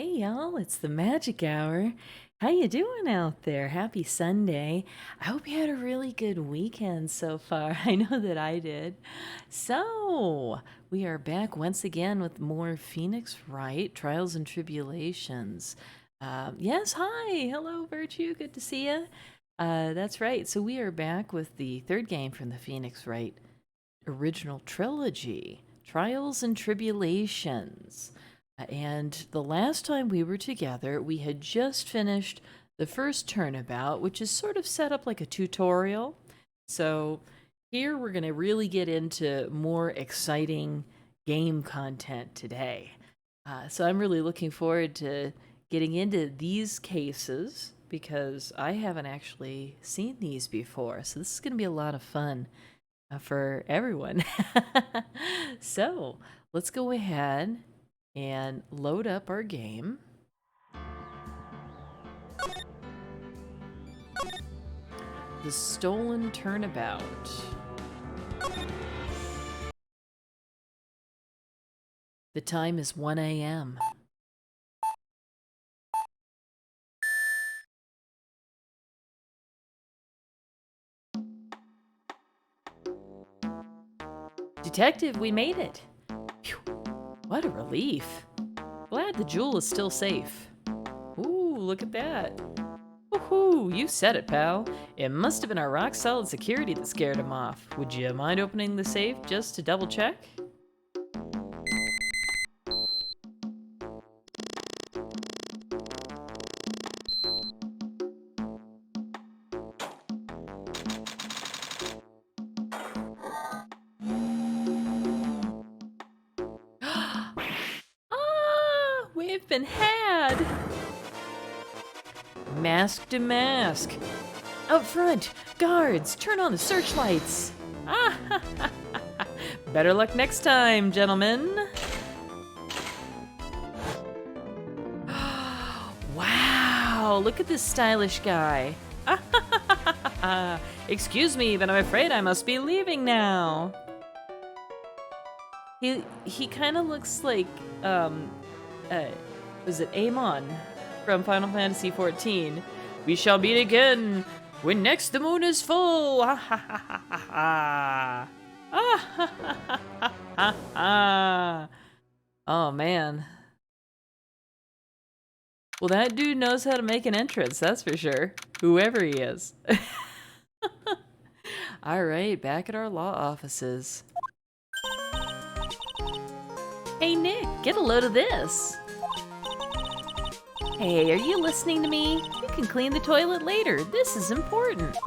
Hey y'all, it's the magic hour. How you doing out there? Happy Sunday. I hope you had a really good weekend so far. I know that I did. So, we are back once again with more Phoenix Wright Trials and Tribulations. Yes, hi. Hello, Virtue. Good to see you. That's right. So, we are back with the third game from the Phoenix Wright original trilogy, Trials and Tribulations. And the last time we were together, we had just finished the first turnabout, which is sort of set up like a tutorial. So here we're going to really get into more exciting game content today. So I'm really looking forward to getting into these cases because I haven't actually seen these before. So this is going to be a lot of fun for everyone. So let's go ahead and load up our game. The Stolen Turnabout. The time is 1 a.m. Detective, we made it. Phew, what a relief. Glad the jewel is still safe. Ooh, look at that. Woohoo, you said it, pal. It must have been our rock-solid security that scared him off. Would you mind opening the safe just to double-check? We've been had! Mask to mask. Out front! Guards! Turn on the searchlights! Better luck next time, gentlemen! Wow! Look at this stylish guy! Excuse me, but I'm afraid I must be leaving now. He kind of looks like, was it Amon from Final Fantasy XIV? We shall meet again when next the moon is full. Ha ha ha ha ha ha. Ha ha. Oh man. Well, that dude knows how to make an entrance, that's for sure. Whoever he is. All right, back at our law offices. Hey Nick, get a load of this. Hey, are you listening to me? You can clean the toilet later. This is important.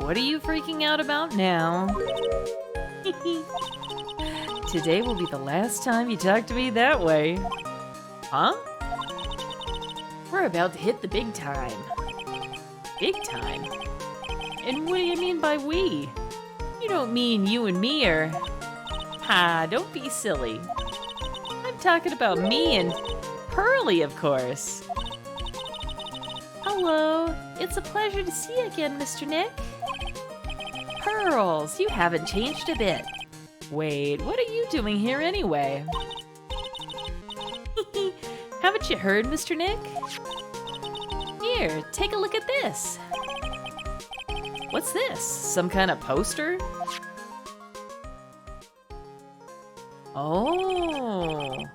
What are you freaking out about now? Today will be the last time you talk to me that way. Huh? We're about to hit the big time. Big time? And what do you mean by we? You don't mean you and me are... Ha, don't be silly. I'm talking about me and Pearly, of course. Hello, it's a pleasure to see you again, Mr. Nick. Pearls, you haven't changed a bit. Wait, what are you doing here anyway? Haven't you heard, Mr. Nick? Here, take a look at this. What's this? Some kind of poster? Oh,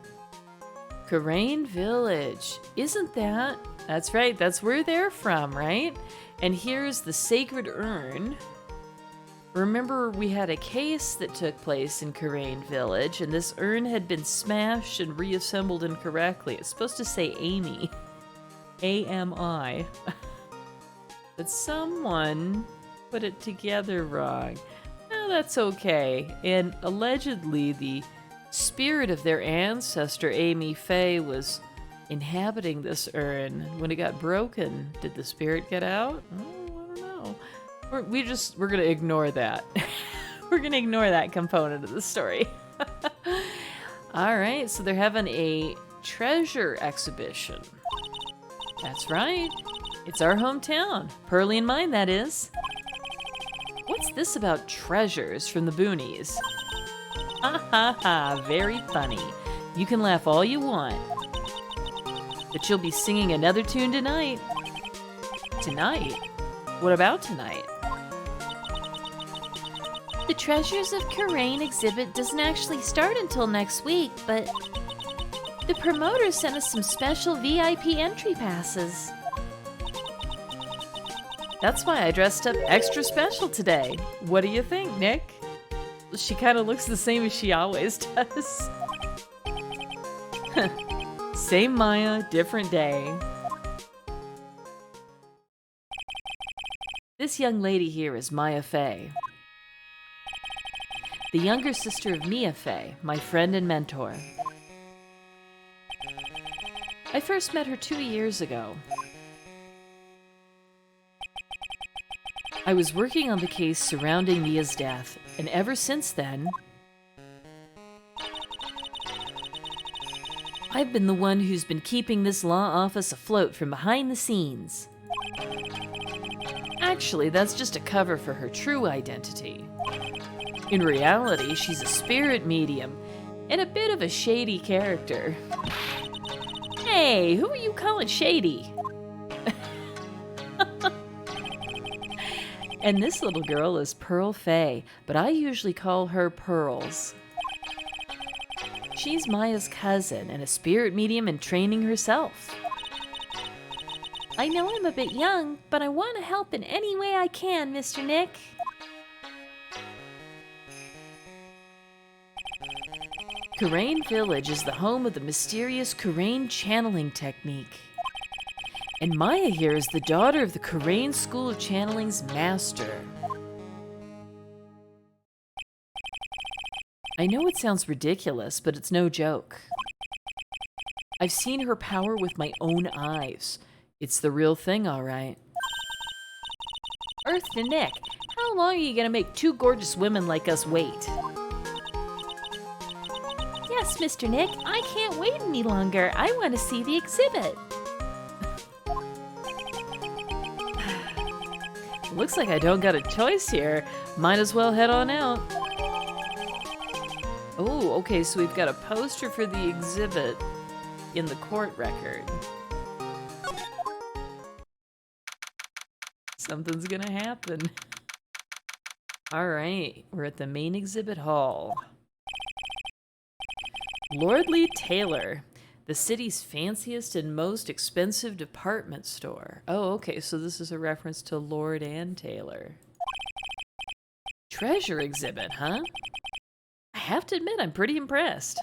Karain Village. Isn't that? That's right, that's where they're from, right? And here's the sacred urn. Remember, we had a case that took place in Karain Village, and this urn had been smashed and reassembled incorrectly. It's supposed to say Amy. A-M-I. But someone put it together wrong. No, that's okay. And allegedly, the spirit of their ancestor, Amy Faye, was inhabiting this urn. When it got broken, did the spirit get out? Oh, I don't know. We're gonna ignore that. We're gonna ignore that component of the story. All right, so they're having a treasure exhibition. That's right. It's our hometown. Pearly and mine, that is. What's this about treasures from the boonies? Ha ha ha, very funny. You can laugh all you want, but you'll be singing another tune tonight. Tonight? What about tonight? The Treasures of Karain exhibit doesn't actually start until next week, but the promoters sent us some special VIP entry passes. That's why I dressed up extra special today. What do you think, Nick? She kind of looks the same as she always does. Same Maya, different day. This young lady here is Maya Fey, the younger sister of Mia Fey, my friend and mentor. I first met her 2 years ago. I was working on the case surrounding Mia's death, and ever since then, I've been the one who's been keeping this law office afloat from behind the scenes. Actually, that's just a cover for her true identity. In reality, she's a spirit medium, and a bit of a shady character. Hey, who are you calling shady? And this little girl is Pearl Fey, but I usually call her Pearls. She's Maya's cousin and a spirit medium in training herself. I know I'm a bit young, but I want to help in any way I can, Mr. Nick. Karain Village is the home of the mysterious Karain channeling technique. And Maya here is the daughter of the Karain School of Channeling's master. I know it sounds ridiculous, but it's no joke. I've seen her power with my own eyes. It's the real thing, all right. Earth to Nick, how long are you gonna make two gorgeous women like us wait? Yes, Mr. Nick, I can't wait any longer. I want to see the exhibit. Looks like I don't got a choice here. Might as well head on out. Oh, okay, so we've got a poster for the exhibit in the court record. Something's gonna happen. Alright, we're at the main exhibit hall. Lordly Taylor, the city's fanciest and most expensive department store. Oh, okay, so this is a reference to Lord and Taylor. Treasure exhibit, huh? I have to admit, I'm pretty impressed.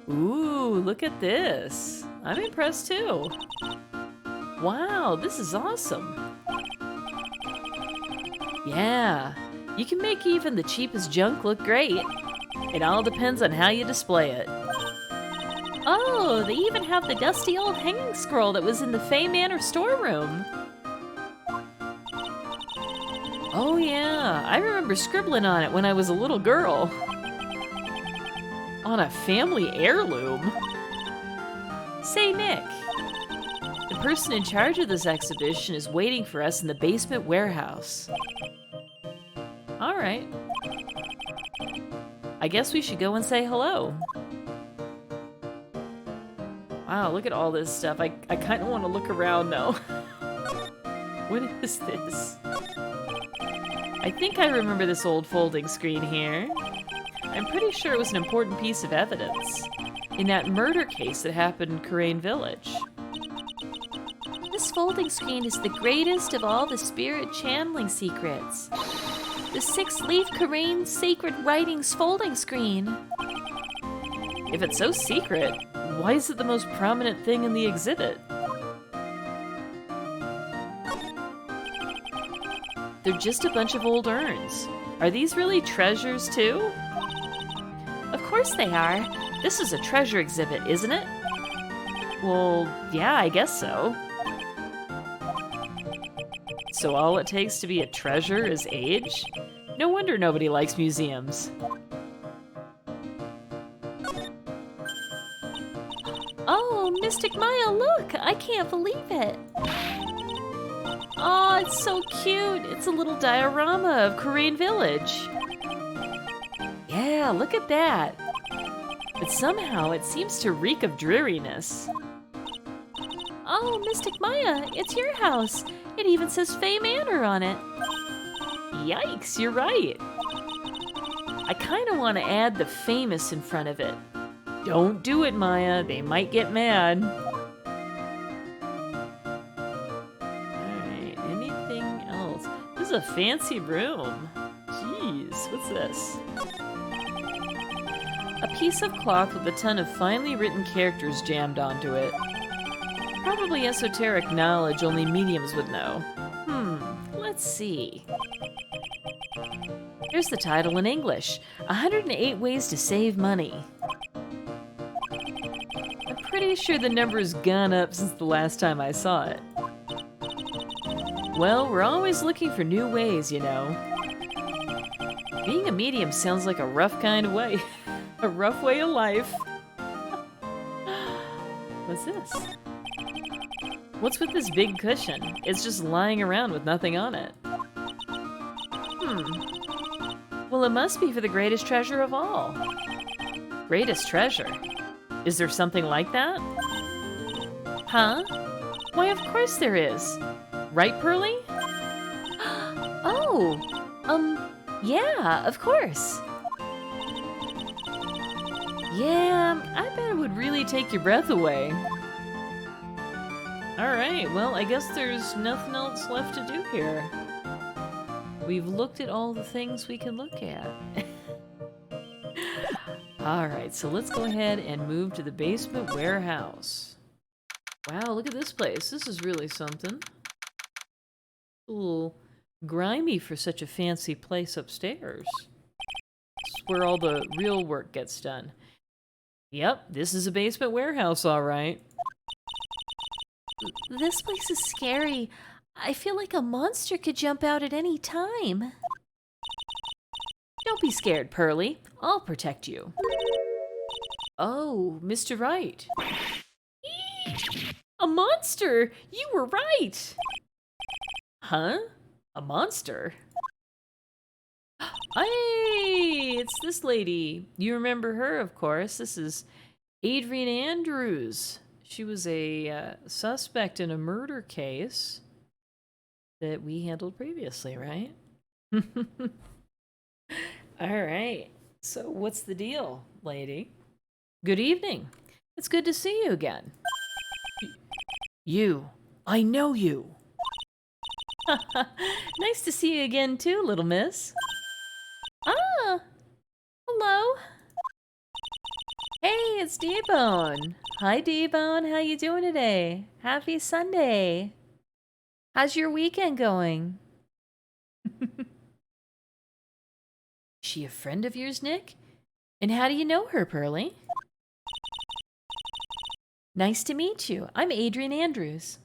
Ooh, look at this. I'm impressed too. Wow, this is awesome. Yeah, you can make even the cheapest junk look great. It all depends on how you display it. Oh, they even have the dusty old hanging scroll that was in the Fey Manor storeroom. Oh yeah, I remember scribbling on it when I was a little girl. On a family heirloom. Say, Nick, the person in charge of this exhibition is waiting for us in the basement warehouse. All right. I guess we should go and say hello. Wow, look at all this stuff. I kind of want to look around now. What is this? I think I remember this old folding screen here. I'm pretty sure it was an important piece of evidence in that murder case that happened in Karain Village. This folding screen is the greatest of all the spirit channeling secrets. The 6-leaf Karain sacred writings folding screen. If it's so secret, why is it the most prominent thing in the exhibit? They're just a bunch of old urns. Are these really treasures too? Of course they are. This is a treasure exhibit, isn't it? Well, yeah, I guess so. So all it takes to be a treasure is age? No wonder nobody likes museums. Oh, Mystic Maya, look! I can't believe it! Oh, it's so cute! It's a little diorama of Karain Village. Yeah, look at that. but somehow it seems to reek of dreariness. Oh, Mystic Maya, it's your house. It even says Fey Manor on it. Yikes, you're right. I kind of want to add the famous in front of it. Don't do it, Maya. They might get mad. Alright, anything else? This is a fancy room. Jeez, what's this? A piece of cloth with a ton of finely written characters jammed onto it. Probably esoteric knowledge only mediums would know. Let's see. Here's the title in English. 108 Ways to Save Money. I'm pretty sure the number's gone up since the last time I saw it. Well, we're always looking for new ways, you know. Being a medium sounds like a rough kind of way. A rough way of life. What's this? What's with this big cushion? It's just lying around with nothing on it. Well, it must be for the greatest treasure of all. Greatest treasure? Is there something like that? Huh? Why, of course there is. Right, Pearly? Oh, yeah, of course. Yeah, I bet it would really take your breath away. Alright, well, I guess there's nothing else left to do here. We've looked at all the things we can look at. Alright, so let's go ahead and move to the basement warehouse. Wow, look at this place. This is really something. A little grimy for such a fancy place upstairs. This is where all the real work gets done. Yep, this is a basement warehouse, alright. This place is scary. I feel like a monster could jump out at any time. Don't be scared, Pearly. I'll protect you. Oh, Mr. Wright. A monster! You were right! Huh? A monster? Hey, it's this lady. You remember her, of course. This is Adrian Andrews. She was a suspect in a murder case that we handled previously, right? All right. So what's the deal, lady? Good evening. It's good to see you again. You. I know you. Nice to see you again too, little miss. Ah, hello. Hey, it's D-Bone. Hi, D-Bone. How you doing today? Happy Sunday. How's your weekend going? She a friend of yours, Nick? And how do you know her, Pearly? Nice to meet you. I'm Adrian Andrews.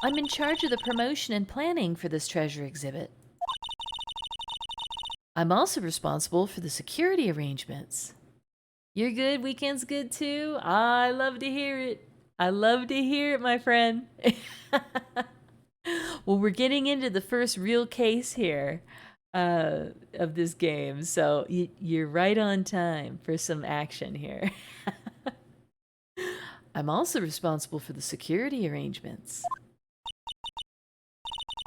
I'm in charge of the promotion and planning for this treasure exhibit. I'm also responsible for the security arrangements. You're good? Weekend's good too? I love to hear it. I love to hear it, my friend. Well, we're getting into the first real case here of this game, so you're right on time for some action here. I'm also responsible for the security arrangements.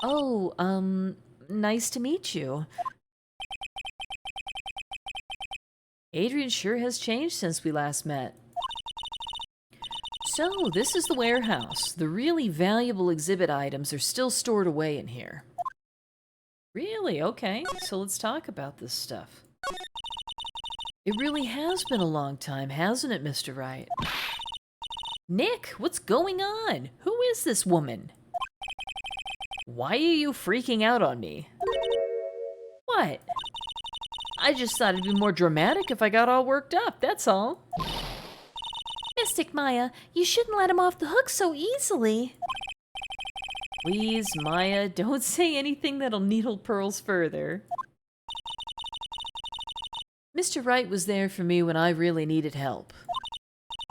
Oh, nice to meet you. Adrian sure has changed since we last met. So, this is the warehouse. The really valuable exhibit items are still stored away in here. Really? Okay, so let's talk about this stuff. It really has been a long time, hasn't it, Mr. Wright? Nick, what's going on? Who is this woman? Why are you freaking out on me? What? I just thought it'd be more dramatic if I got all worked up, that's all. Mystic Maya, you shouldn't let him off the hook so easily. Please, Maya, don't say anything that'll needle Pearls further. Mr. Wright was there for me when I really needed help.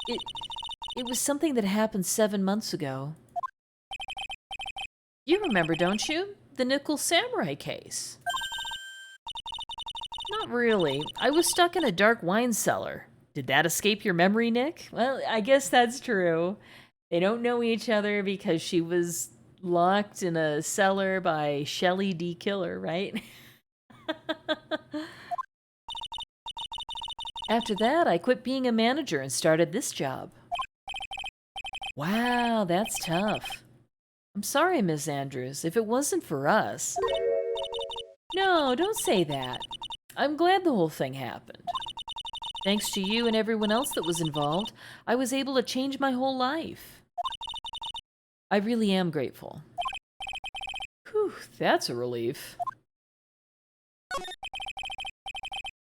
It was something that happened 7 months ago. You remember, don't you? The Nickel Samurai case. Not really. I was stuck in a dark wine cellar. Did that escape your memory, Nick? Well, I guess that's true. They don't know each other because she was locked in a cellar by Shelley D. Killer, right? After that, I quit being a manager and started this job. Wow, that's tough. I'm sorry, Miss Andrews, if it wasn't for us. No, don't say that. I'm glad the whole thing happened. Thanks to you and everyone else that was involved, I was able to change my whole life. I really am grateful. Whew, that's a relief.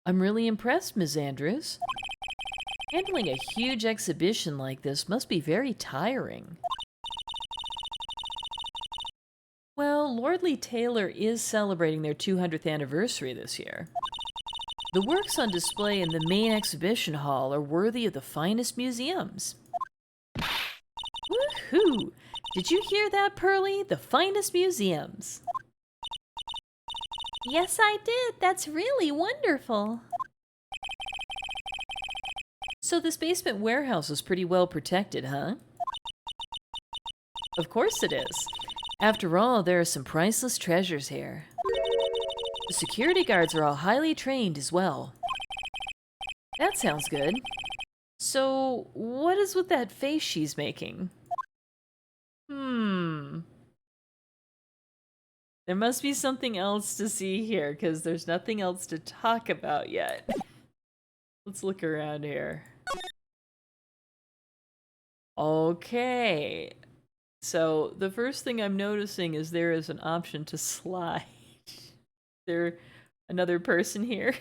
I'm really impressed, Ms. Andrews. Handling a huge exhibition like this must be very tiring. Well, Lordly Taylor is celebrating their 200th anniversary this year. The works on display in the main exhibition hall are worthy of the finest museums. Woohoo! Did you hear that, Pearlie? The finest museums. Yes, I did. That's really wonderful. So this basement warehouse is pretty well protected, huh? Of course it is. After all, there are some priceless treasures here. The security guards are all highly trained as well. That sounds good. So, what is with that face she's making? There must be something else to see here, because there's nothing else to talk about yet. Let's look around here. Okay. So, the first thing I'm noticing is there is an option to slide. Is there another person here?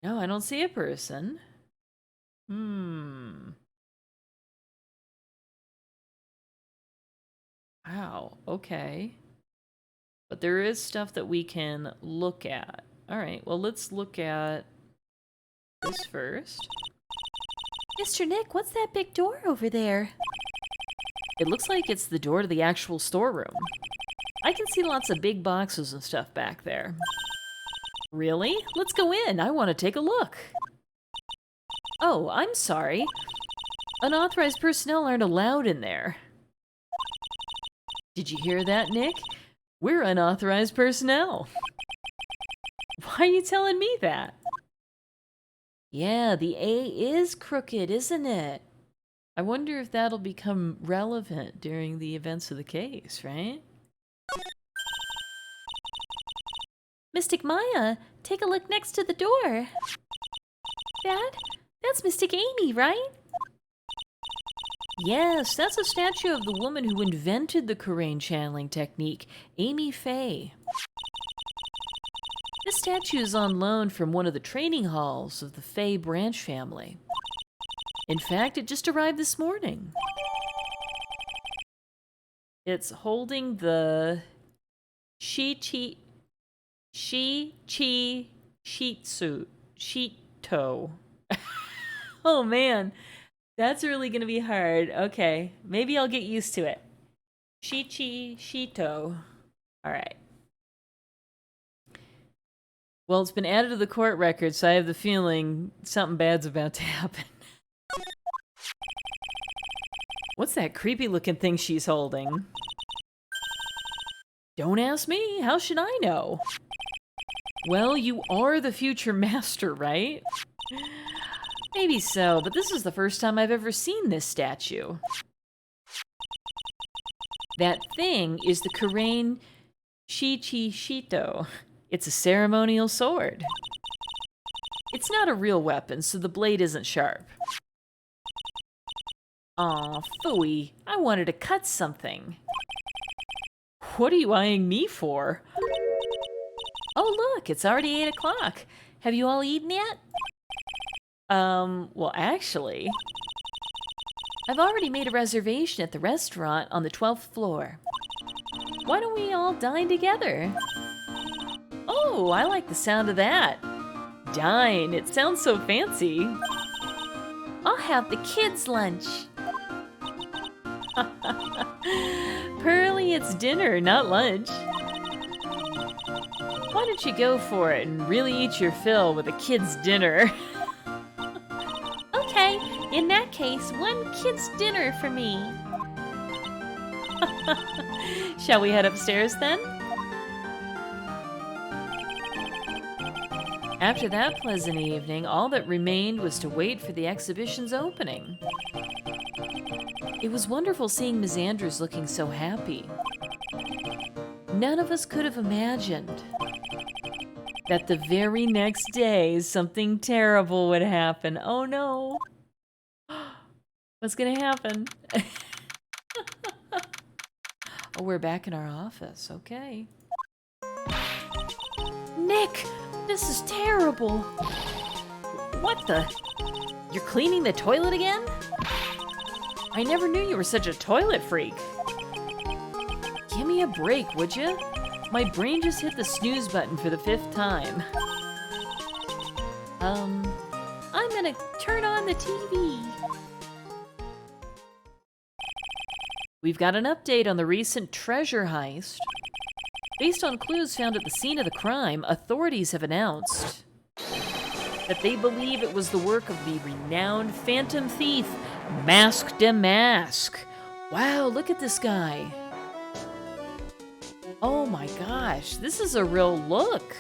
No, I don't see a person. Wow, okay. But there is stuff that we can look at. Alright, well, let's look at this first. Mr. Nick, what's that big door over there? It looks like it's the door to the actual storeroom. I can see lots of big boxes and stuff back there. Really? Let's go in. I want to take a look. Oh, I'm sorry. Unauthorized personnel aren't allowed in there. Did you hear that, Nick? We're unauthorized personnel. Why are you telling me that? Yeah, the A is crooked, isn't it? I wonder if that'll become relevant during the events of the case, right? Mystic Maya, take a look next to the door. Dad, that's Mystic Amy, right? Yes, that's a statue of the woman who invented the Kurain channeling technique, Amy Faye. This statue is on loan from one of the training halls of the Faye branch family. In fact, it just arrived this morning. It's holding the Shito. Oh man, that's really gonna be hard. Okay, maybe I'll get used to it. Shito. Alright. Well, it's been added to the court record, so I have the feeling something bad's about to happen. What's that creepy looking thing she's holding? Don't ask me, how should I know? Well, you are the future master, right? Maybe so, but this is the first time I've ever seen this statue. That thing is the Kurain Shito. It's a ceremonial sword. It's not a real weapon, so the blade isn't sharp. Aw, phooey. I wanted to cut something. What are you eyeing me for? Oh, look, it's already 8 o'clock. Have you all eaten yet? Well, actually, I've already made a reservation at the restaurant on the 12th floor. Why don't we all dine together? Oh, I like the sound of that. Dine, it sounds so fancy. I'll have the kids' lunch. Pearlie, it's dinner, not lunch. Why don't you go for it and really eat your fill with a kid's dinner? Okay, in that case, one kid's dinner for me. Shall we head upstairs then? After that pleasant evening, all that remained was to wait for the exhibition's opening. It was wonderful seeing Ms. Andrews looking so happy. None of us could have imagined that the very next day something terrible would happen. Oh no! What's gonna happen? Oh, we're back in our office. Okay. Nick, this is terrible. What the? You're cleaning the toilet again? I never knew you were such a toilet freak. Give me a break, would you? My brain just hit the snooze button for the 5th time. I'm gonna turn on the TV. We've got an update on the recent treasure heist. Based on clues found at the scene of the crime, authorities have announced that they believe it was the work of the renowned phantom thief, Mask de Mask. Wow, look at this guy. Oh my gosh, this is a real look.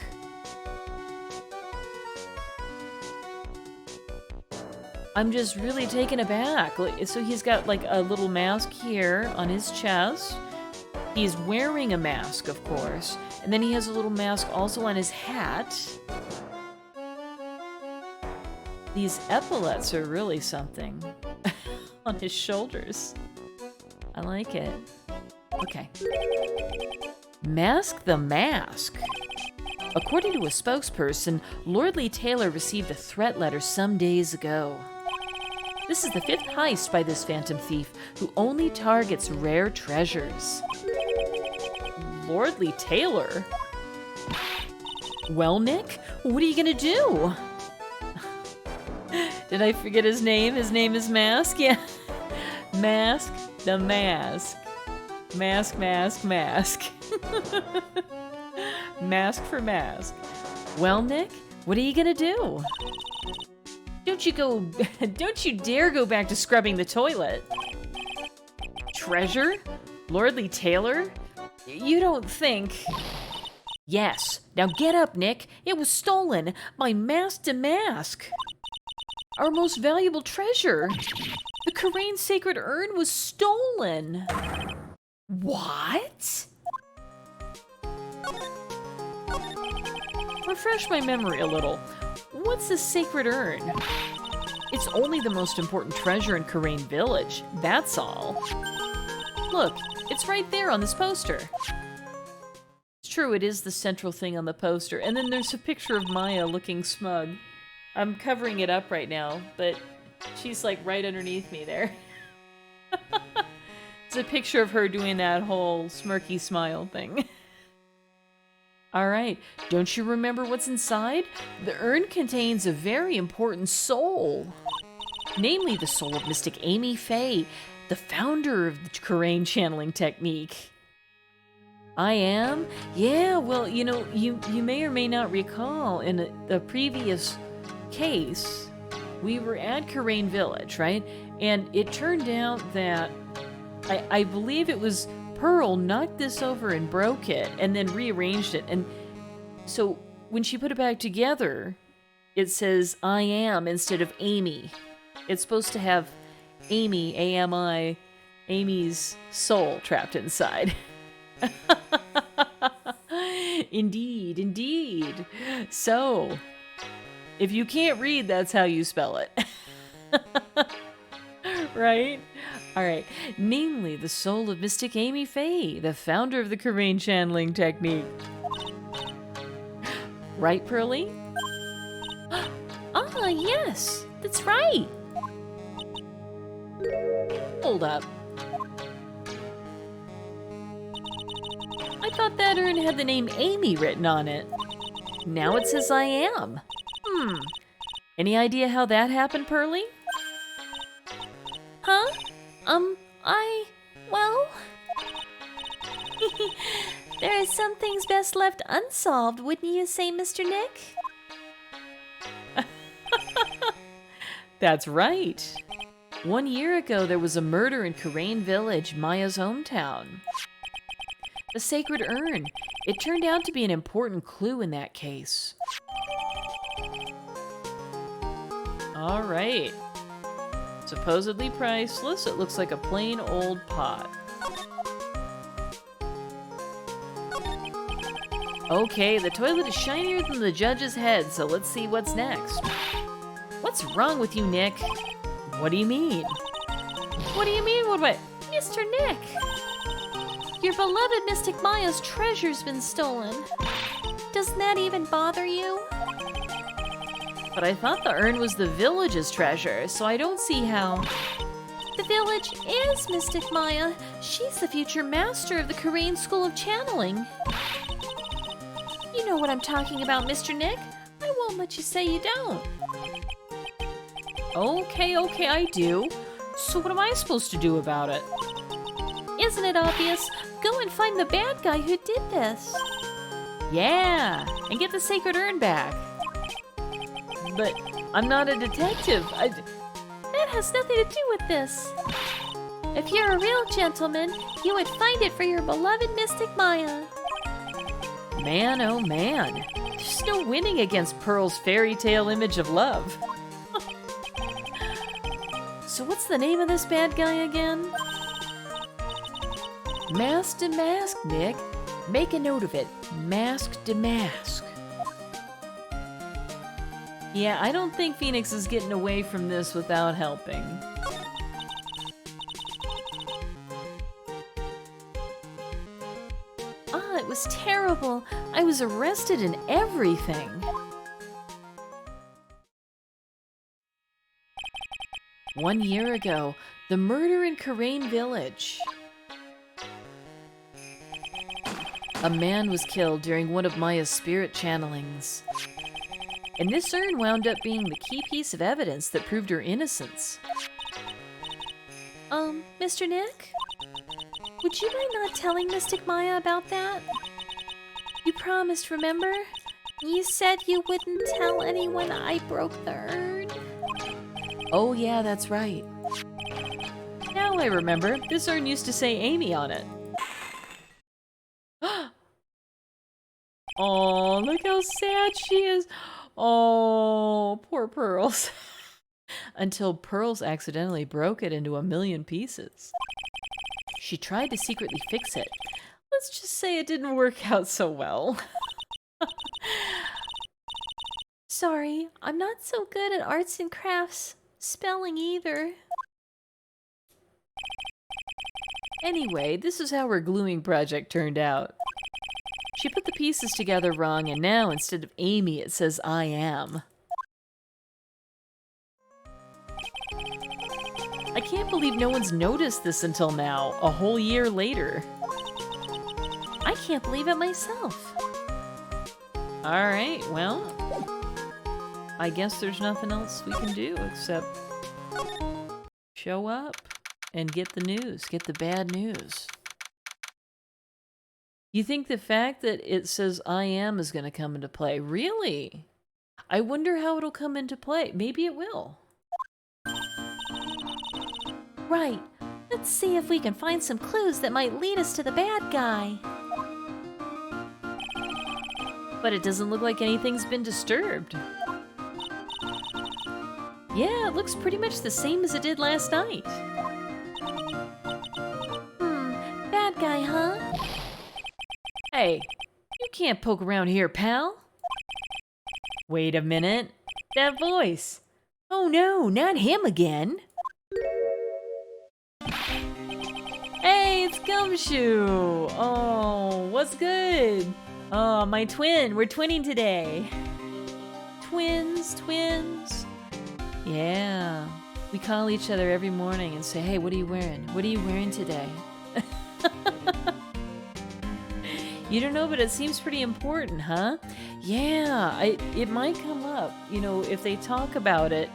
I'm just really taken aback. So he's got like a little mask here on his chest. He's wearing a mask, of course. And then he has a little mask also on his hat. These epaulets are really something. On his shoulders. I like it. Okay. Mask the Mask. According to a spokesperson, Lordly Taylor received a threat letter some days ago. This is the 5th heist by this phantom thief, who only targets rare treasures. Lordly Taylor? Well, Nick, what are you gonna do? Did I forget his name? His name is Mask? Yeah. Mask the Mask. Mask, mask, mask. Mask for mask. Well, Nick, what are you gonna do? Don't you dare go back to scrubbing the toilet. Treasure? Lordly Taylor? You don't think... Yes. Now get up, Nick. It was stolen by Mask to Mask. Our most valuable treasure. The Karain sacred urn was stolen. What? Refresh my memory a little. What's the sacred urn? It's only the most important treasure in Karain village, that's all. Look, it's right there on this poster. It's true, it is the central thing on the poster. And then there's a picture of Maya looking smug. I'm covering it up right now, but she's like right underneath me there. It's a picture of her doing that whole smirky smile thing. All right, don't you remember what's inside? The urn contains a very important soul. Namely, the soul of Mystic Amy Faye, the founder of the Karain channeling technique. I am? Yeah, well, you know, you may or may not recall in a previous case, we were at Karain Village, right? And it turned out that I believe it was Pearl knocked this over and broke it and then rearranged it. And so when she put it back together, it says I am instead of Amy. It's supposed to have Amy, A-M-I, Amy's soul trapped inside. Indeed, indeed. So, if you can't read, that's how you spell it. Right? Alright. Namely, the soul of Mystic Amy Faye, the founder of the Karain channeling technique. Right, Pearly? Ah, yes, that's right. Hold up. I thought that urn had the name Amy written on it. Now it says I am. Any idea how that happened, Pearly? Huh? Well... There are some things best left unsolved, wouldn't you say, Mr. Nick? That's right. 1 year ago, there was a murder in Karain Village, Maya's hometown. The sacred urn. It turned out to be an important clue in that case. All right. Supposedly priceless, it looks like a plain old pot. Okay, the toilet is shinier than the judge's head, so let's see what's next. What's wrong with you, Nick? What do you mean? What do you mean, what? Mr. Nick! Your beloved Mystic Maya's treasure's been stolen. Doesn't that even bother you? But I thought the urn was the village's treasure, so I don't see how... The village is Mystic Maya. She's the future master of the Karain School of Channeling. You know what I'm talking about, Mr. Nick. I won't let you say you don't. Okay, I do. So what am I supposed to do about it? Isn't it obvious? Go and find the bad guy who did this. Yeah, and get the sacred urn back. But I'm not a detective. That has nothing to do with this. If you're a real gentleman, you would find it for your beloved Mystic Maya. Man, oh man. There's no winning against Pearl's fairy tale image of love. So what's the name of this bad guy again? Mask to Mask, Nick. Make a note of it. Mask to Mask. Yeah, I don't think Phoenix is getting away from this without helping. Ah, it was terrible. I was arrested and everything. One year ago, the murder in Karain Village. A man was killed during one of Maya's spirit channelings. And this urn wound up being the key piece of evidence that proved her innocence. Mr. Nick? Would you mind not telling Mystic Maya about that? You promised, remember? You said you wouldn't tell anyone I broke the urn. Oh yeah, that's right. Now I remember, this urn used to say Amy on it. Oh, look how sad she is. Oh, poor Pearls. Until Pearls accidentally broke it into 1,000,000 pieces. She tried to secretly fix it. Let's just say it didn't work out so well. Sorry, I'm not so good at arts and crafts. Spelling either. Anyway, this is how her gluing project turned out. She put the pieces together wrong, and now instead of Amy, it says I am. I can't believe no one's noticed this until now, a whole year later. I can't believe it myself. Alright, well, I guess there's nothing else we can do except show up and get the news, get the bad news. You think the fact that it says I am is going to come into play? Really? I wonder how it'll come into play. Maybe it will. Right. Let's see if we can find some clues that might lead us to the bad guy. But it doesn't look like anything's been disturbed. Yeah, it looks pretty much the same as it did last night. Bad guy, huh? Hey, you can't poke around here, pal. Wait a minute. That voice. Oh no, not him again. Hey, it's Gumshoe. Oh, what's good? Oh, my twin. We're twinning today. Twins. Yeah. We call each other every morning and say, hey, what are you wearing? What are you wearing today? You don't know, but it seems pretty important, huh? Yeah, it might come up. You know, if they talk about it,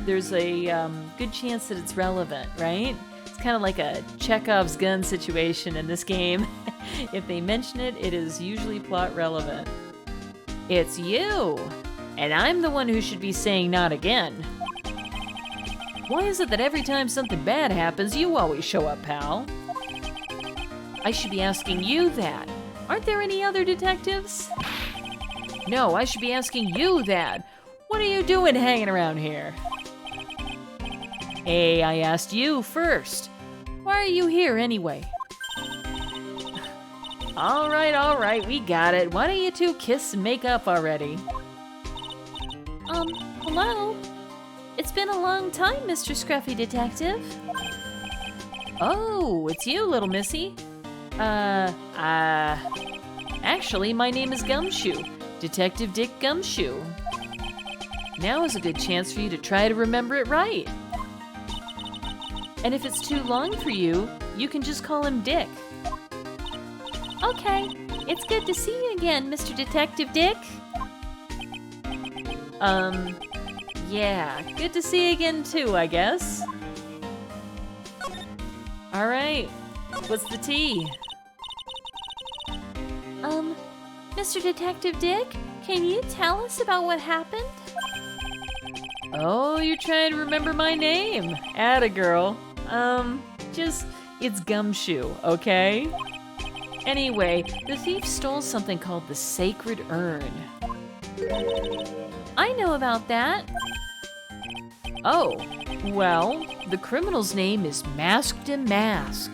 there's a good chance that it's relevant, right? kind of like a Chekhov's gun situation in this game. If they mention it, it is usually plot relevant. It's you! And I'm the one who should be saying not again. Why is it that every time something bad happens, you always show up, pal? I should be asking you that. Aren't there any other detectives? No, I should be asking you that. What are you doing hanging around here? Hey, I asked you first. Why are you here anyway? All right, we got it. Why don't you two kiss and make up already? Hello? It's been a long time, Mr. Scruffy Detective. Oh, it's you, little missy. Actually, my name is Gumshoe, Detective Dick Gumshoe. Now is a good chance for you to try to remember it right. And if it's too long for you, you can just call him Dick. Okay, it's good to see you again, Mr. Detective Dick. Yeah, good to see you again too, I guess. All right, what's the tea? Mr. Detective Dick, can you tell us about what happened? Oh, you're trying to remember my name. Atta girl. It's Gumshoe, okay? Anyway, the thief stole something called the Sacred Urn. I know about that. Oh, well, the criminal's name is Mask to Mask.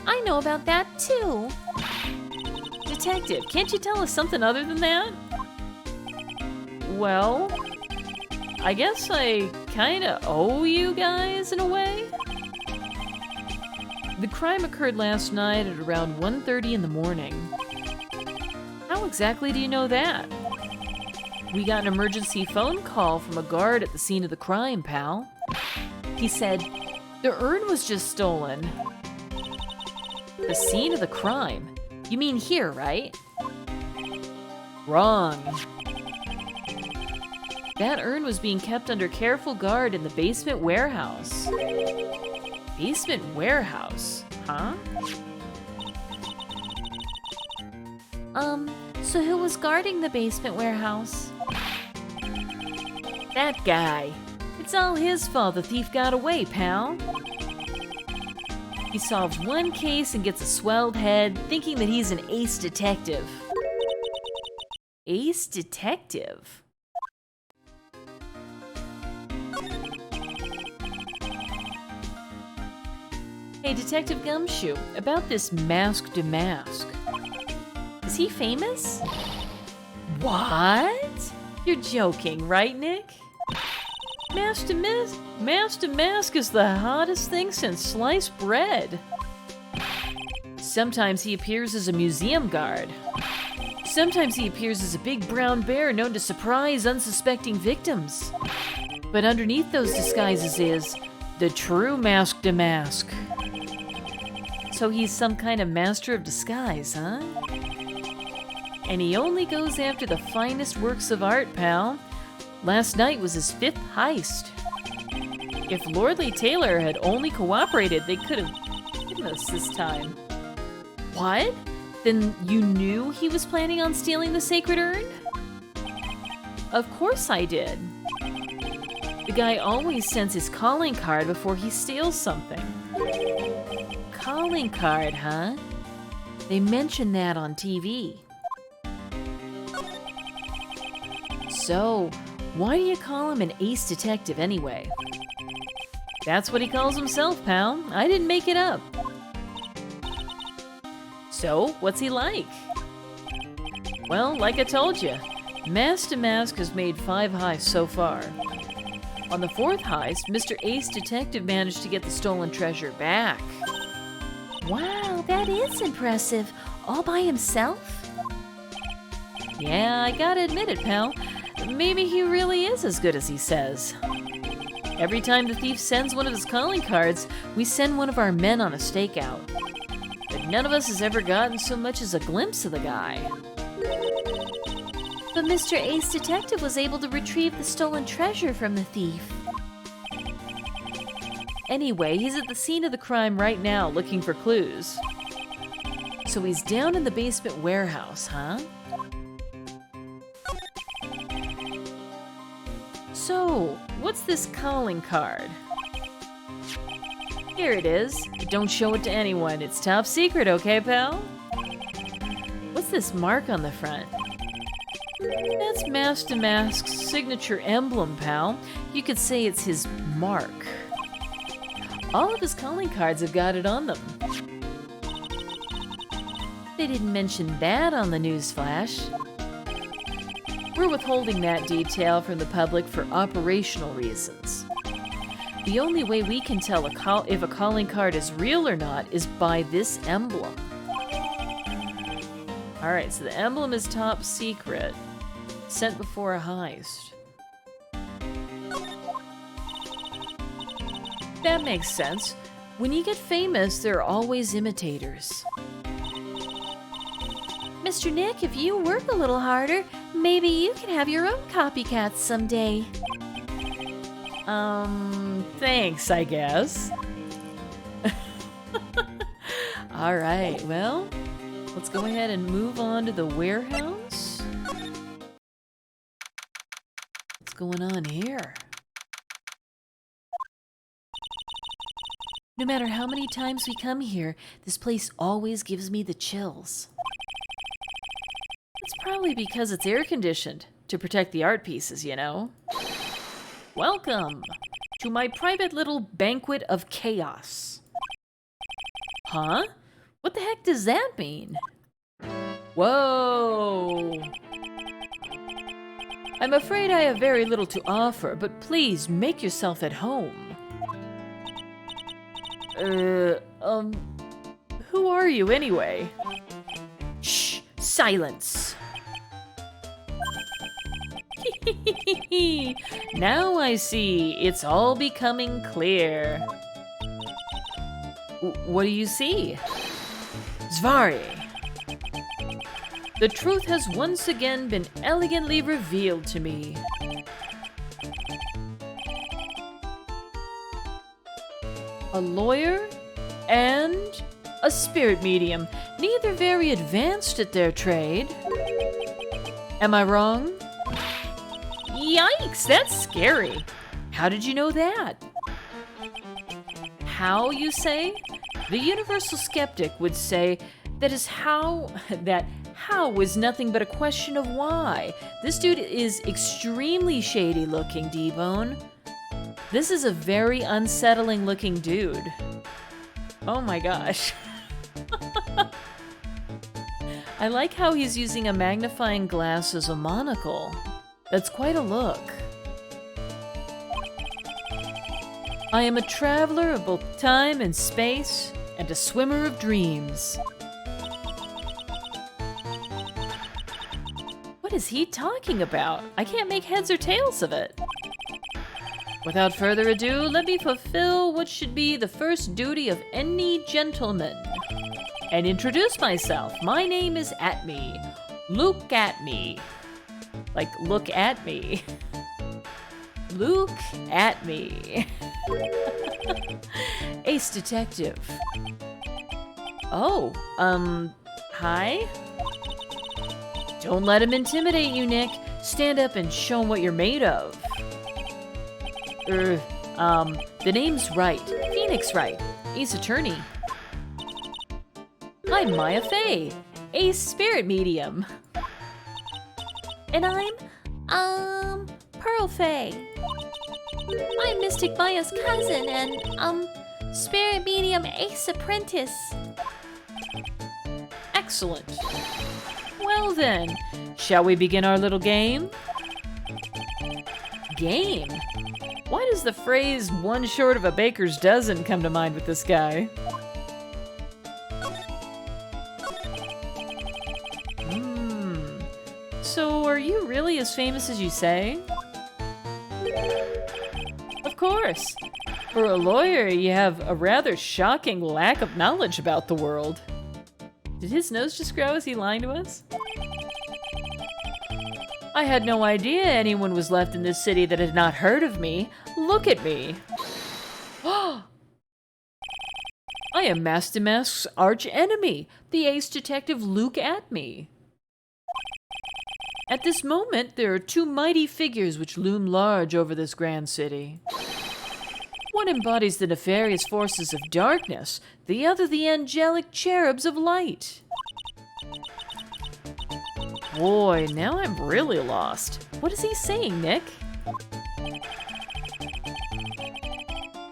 I know about that too. Detective, can't you tell us something other than that? Well, I guess I kinda owe you guys in a way. The crime occurred last night at around 1:30 in the morning. How exactly do you know that? We got an emergency phone call from a guard at the scene of the crime, pal. He said, the urn was just stolen. The scene of the crime? You mean here, right? Wrong. That urn was being kept under careful guard in the basement warehouse. Basement warehouse? Huh? So who was guarding the basement warehouse? That guy. It's all his fault the thief got away, pal. He solves one case and gets a swelled head, thinking that he's an ace detective. Ace detective? Hey, Detective Gumshoe, about this Mask to Mask. Is he famous? What? You're joking, right, Nick? Mask to Mask is the hottest thing since sliced bread. Sometimes he appears as a museum guard. Sometimes he appears as a big brown bear known to surprise unsuspecting victims. But underneath those disguises is the true Mask to Mask. So he's some kind of master of disguise, huh? And he only goes after the finest works of art, pal. Last night was his 5th heist. If Lordly Taylor had only cooperated, they could have hidden us this time. What? Then you knew he was planning on stealing the Sacred Urn? Of course I did. The guy always sends his calling card before he steals something. Calling card, huh? They mention that on TV. So, why do you call him an ace detective anyway? That's what he calls himself, pal. I didn't make it up. So, what's he like? Well, like I told you, Mask to Mask has made 5 heists so far. On the 4th heist, Mr. Ace Detective managed to get the stolen treasure back. Wow, that is impressive. All by himself? Yeah, I gotta admit it, pal. Maybe he really is as good as he says. Every time the thief sends one of his calling cards, we send one of our men on a stakeout. But none of us has ever gotten so much as a glimpse of the guy. But Mr. Ace Detective was able to retrieve the stolen treasure from the thief. Anyway, he's at the scene of the crime right now looking for clues. So he's down in the basement warehouse, huh? So, what's this calling card? Here it is. Don't show it to anyone. It's top secret, okay, pal? What's this mark on the front? That's Mask to Mask's signature emblem, pal. You could say it's his mark. All of his calling cards have got it on them. They didn't mention that on the newsflash. We're withholding that detail from the public for operational reasons. The only way we can tell if a calling card is real or not is by this emblem. Alright, so the emblem is top secret. Sent before a heist. That makes sense. When you get famous, there are always imitators. Mr. Nick, if you work a little harder, maybe you can have your own copycats someday. Thanks, I guess. Alright, well, let's go ahead and move on to the warehouse. What's going on here? No matter how many times we come here, this place always gives me the chills. It's probably because it's air-conditioned to protect the art pieces, you know? Welcome to my private little banquet of chaos. Huh? What the heck does that mean? Whoa! I'm afraid I have very little to offer, but please make yourself at home. Who are you anyway? Shh! Silence! Now I see. It's all becoming clear. What do you see? Zvari. The truth has once again been elegantly revealed to me. A lawyer and a spirit medium, neither very advanced at their trade. Am I wrong? Yikes, that's scary. How did you know that? How, you say? The universal skeptic would say that how is nothing but a question of why. This dude is extremely shady looking, D-Bone. This is a very unsettling looking dude. Oh my gosh. I like how he's using a magnifying glass as a monocle. That's quite a look. I am a traveler of both time and space, and a swimmer of dreams. What is he talking about? I can't make heads or tails of it. Without further ado, let me fulfill what should be the first duty of any gentleman, and introduce myself. My name is Atme. Look at me. Like, look at me. Look at me. Ace Detective. Oh, hi? Don't let him intimidate you, Nick. Stand up and show him what you're made of. The name's Wright. Phoenix Wright. Ace Attorney. I'm Maya Fey. Ace Spirit Medium. And I'm, Pearl Fey. I'm Mystic Maya's cousin and, Spirit Medium Ace Apprentice. Excellent. Well then, shall we begin our little game? Game? Why does the phrase one short of a baker's dozen come to mind with this guy? So are you really as famous as you say? Of course. For a lawyer, you have a rather shocking lack of knowledge about the world. Did his nose just grow? Is he lying to us? I had no idea anyone was left in this city that had not heard of me. Look at me. I am Master Mask's arch enemy, the ace detective Luke Atme. At this moment, there are two mighty figures which loom large over this grand city. One embodies the nefarious forces of darkness, the other the angelic cherubs of light. Boy, now I'm really lost. What is he saying, Nick?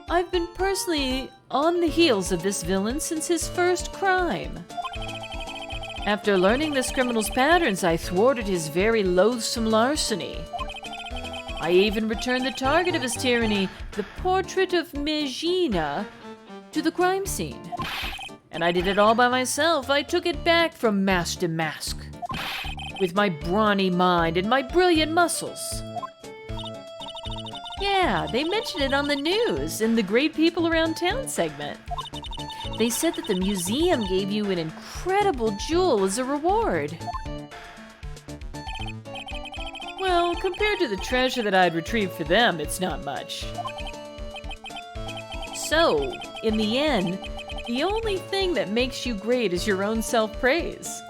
I've been personally on the heels of this villain since his first crime. After learning this criminal's patterns, I thwarted his very loathsome larceny. I even returned the target of his tyranny, the portrait of Megina, to the crime scene. And I did it all by myself. I took it back from Master Mask, with my brawny mind and my brilliant muscles. Yeah, they mentioned it on the news in the Great People Around Town segment. They said that the museum gave you an incredible jewel as a reward. Well, compared to the treasure that I'd retrieved for them, it's not much. So, in the end, the only thing that makes you great is your own self-praise.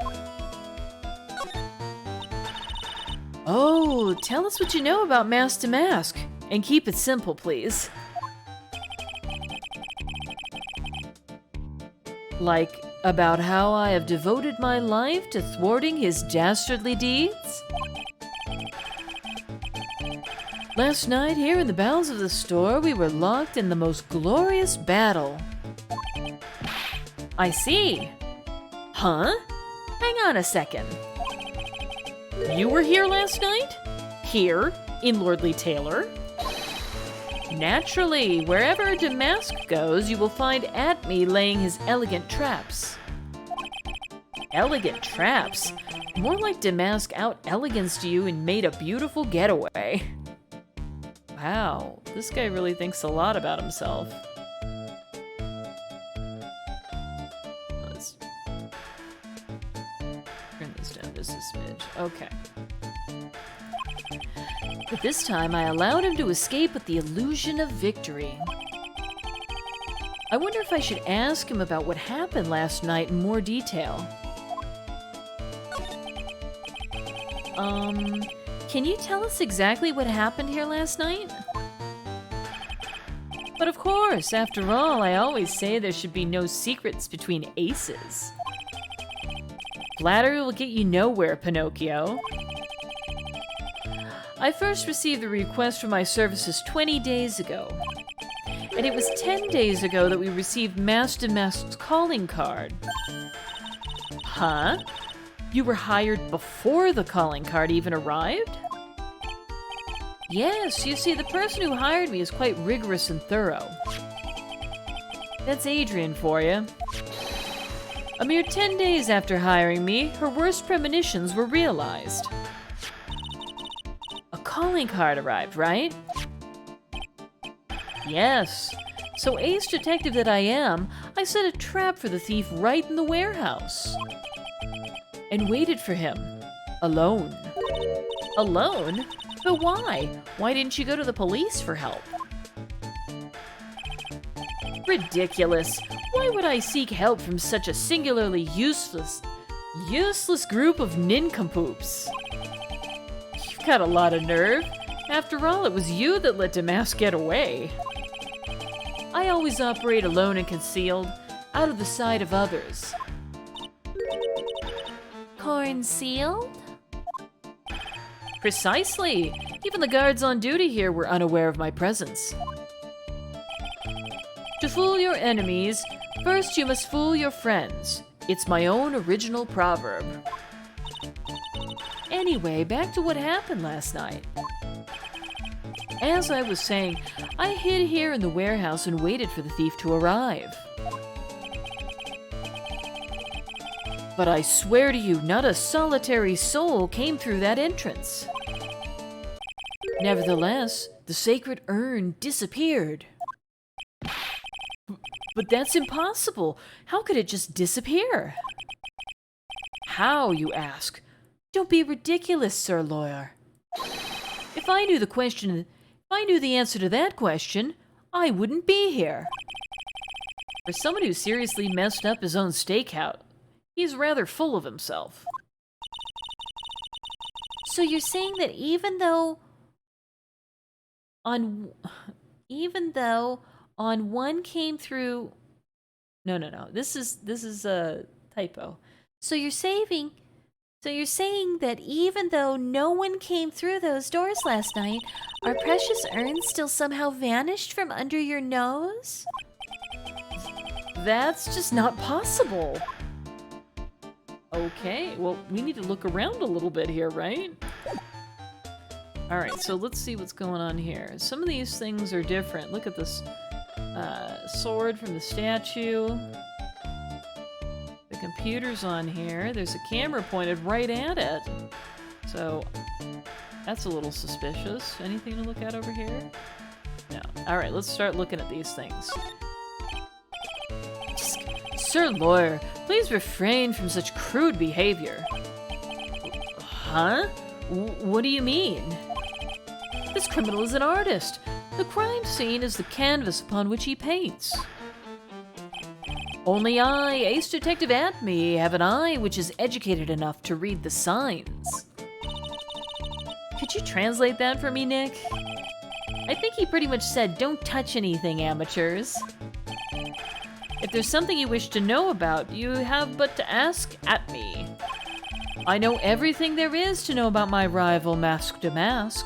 Oh, tell us what you know about Master Mask, and keep it simple, please. Like, about how I have devoted my life to thwarting his dastardly deeds? Last night, here in the bowels of the store, we were locked in the most glorious battle. I see. Huh? Hang on a second. You were here last night? Here, in Lordly Taylor? Naturally, wherever Damask goes, you will find Atme laying his elegant traps. Elegant traps? More like Damask out-eleganced you and made a beautiful getaway. Wow, this guy really thinks a lot about himself. Let's turn this down just a smidge. Okay. But this time I allowed him to escape with the illusion of victory. I wonder if I should ask him about what happened last night in more detail. Can you tell us exactly what happened here last night? But of course, after all, I always say there should be no secrets between aces. Flattery will get you nowhere, Pinocchio. I first received the request for my services 20 days ago. And it was 10 days ago that we received Master Mask's calling card. Huh? You were hired before the calling card even arrived? Yes, you see, the person who hired me is quite rigorous and thorough. That's Adrian for you. A mere 10 days after hiring me, her worst premonitions were realized. A calling card arrived, right? Yes. So ace detective that I am, I set a trap for the thief right in the warehouse. And waited for him. Alone. Alone? But why? Why didn't you go to the police for help? Ridiculous. Why would I seek help from such a singularly useless group of nincompoops? You've got a lot of nerve. After all, it was you that let Damask get away. I always operate alone and concealed, out of the sight of others. Concealed? Precisely. Even the guards on duty here were unaware of my presence. To fool your enemies, first you must fool your friends. It's my own original proverb. Anyway, back to what happened last night. As I was saying, I hid here in the warehouse and waited for the thief to arrive. But I swear to you, not a solitary soul came through that entrance. Nevertheless, the sacred urn disappeared. But that's impossible. How could it just disappear? How, you ask? Don't be ridiculous, Sir Lawyer. If I knew the answer to that question, I wouldn't be here. For someone who seriously messed up his own stakeout, he's rather full of himself. So you're saying that even though on one came through. No. This is a typo. So you're saying that even though no one came through those doors last night, our precious urn still somehow vanished from under your nose? That's just not possible. Okay, well, we need to look around a little bit here, right? Alright, so let's see what's going on here. Some of these things are different. Look at this sword from the statue. The computer's on here. There's a camera pointed right at it. So, that's a little suspicious. Anything to look at over here? No. Alright, let's start looking at these things. Sir Lawyer, please refrain from such crude behavior. Huh? What do you mean? This criminal is an artist. The crime scene is the canvas upon which he paints. Only I, Ace Detective Atme, have an eye which is educated enough to read the signs. Could you translate that for me, Nick? I think he pretty much said, don't touch anything, amateurs. If there's something you wish to know about, you have but to ask at me. I know everything there is to know about my rival Mask to Mask.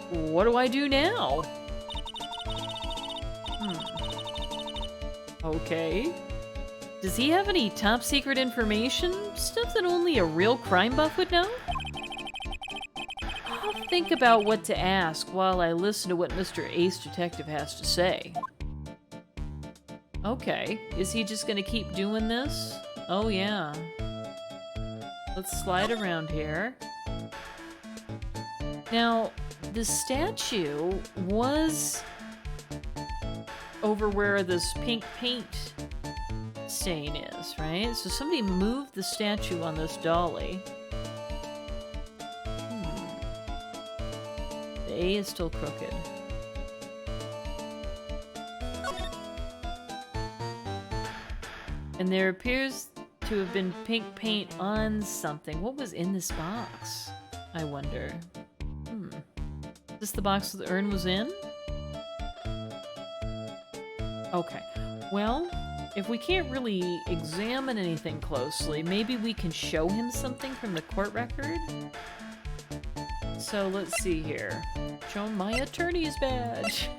What do I do now? Okay. Does he have any top secret information? Stuff that only a real crime buff would know? I'll think about what to ask while I listen to what Mr. Ace Detective has to say. Okay, is he just gonna keep doing this? Oh yeah. Let's slide around here. Now, the statue was over where this pink paint stain is, right? So somebody moved the statue on this dolly. The A is still crooked. And there appears to have been pink paint on something. What was in this box? I wonder. Is this the box that the urn was in? Okay. Well, if we can't really examine anything closely, maybe we can show him something from the court record? So let's see here. Show him my attorney's badge.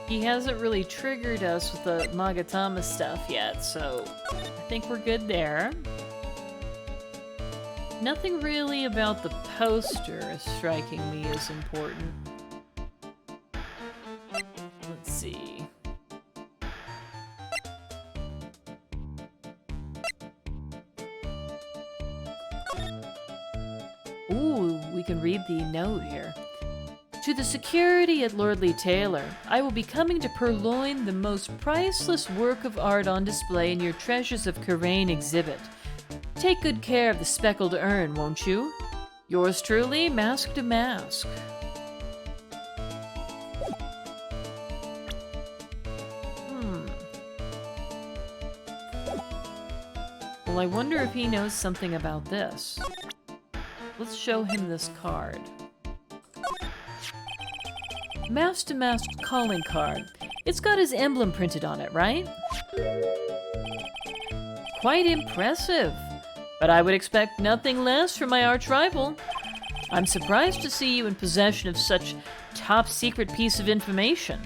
He hasn't really triggered us with the Magatama stuff yet, so I think we're good there. Nothing really about the poster is striking me as important. Let's see. Ooh, we can read the note here. To the security at Lordly Taylor, I will be coming to purloin the most priceless work of art on display in your Treasures of Karain exhibit. Take good care of the speckled urn, won't you? Yours truly, Mask to Mask. Well, I wonder if he knows something about this. Let's show him this card. Mask to Mask calling card. It's got his emblem printed on it, right? Quite impressive. But I would expect nothing less from my arch rival. I'm surprised to see you in possession of such top secret piece of information.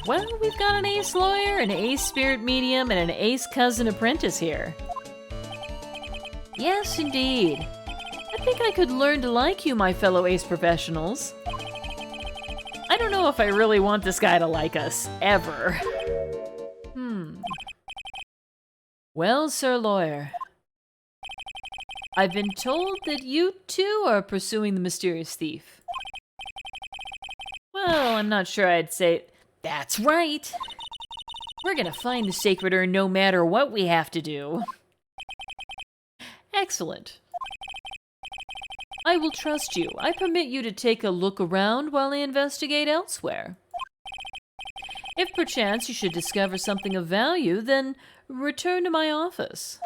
Well, we've got an ace lawyer, an ace spirit medium, and an ace cousin apprentice here. Yes, indeed. I think I could learn to like you, my fellow ace professionals. I don't know if I really want this guy to like us, ever. Well, Sir Lawyer, I've been told that you too are pursuing the mysterious thief. Well, I'm not sure I'd say... That's right! We're gonna find the sacred urn no matter what we have to do. Excellent. I will trust you. I permit you to take a look around while I investigate elsewhere. If perchance you should discover something of value, then return to my office.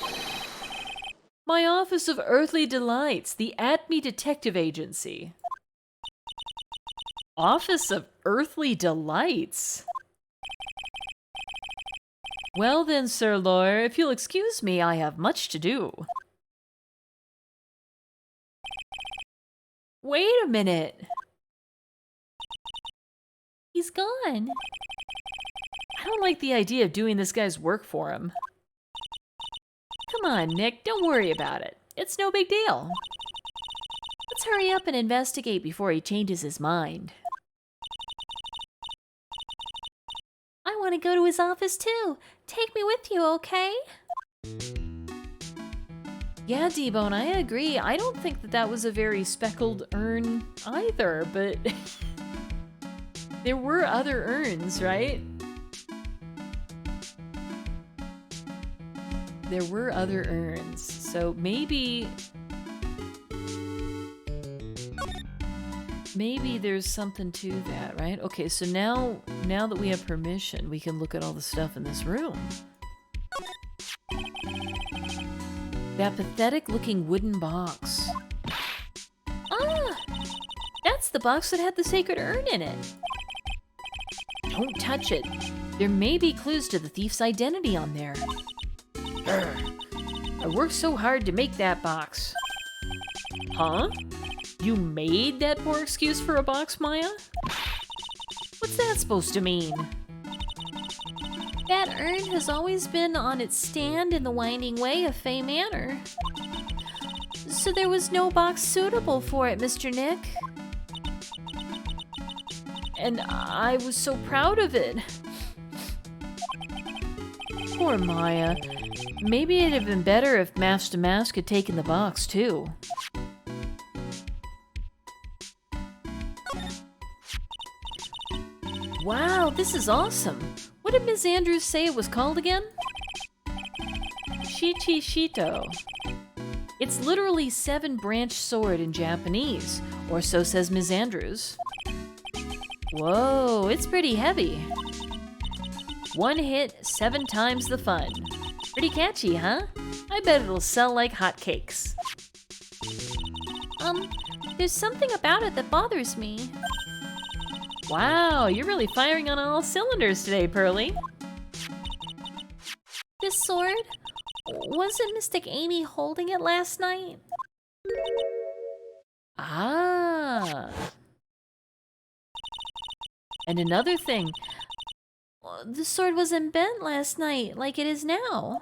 My Office of Earthly Delights, the Atme Detective Agency. Office of Earthly Delights? Well then, Sir Lawyer, if you'll excuse me, I have much to do. Wait a minute. He's gone. I don't like the idea of doing this guy's work for him. Come on, Nick, don't worry about it. It's no big deal. Let's hurry up and investigate before he changes his mind. I want to go to his office too. Take me with you, okay? Yeah, D-Bone, I agree. I don't think that was a very speckled urn either, but there were other urns, right? There were other urns, so maybe there's something to that, right? Okay, so now that we have permission, we can look at all the stuff in this room. That pathetic-looking wooden box. Ah! That's the box that had the sacred urn in it. Don't touch it. There may be clues to the thief's identity on there. I worked so hard to make that box. Huh? You made that poor excuse for a box, Maya? What's that supposed to mean? That urn has always been on its stand in the winding way of Fay Manor. So there was no box suitable for it, Mr. Nick. And I was so proud of it. Poor Maya. Maybe it'd have been better if Master Mask had taken the box, too. Wow, this is awesome. What did Ms. Andrews say it was called again? Shichishito. It's literally 7-branched sword in Japanese, or so says Ms. Andrews. Whoa, it's pretty heavy. One hit, 7 times the fun. Pretty catchy, huh? I bet it'll sell like hotcakes. There's something about it that bothers me. Wow, you're really firing on all cylinders today, Pearly. This sword? Wasn't Mystic Amy holding it last night? Ah. And another thing, The sword wasn't bent last night like it is now.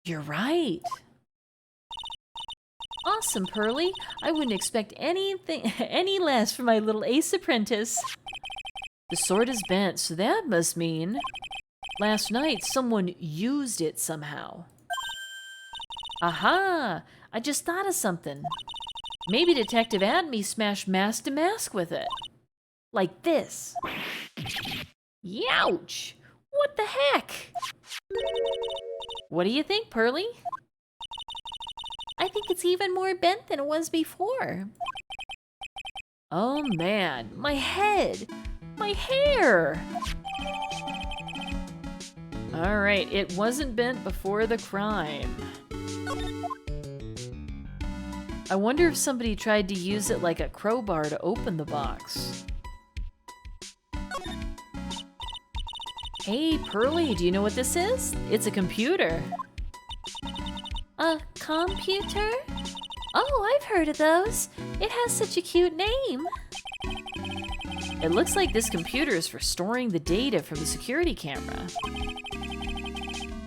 you're right. Awesome, Pearly. I wouldn't expect anything any less from my little ace apprentice. The sword is bent, so that must mean last night someone used it somehow. Aha! I just thought of something. Maybe Detective Adme smashed mask to mask with it. Like this. Youch! What the heck? What do you think, Pearly? I think it's even more bent than it was before. Oh man, my head! My hair! Alright, it wasn't bent before the crime. I wonder if somebody tried to use it like a crowbar to open the box. Hey, Pearly, do you know what this is? It's a computer. A computer? Oh, I've heard of those. It has such a cute name. It looks like this computer is for storing the data from the security camera.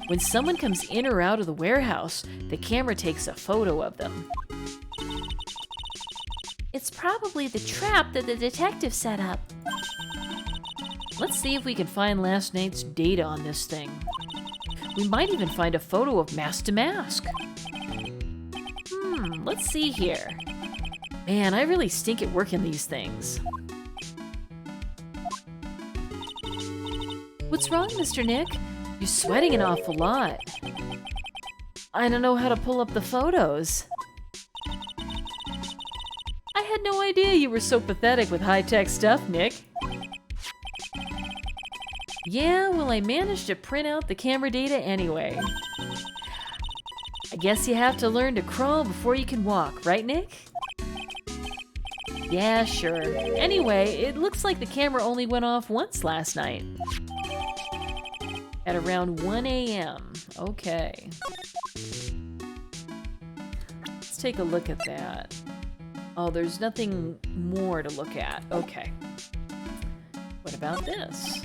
When someone comes in or out of the warehouse, the camera takes a photo of them. It's probably the trap that the detective set up. Let's see if we can find last night's data on this thing. We might even find a photo of Mask to Mask. Let's see here. Man, I really stink at working these things. What's wrong, Mr. Nick? You're sweating an awful lot. I don't know how to pull up the photos. no idea you were so pathetic with high-tech stuff, Nick. Yeah, well, I managed to print out the camera data anyway. I guess you have to learn to crawl before you can walk, right, Nick? Yeah, sure. Anyway, it looks like the camera only went off once last night. At around 1 a.m. Okay. Let's take a look at that. Oh, there's nothing more to look at. Okay. What about this?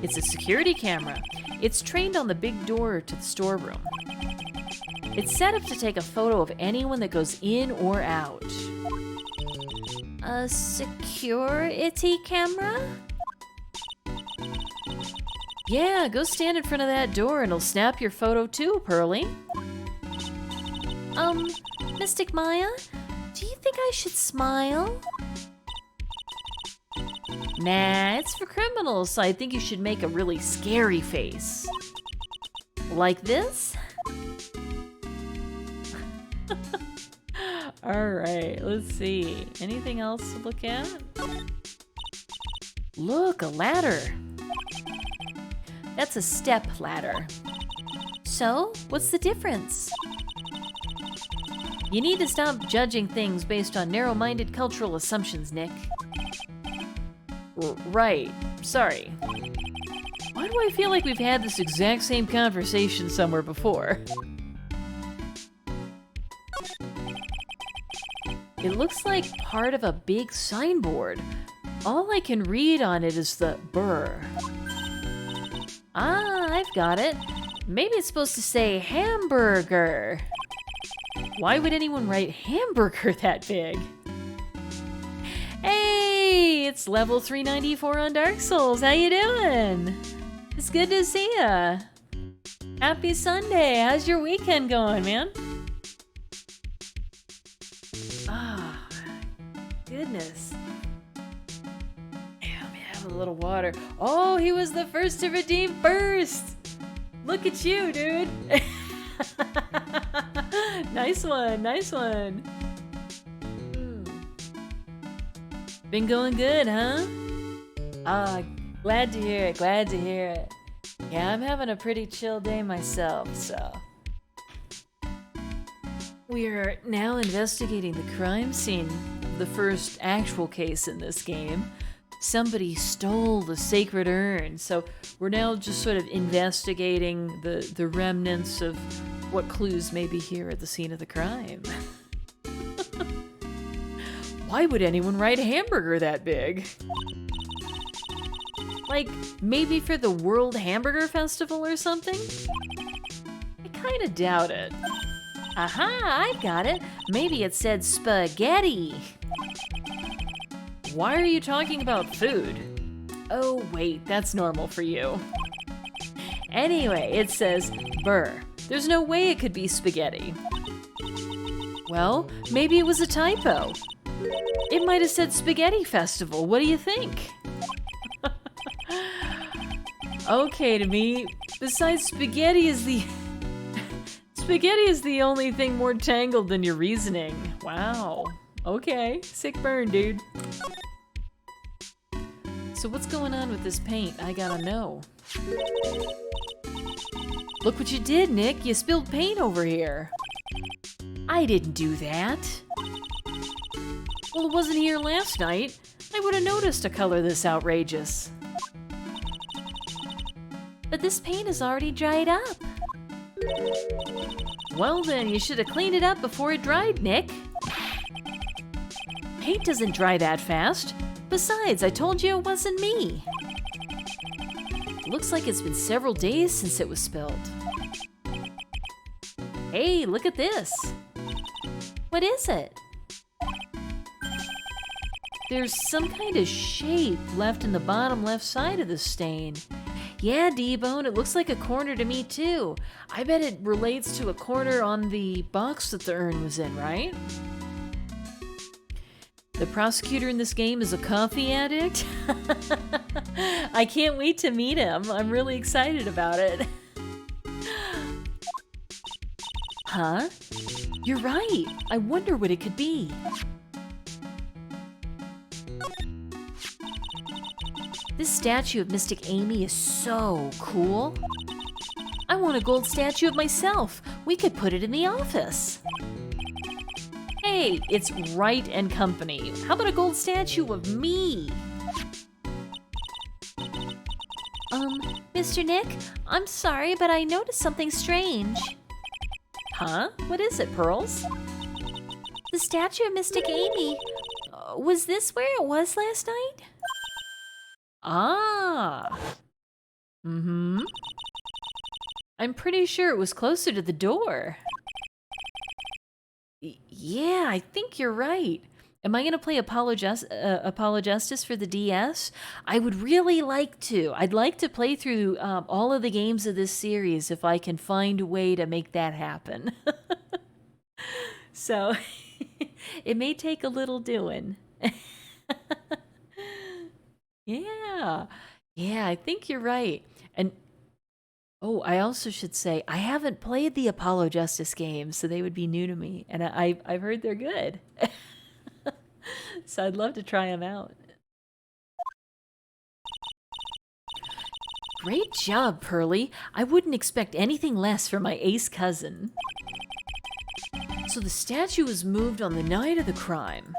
It's a security camera. It's trained on the big door to the storeroom. It's set up to take a photo of anyone that goes in or out. A security camera? Yeah, go stand in front of that door and it'll snap your photo too, Pearly. Mystic Maya, do you think I should smile? Nah, it's for criminals, so I think you should make a really scary face. Like this? Alright, let's see. Anything else to look at? Look, a ladder. That's a step ladder. So, what's the difference? You need to stop judging things based on narrow-minded cultural assumptions, Nick. Right. Sorry. Why do I feel like we've had this exact same conversation somewhere before? It looks like part of a big signboard. All I can read on it is the burr. Ah, I've got it. Maybe it's supposed to say hamburger. Why would anyone write hamburger that big? Hey, it's level 394 on Dark Souls. How you doing? It's good to see ya. Happy Sunday. How's your weekend going, man? Ah, goodness. Damn, have a little water. Oh, he was the first to redeem first. Look at you, dude. Nice one, nice one. Been going good, huh? Ah, glad to hear it, glad to hear it. Yeah, I'm having a pretty chill day myself, so. We are now investigating the crime scene of the first actual case in this game. Somebody stole the sacred urn, so we're now just sort of investigating the remnants of what clues may be here at the scene of the crime. Why would anyone write a hamburger that big? Like, maybe for the World Hamburger Festival or something? I kinda doubt it. Aha, I got it. Maybe it said spaghetti. Why are you talking about food? Oh, wait, that's normal for you. Anyway, it says burr. There's no way it could be spaghetti. Well, maybe it was a typo. It might have said Spaghetti Festival. What do you think? Okay, to me, besides spaghetti is the... Spaghetti is the only thing more tangled than your reasoning. Wow. Okay, sick burn, dude. So what's going on with this paint? I gotta know. Look what you did, Nick. You spilled paint over here. I didn't do that. Well, it wasn't here last night. I would have noticed a color this outrageous. But this paint is already dried up. Well then, you should have cleaned it up before it dried, Nick. Paint doesn't dry that fast. Besides, I told you it wasn't me. Looks like it's been several days since it was spilled. Hey, look at this. What is it? There's some kind of shape left in the bottom left side of the stain. Yeah, D-Bone, it looks like a corner to me too. I bet it relates to a corner on the box that the urn was in, right? The prosecutor in this game is a coffee addict? I can't wait to meet him. I'm really excited about it. Huh? You're right. I wonder what it could be. This statue of Mystic Amy is so cool. I want a gold statue of myself. We could put it in the office. Hey, it's Wright and Company. How about a gold statue of me? Mr. Nick, I'm sorry, but I noticed something strange. Huh? What is it, Pearls? The statue of Mystic Amy. Was this where it was last night? Ah. Mm-hmm. I'm pretty sure it was closer to the door. Yeah, I think you're right. Am I going to play Apologistus for the DS? I would really like to. I'd like to play through all of the games of this series if I can find a way to make that happen. So, it may take a little doing. Yeah. Yeah, I think you're right. And oh, I also should say, I haven't played the Apologistus games, so they would be new to me. And I've heard they're good. So I'd love to try them out. Great job, Pearly. I wouldn't expect anything less from my ace cousin. So the statue was moved on the night of the crime.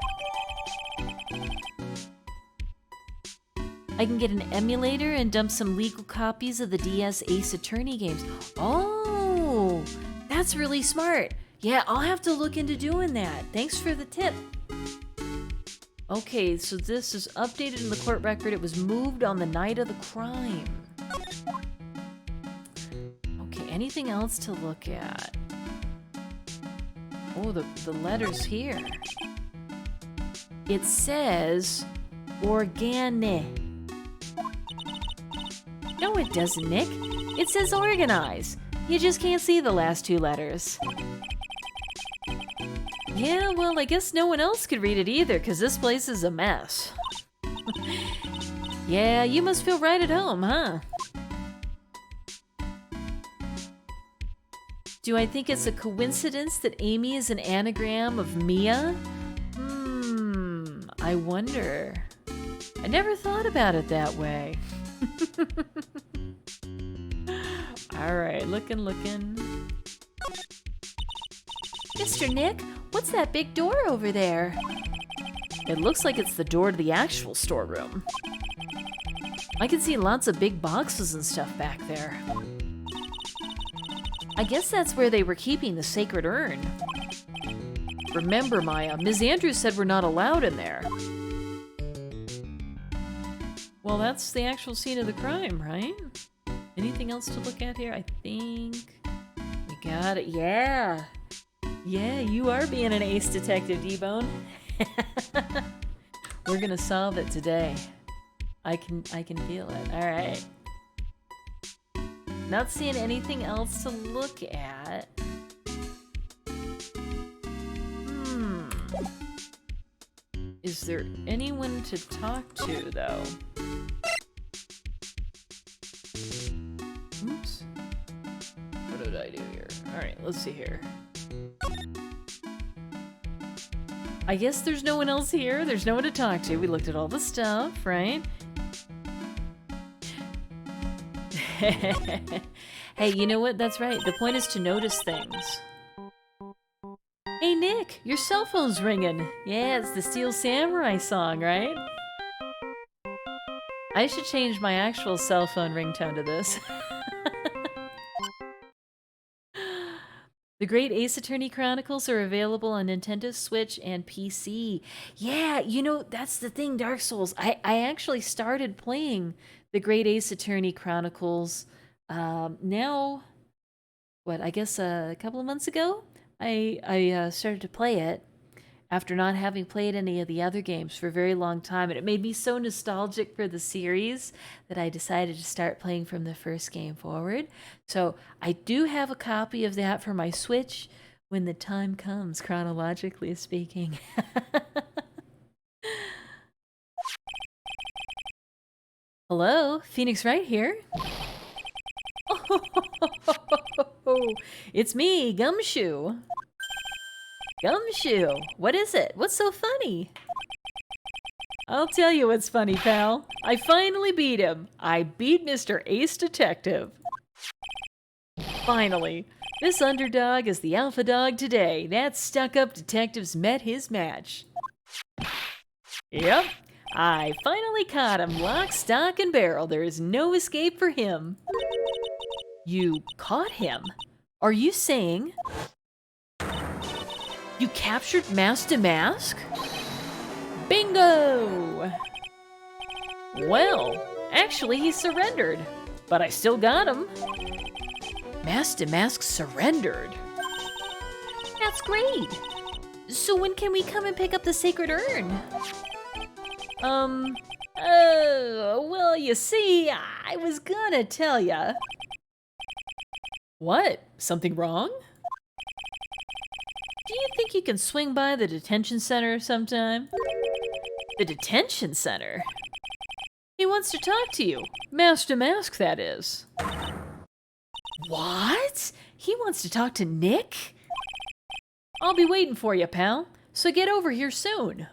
I can get an emulator and dump some legal copies of the DS Ace Attorney games. Oh, that's really smart. Yeah, I'll have to look into doing that. Thanks for the tip. Okay, so this is updated in the court record. It was moved on the night of the crime. Okay, anything else to look at? Oh, the letters here. It says organic. No, it doesn't, Nick. It says organize. You just can't see the last two letters. Yeah, well, I guess no one else could read it either, because this place is a mess. Yeah, you must feel right at home, huh? Do I think it's a coincidence that Amy is an anagram of Mia? I wonder. I never thought about it that way. Alright, looking. Mr. Nick, what's that big door over there? It looks like it's the door to the actual storeroom. I can see lots of big boxes and stuff back there. I guess that's where they were keeping the sacred urn. Remember, Maya, Ms. Andrews said we're not allowed in there. Well, that's the actual scene of the crime, right? Anything else to look at here? I think we got it. Yeah. Yeah, you are being an ace detective, D-Bone. We're gonna solve it today. I can feel it. All right. Not seeing anything else to look at. Is there anyone to talk to, though? Oops. What did I do here? Alright, let's see here. I guess there's no one else here. There's no one to talk to. We looked at all the stuff, right? Hey, you know what? That's right. The point is to notice things. Hey, Nick, your cell phone's ringing. Yeah, it's the Steel Samurai song, right? I should change my actual cell phone ringtone to this. The Great Ace Attorney Chronicles are available on Nintendo Switch and PC. Yeah, you know, that's the thing, Dark Souls. I actually started playing The Great Ace Attorney Chronicles now, what, I guess a couple of months ago? I started to play it after not having played any of the other games for a very long time, and it made me so nostalgic for the series that I decided to start playing from the first game forward. So I do have a copy of that for my Switch when the time comes, chronologically speaking. Hello, Phoenix Wright here. Oh, it's me, Gumshoe. Gumshoe, what is it? What's so funny? I'll tell you what's funny, pal. I finally beat him. I beat Mr. Ace Detective. Finally. This underdog is the alpha dog today. That stuck-up detective's met his match. Yep. I finally caught him, lock, stock, and barrel. There is no escape for him. You caught him? Are you saying you captured Mask to Mask? Bingo! Well, actually he surrendered, but I still got him. Mask to Mask surrendered. That's great. So when can we come and pick up the sacred urn? Well, you see, I was gonna tell ya. What? Something wrong? Do you think you can swing by the detention center sometime? The detention center? He wants to talk to you. Mask to Mask, that is. What? He wants to talk to Nick? I'll be waiting for you, pal. So get over here soon.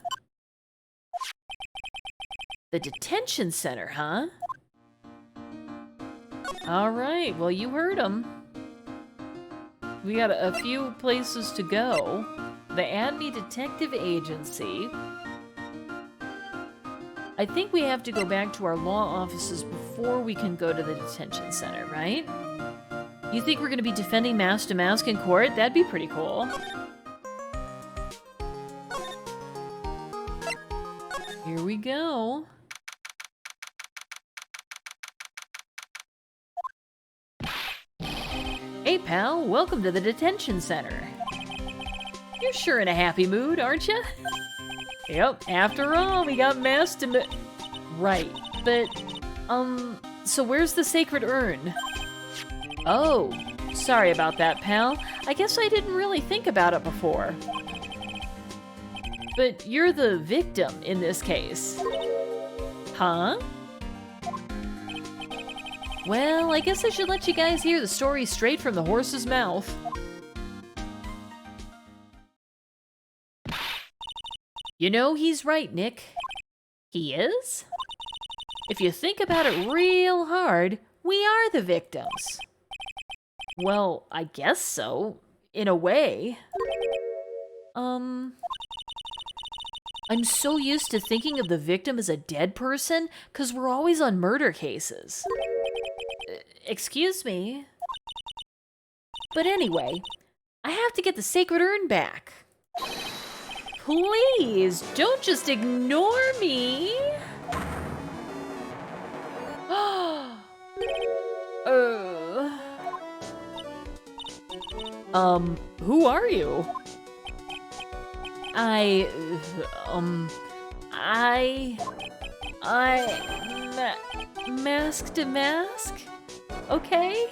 The detention center, huh? All right, well, you heard him. We got a few places to go. The Adby Detective Agency. I think we have to go back to our law offices before we can go to the detention center, right? You think we're gonna be defending Mask to Mask in court? That'd be pretty cool. Here we go. Hey pal, welcome to the detention center. You're sure in a happy mood, aren't you? Yep, after all, we got Mask to Right, but, so where's the sacred urn? Oh, sorry about that, pal. I guess I didn't really think about it before. But you're the victim in this case. Huh? Well, I guess I should let you guys hear the story straight from the horse's mouth. You know, he's right, Nick. He is? If you think about it real hard, we are the victims. Well, I guess so, in a way. I'm so used to thinking of the victim as a dead person, 'cause we're always on murder cases. Excuse me? But anyway, I have to get the sacred urn back. Please, don't just ignore me. Who are you? Mask to Mask? Okay.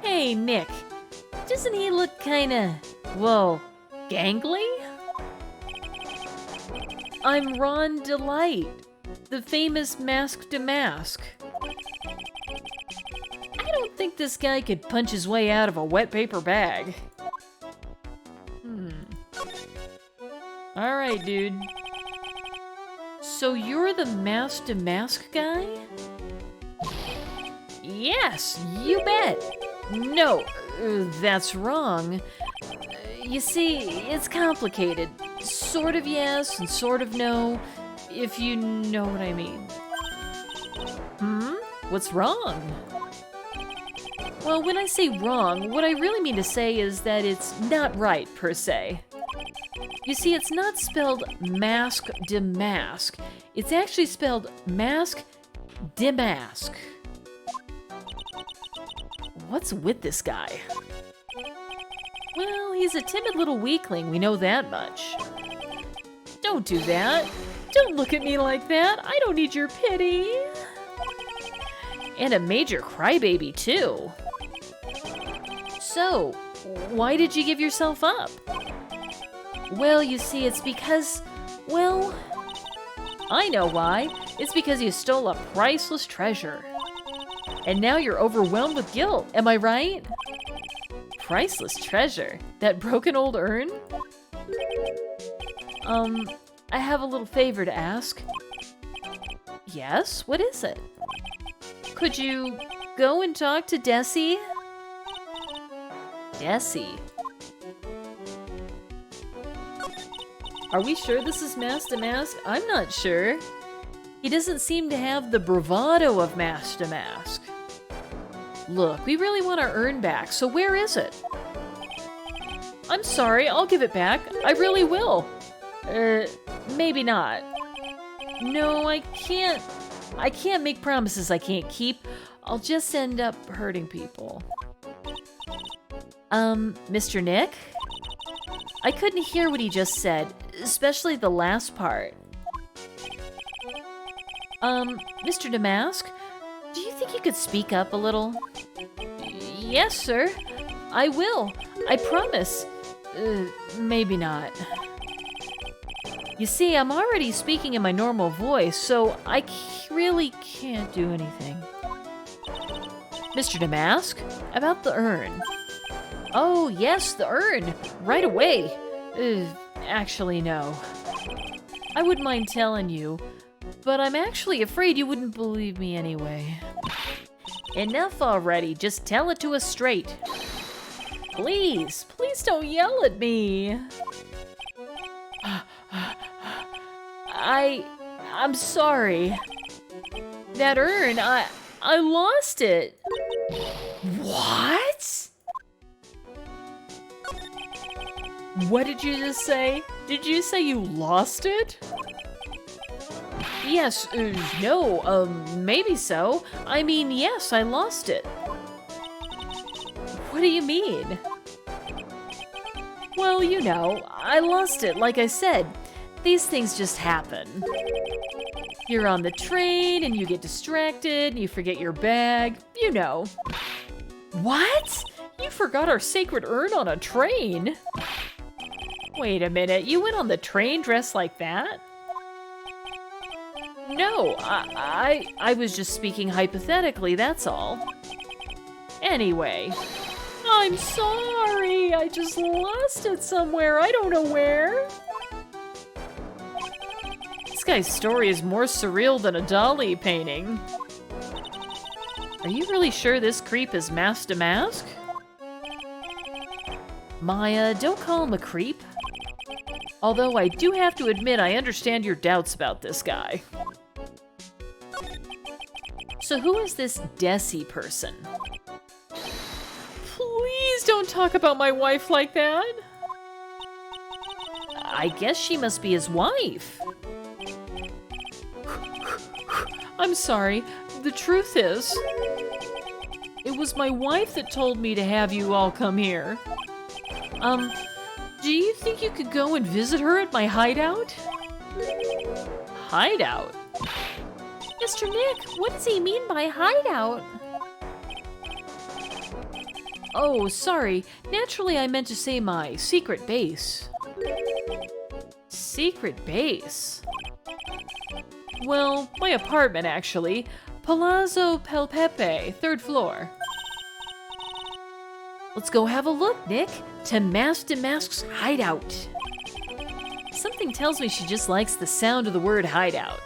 Hey, Nick. Doesn't he look kinda, well, gangly? I'm Ron Delight, the famous Mask to Mask. I don't think this guy could punch his way out of a wet paper bag. Alright, dude. So you're the Mask to Mask guy? Yes, you bet. No, that's wrong. You see, it's complicated. Sort of yes and sort of no, if you know what I mean. What's wrong? Well, when I say wrong, what I really mean to say is that it's not right, per se. You see, it's not spelled Mask de Mask. It's actually spelled Mask de Mask. What's with this guy? Well, he's a timid little weakling, we know that much. Don't do that. Don't look at me like that. I don't need your pity. And a major crybaby, too. So, why did you give yourself up? Well, you see, it's because, well, I know why. It's because you stole a priceless treasure. And now you're overwhelmed with guilt, am I right? Priceless treasure? That broken old urn? I have a little favor to ask. Yes, what is it? Could you go and talk to DrC? DrC. Are we sure this is Mask to Mask? I'm not sure. He doesn't seem to have the bravado of Mask to Mask. Look, we really want our urn back, so where is it? I'm sorry, I'll give it back. I really will. Maybe not. No, I can't. I can't make promises I can't keep. I'll just end up hurting people. Mr. Nick? I couldn't hear what he just said, especially the last part. Mr. Damask, do you think you could speak up a little? Yes, sir. I will. I promise. Maybe not. You see, I'm already speaking in my normal voice, so I really can't do anything. Mr. Damask, about the urn. Oh, yes, the urn. Right away. Actually, no. I wouldn't mind telling you, but I'm actually afraid you wouldn't believe me anyway. Enough already. Just tell it to us straight. Please, please don't yell at me. I'm sorry. That urn, I lost it. What? What did you just say? Did you say you lost it? Yes, no, maybe so. I mean, yes, I lost it. What do you mean? Well, you know, I lost it, like I said. These things just happen. You're on the train and you get distracted and you forget your bag, you know. What? You forgot our sacred urn on a train? Wait a minute, you went on the train dressed like that? No, I was just speaking hypothetically, that's all. Anyway, I'm sorry, I just lost it somewhere, I don't know where. This guy's story is more surreal than a Dali painting. Are you really sure this creep is Mask to Mask? Maya, don't call him a creep. Although I do have to admit I understand your doubts about this guy. So who is this DrC person? Please don't talk about my wife like that. I guess she must be his wife. I'm sorry. The truth is, it was my wife that told me to have you all come here. Do you think you could go and visit her at my hideout? Hideout? Mr. Nick, what does he mean by hideout? Oh, sorry. Naturally, I meant to say my secret base. Secret base? Well, my apartment, actually. Palazzo Pelpepe, 3rd floor. Let's go have a look, Nick, to Mask's hideout. Something tells me she just likes the sound of the word hideout.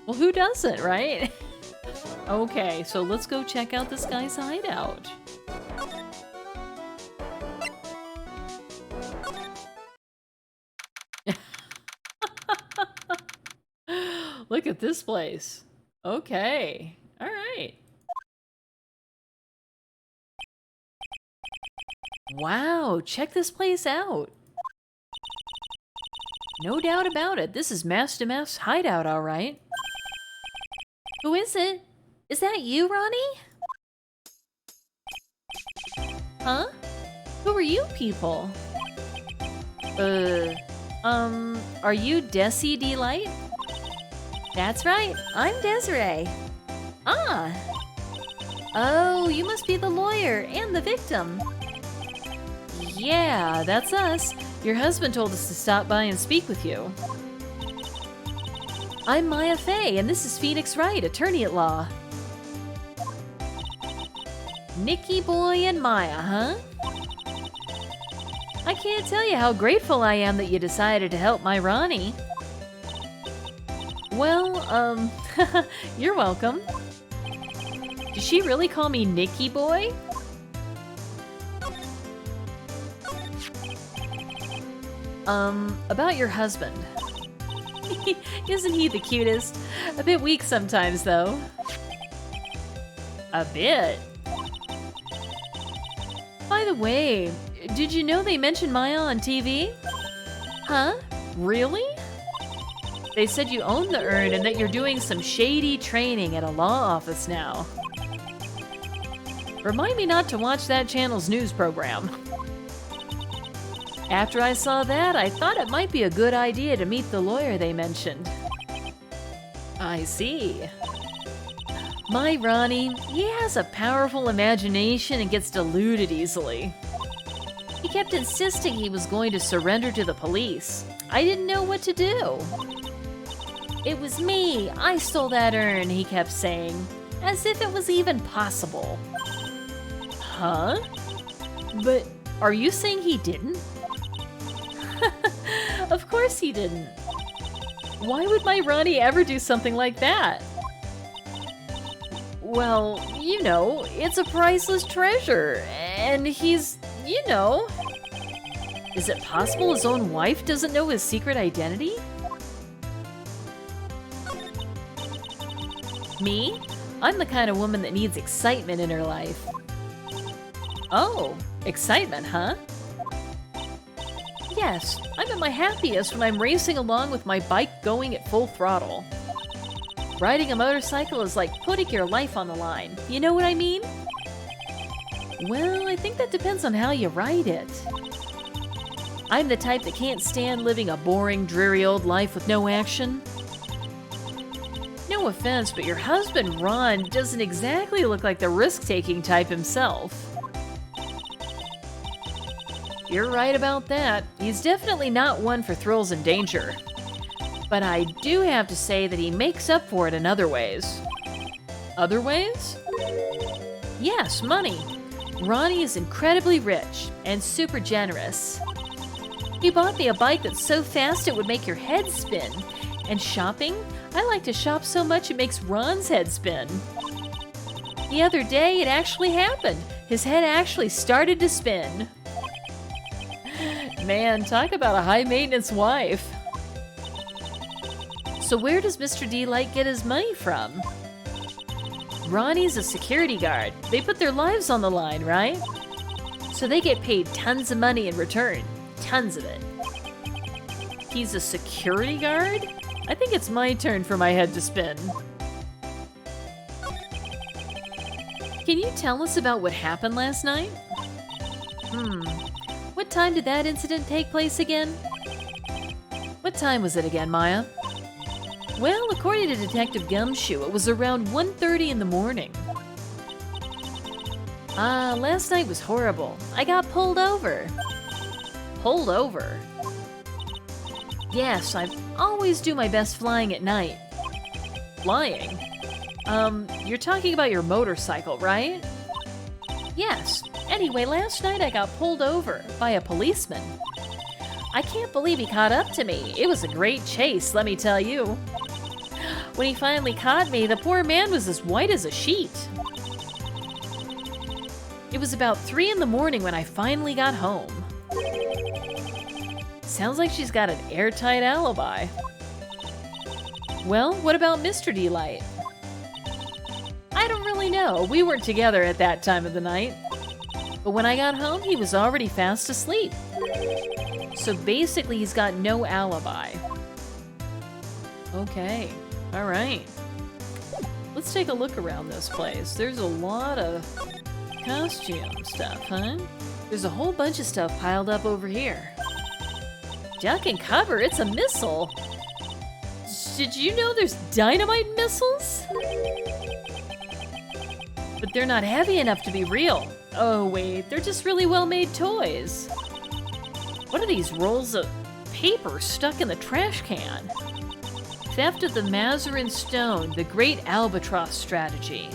Well, who doesn't, right? Okay, so let's go check out this guy's hideout. Look at this place. Okay, all right. Wow, check this place out. No doubt about it, this is Mask to Mask's hideout, all right. Who is it? Is that you, Ronnie? Huh? Who are you people? Are you DrC Delight? That's right, I'm Desiree. Ah! Oh, you must be the lawyer and the victim. Yeah, that's us. Your husband told us to stop by and speak with you. I'm Maya Fey, and this is Phoenix Wright, attorney at law. Nicky Boy and Maya, huh? I can't tell you how grateful I am that you decided to help my Ronnie. Well, you're welcome. Did she really call me Nicky Boy? About your husband. Isn't he the cutest? A bit weak sometimes, though. A bit? By the way, did you know they mentioned Maya on TV? Huh? Really? They said you own the urn and that you're doing some shady training at a law office now. Remind me not to watch that channel's news program. After I saw that, I thought it might be a good idea to meet the lawyer they mentioned. I see. My Ronnie, he has a powerful imagination and gets deluded easily. He kept insisting he was going to surrender to the police. I didn't know what to do. It was me, I stole that urn, he kept saying, as if it was even possible. Huh? But are you saying he didn't? Of course he didn't. Why would my Ronnie ever do something like that? Well, you know, it's a priceless treasure, and he's, you know... Is it possible his own wife doesn't know his secret identity? Me? I'm the kind of woman that needs excitement in her life. Oh, excitement, huh? Yes, I'm at my happiest when I'm racing along with my bike going at full throttle. Riding a motorcycle is like putting your life on the line. You know what I mean? Well, I think that depends on how you ride it. I'm the type that can't stand living a boring, dreary old life with no action. No offense, but your husband, Ron, doesn't exactly look like the risk-taking type himself. You're right about that. He's definitely not one for thrills and danger. But I do have to say that he makes up for it in other ways. Other ways? Yes, money. Ronnie is incredibly rich and super generous. He bought me a bike that's so fast it would make your head spin. And shopping? I like to shop so much it makes Ron's head spin. The other day, it actually happened. His head actually started to spin. Man, talk about a high-maintenance wife. So where does Mr. D-Light get his money from? Ronnie's a security guard. They put their lives on the line, right? So they get paid tons of money in return. Tons of it. He's a security guard? I think it's my turn for my head to spin. Can you tell us about what happened last night? What time did that incident take place again? What time was it again, Maya? Well, according to Detective Gumshoe, it was around 1:30 in the morning. Last night was horrible. I got pulled over. Pulled over? Yes, I always do my best flying at night. Flying? You're talking about your motorcycle, right? Yes. Anyway, last night I got pulled over by a policeman. I can't believe he caught up to me. It was a great chase, let me tell you. When he finally caught me, the poor man was as white as a sheet. It was about 3 in the morning when I finally got home. Sounds like she's got an airtight alibi. Well, what about Mr. D-Light? I don't really know. We weren't together at that time of the night. But when I got home, he was already fast asleep. So basically, he's got no alibi. Okay, all right. Let's take a look around this place. There's a lot of costume stuff, huh? There's a whole bunch of stuff piled up over here. Duck and cover, it's a missile. Did you know there's dynamite missiles? But they're not heavy enough to be real. Oh wait, they're just really well-made toys. What are these rolls of paper stuck in the trash can? Theft of the Mazarin Stone, the Great Albatross Strategy.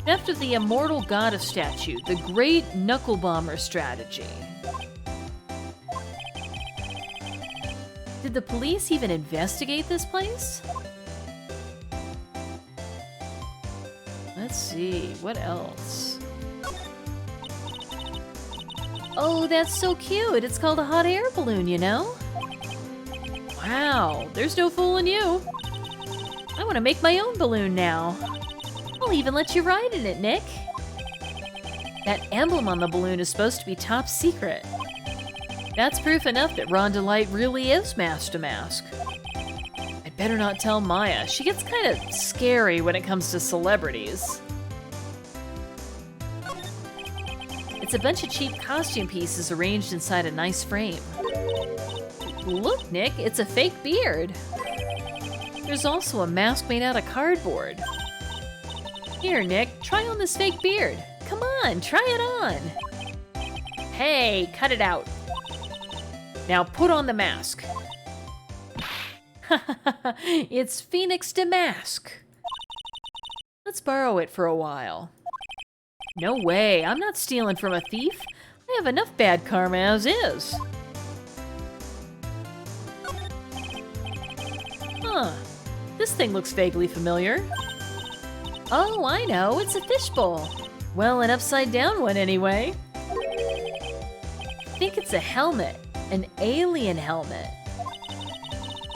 Theft of the Immortal Goddess Statue, the Great Knuckle Bomber Strategy. Did the police even investigate this place? Let's see, what else? Oh, that's so cute. It's called a hot air balloon, you know? Wow, there's no fooling you. I want to make my own balloon now. I'll even let you ride in it, Nick. That emblem on the balloon is supposed to be top secret. That's proof enough that Ron Delight really is Mask to Mask. I'd better not tell Maya. She gets kind of scary when it comes to celebrities. It's a bunch of cheap costume pieces arranged inside a nice frame. Look, Nick, it's a fake beard. There's also a mask made out of cardboard. Here, Nick, try on this fake beard. Come on, try it on. Hey, cut it out. Now put on the mask. It's Phoenix Damask. Let's borrow it for a while. No way, I'm not stealing from a thief. I have enough bad karma as is. Huh, this thing looks vaguely familiar. Oh, I know, it's a fishbowl. Well, an upside down one anyway. I think it's a helmet, an alien helmet.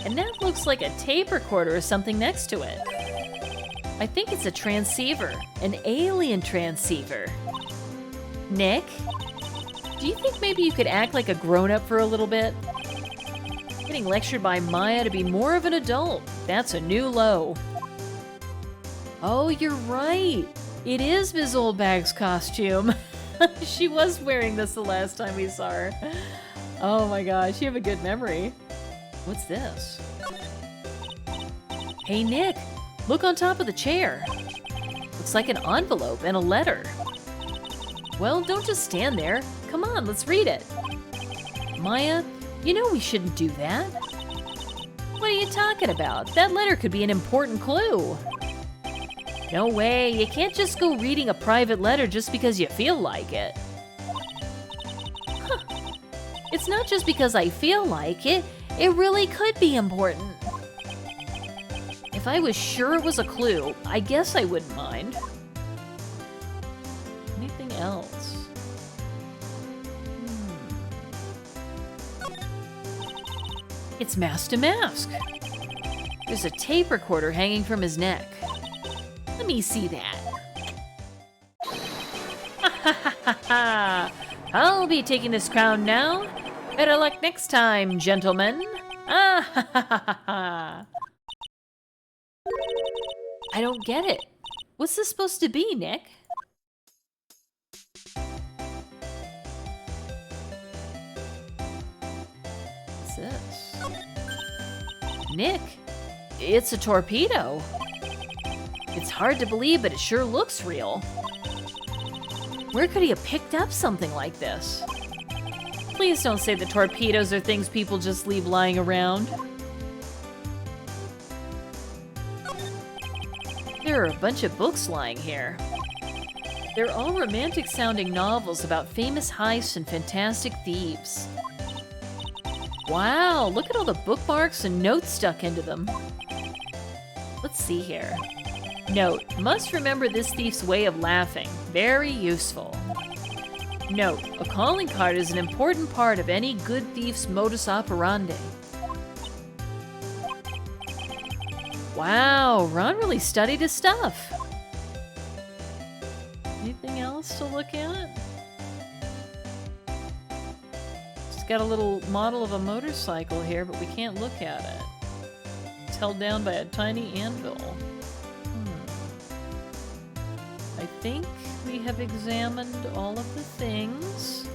And that looks like a tape recorder or something next to it. I think it's a transceiver, an alien transceiver. Nick, do you think maybe you could act like a grown-up for a little bit? Getting lectured by Maya to be more of an adult, that's a new low. Oh, you're right. It is Ms. Oldbag's costume. She was wearing this the last time we saw her. Oh my gosh, you have a good memory. What's this? Hey, Nick, look on top of the chair. Looks like an envelope and a letter. Well, don't just stand there. Come on, let's read it. Maya, you know we shouldn't do that. What are you talking about? That letter could be an important clue. No way, you can't just go reading a private letter just because you feel like it. Huh. It's not just because I feel like it, it really could be important. If I was sure it was a clue, I guess I wouldn't mind. Anything else? It's Mask to Mask. There's a tape recorder hanging from his neck. Let me see that. I'll be taking this crown now. Better luck next time, gentlemen. I don't get it. What's this supposed to be, Nick? What's this? Nick, it's a torpedo. It's hard to believe, but it sure looks real. Where could he have picked up something like this? Please don't say that torpedoes are things people just leave lying around. There are a bunch of books lying here. They're all romantic-sounding novels about famous heists and fantastic thieves. Wow, look at all the bookmarks and notes stuck into them. Let's see here. Note, must remember this thief's way of laughing. Very useful. Note, a calling card is an important part of any good thief's modus operandi. Wow, Ron really studied his stuff. Anything else to look at? It's got a little model of a motorcycle here, but we can't look at it. It's held down by a tiny anvil. I think we have examined all of the things.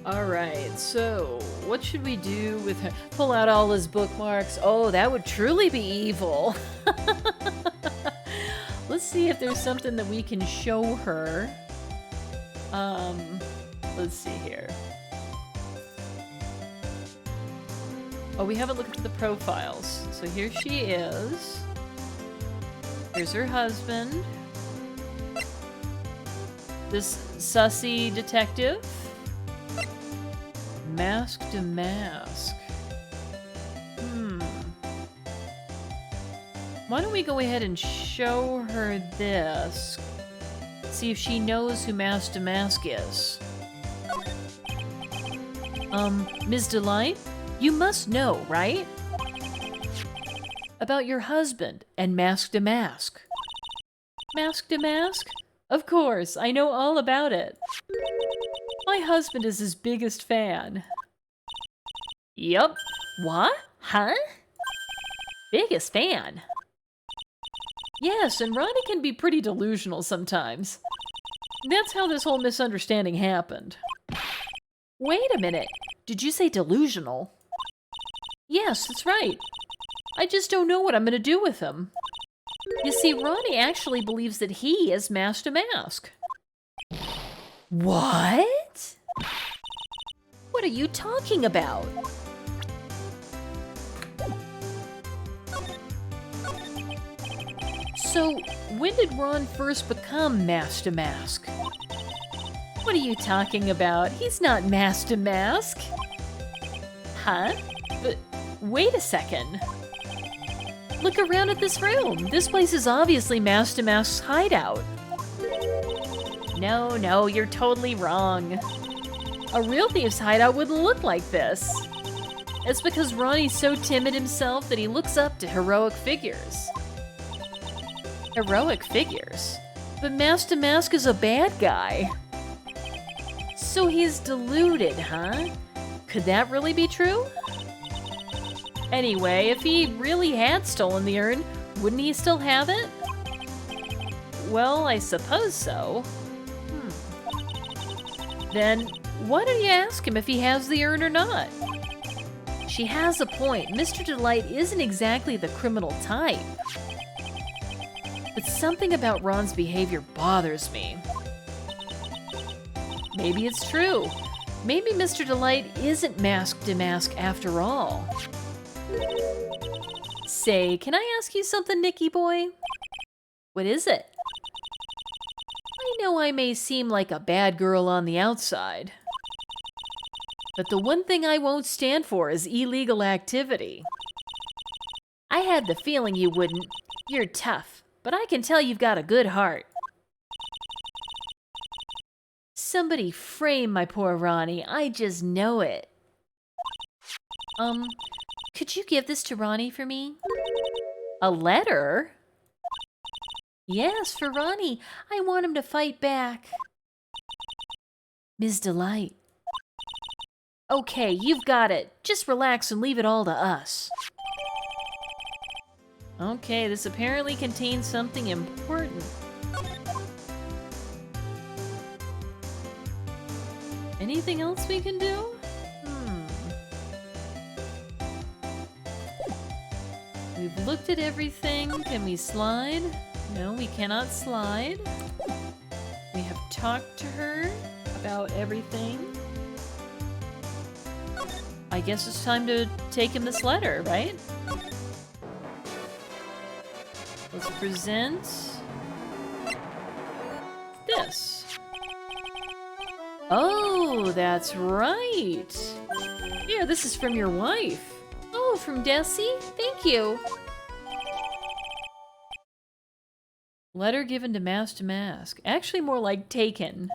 Alright, so what should we do with her? Pull out all his bookmarks. Oh, that would truly be evil. Let's see if there's something that we can show her. Let's see here. Oh, we haven't looked at the profiles. So here she is. Here's her husband. This sussy detective. mask to mask. Why don't we go ahead and show her this? See if she knows who Mask to Mask is. Ms. Delight, you must know, right? About your husband and Mask to Mask. Mask to Mask? Of course, I know all about it. My husband is his biggest fan. Yup. What? Huh? Biggest fan? Yes, and Ronnie can be pretty delusional sometimes. That's how this whole misunderstanding happened. Wait a minute. Did you say delusional? Yes, that's right. I just don't know what I'm going to do with him. You see, Ronnie actually believes that he is Mask to Mask. What? What are you talking about? So, when did Ron first become Mask to Mask? What are you talking about? He's not Mask to Mask. Huh? But wait a second. Look around at this room. This place is obviously Mask to Mask's hideout. No, you're totally wrong. A real thief's hideout wouldn't look like this. It's because Ronnie's so timid himself that he looks up to heroic figures. Heroic figures? But Mask to Mask is a bad guy. So he's deluded, huh? Could that really be true? Anyway, if he really had stolen the urn, wouldn't he still have it? Well, I suppose so. Then, why don't you ask him if he has the urn or not? She has a point. Mr. Delight isn't exactly the criminal type. But something about Ron's behavior bothers me. Maybe it's true. Maybe Mr. Delight isn't Mask to Mask after all. Say, can I ask you something, Nicky boy? What is it? I know I may seem like a bad girl on the outside, but the one thing I won't stand for is illegal activity. I had the feeling you wouldn't. You're tough, but I can tell you've got a good heart. Somebody frame my poor Ronnie. I just know it. Could you give this to Ronnie for me? A letter? Yes, for Ronnie. I want him to fight back. Ms. Delight. Okay, you've got it. Just relax and leave it all to us. Okay, this apparently contains something important. Anything else we can do? We've looked at everything. Can we slide? No, we cannot slide. We have talked to her about everything. I guess it's time to take him this letter, right? Let's present this. Oh, that's right. Yeah, this is from your wife. Oh, from DrC? Thank you. Letter given to Mask. Actually more like taken.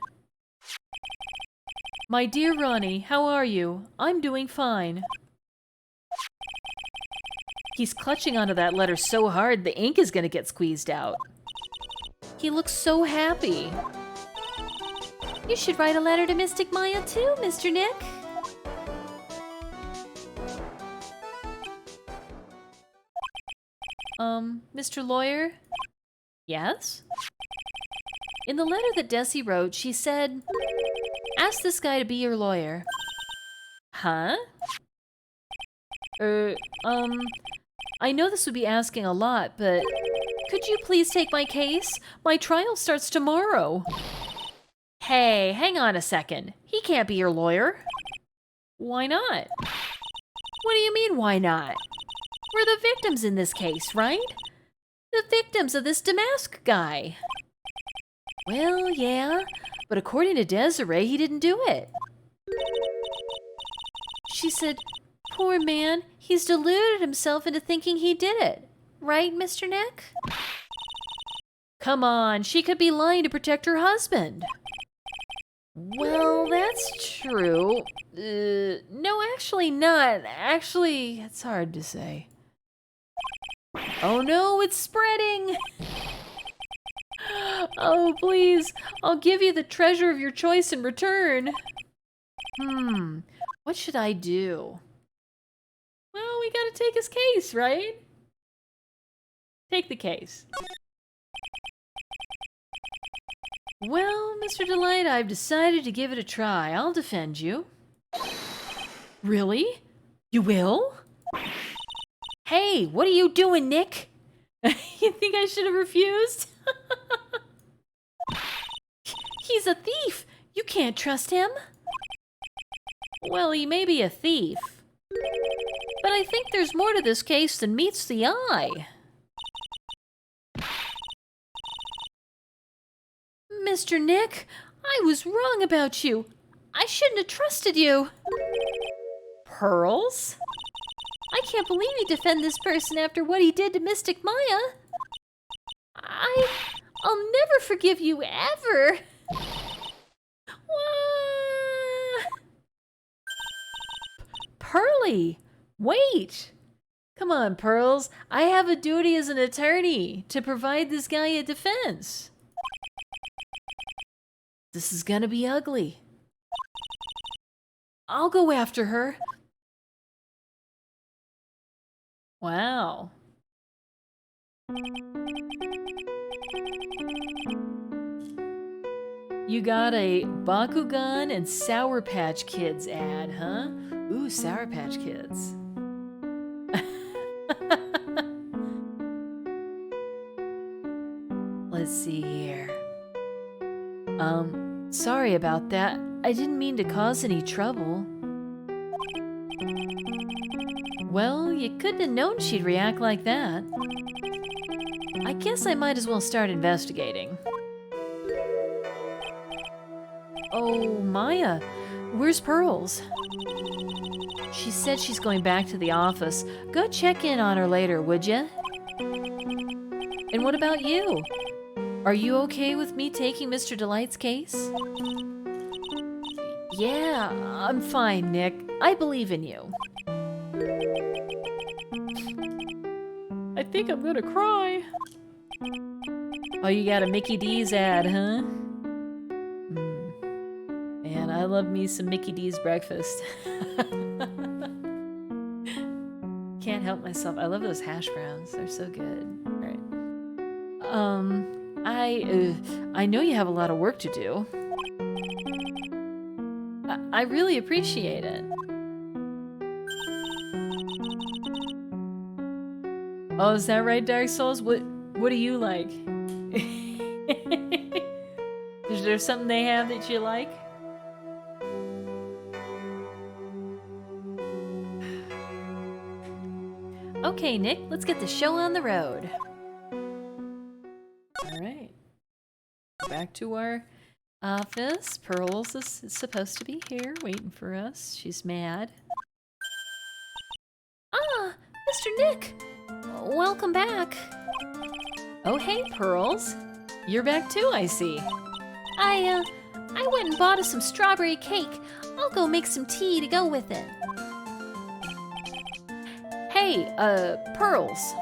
My dear Ronnie, how are you? I'm doing fine. He's clutching onto that letter so hard the ink is gonna get squeezed out. He looks so happy. You should write a letter to Mystic Maya too, Mr. Nick. Mr. Lawyer? Yes? In the letter that DrC wrote, she said, ask this guy to be your lawyer. Huh? I know this would be asking a lot, but could you please take my case? My trial starts tomorrow. Hey, hang on a second. He can't be your lawyer. Why not? What do you mean, why not? We're the victims in this case, right? The victims of this Damask guy. Well, yeah, but according to Desiree, he didn't do it. She said, "Poor man, he's deluded himself into thinking he did it. Right, Mr. Nick?" Come on, she could be lying to protect her husband. Well, that's true. No, actually not. Actually, it's hard to say. Oh no, it's spreading! Oh, please, I'll give you the treasure of your choice in return. What should I do? Well, we gotta take his case, right? Take the case. Well, Mr. Delight, I've decided to give it a try. I'll defend you. Really? You will? Hey, what are you doing, Nick? You think I should have refused? He's a thief! You can't trust him! Well, he may be a thief, but I think there's more to this case than meets the eye. Mr. Nick, I was wrong about you. I shouldn't have trusted you. Pearls? I can't believe you defend this person after what he did to Mystic Maya. I'll never forgive you, ever. Pearly, wait. Come on, Pearls. I have a duty as an attorney to provide this guy a defense. This is gonna be ugly. I'll go after her. Wow. You got a Bakugan and Sour Patch Kids ad, huh? Ooh, Sour Patch Kids. Let's see here. Sorry about that. I didn't mean to cause any trouble. Well, you couldn't have known she'd react like that. I guess I might as well start investigating. Oh, Maya, where's Pearls? She said she's going back to the office. Go check in on her later, would ya? And what about you? Are you okay with me taking Mr. Delight's case? Yeah, I'm fine, Nick. I believe in you. I think I'm gonna cry. Oh, you got a Mickey D's ad, huh? Man, I love me some Mickey D's breakfast. Can't help myself. I love those hash browns. They're so good. All right. I know you have a lot of work to do. I really appreciate it. Oh, is that right, Dark Souls? What do you like? Is there something they have that you like? Okay, Nick, let's get the show on the road. All right. Back to our office. Pearls is supposed to be here waiting for us. She's mad. Ah, Mr. Nick! Welcome back. Oh, hey, Pearls. You're back too, I see. I went and bought us some strawberry cake. I'll go make some tea to go with it. Hey, Pearls.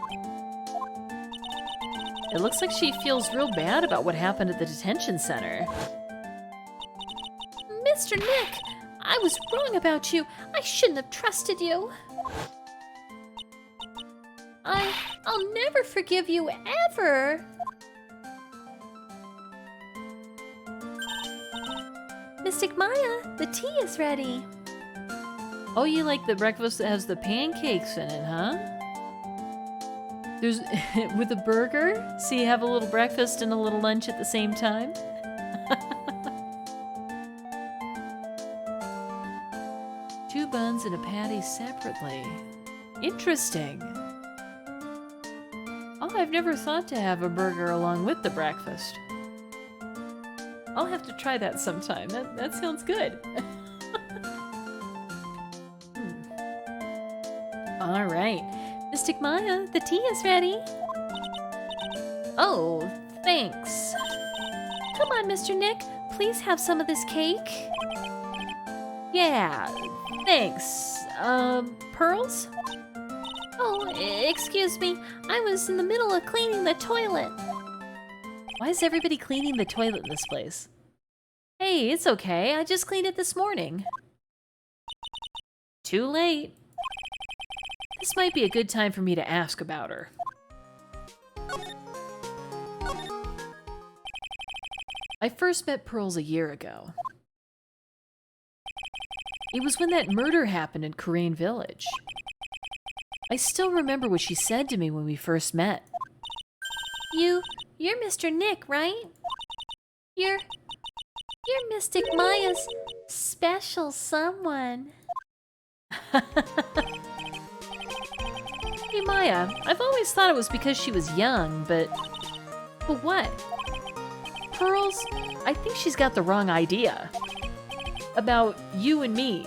It looks like she feels real bad about what happened at the detention center. Mr. Nick, I was wrong about you. I shouldn't have trusted you. I'll never forgive you, ever. Mystic Maya, the tea is ready. Oh, you like the breakfast that has the pancakes in it, huh? There's with a burger? So you have a little breakfast and a little lunch at the same time? Two buns and a patty separately. Interesting. Oh, I've never thought to have a burger along with the breakfast. I'll have to try that sometime. That sounds good. All right. Mystic Maya, the tea is ready. Oh, thanks. Come on, Mr. Nick. Please have some of this cake. Yeah, thanks. Pearls? Oh, excuse me. I was in the middle of cleaning the toilet. Why is everybody cleaning the toilet in this place? Hey, it's okay. I just cleaned it this morning. Too late. This might be a good time for me to ask about her. I first met Pearls a year ago. It was when that murder happened in Crane Village. I still remember what she said to me when we first met. You're Mr. Nick, right? You're Mystic Maya's special someone. Hey Maya, I've always thought it was because she was young, but what? Pearls, I think she's got the wrong idea. About you and me.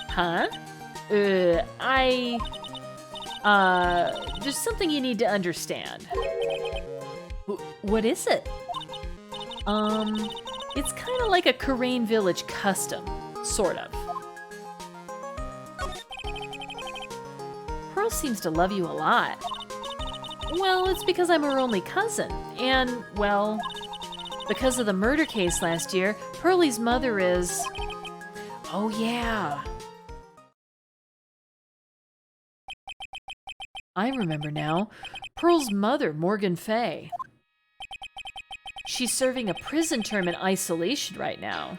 Huh? There's something you need to understand. What is it? It's kind of like a Crane Village custom, sort of. Pearl seems to love you a lot. Well, it's because I'm her only cousin, and, well, because of the murder case last year, Pearlie's mother is... Oh, yeah. I remember now. Pearl's mother, Morgan Fay. She's serving a prison term in isolation right now.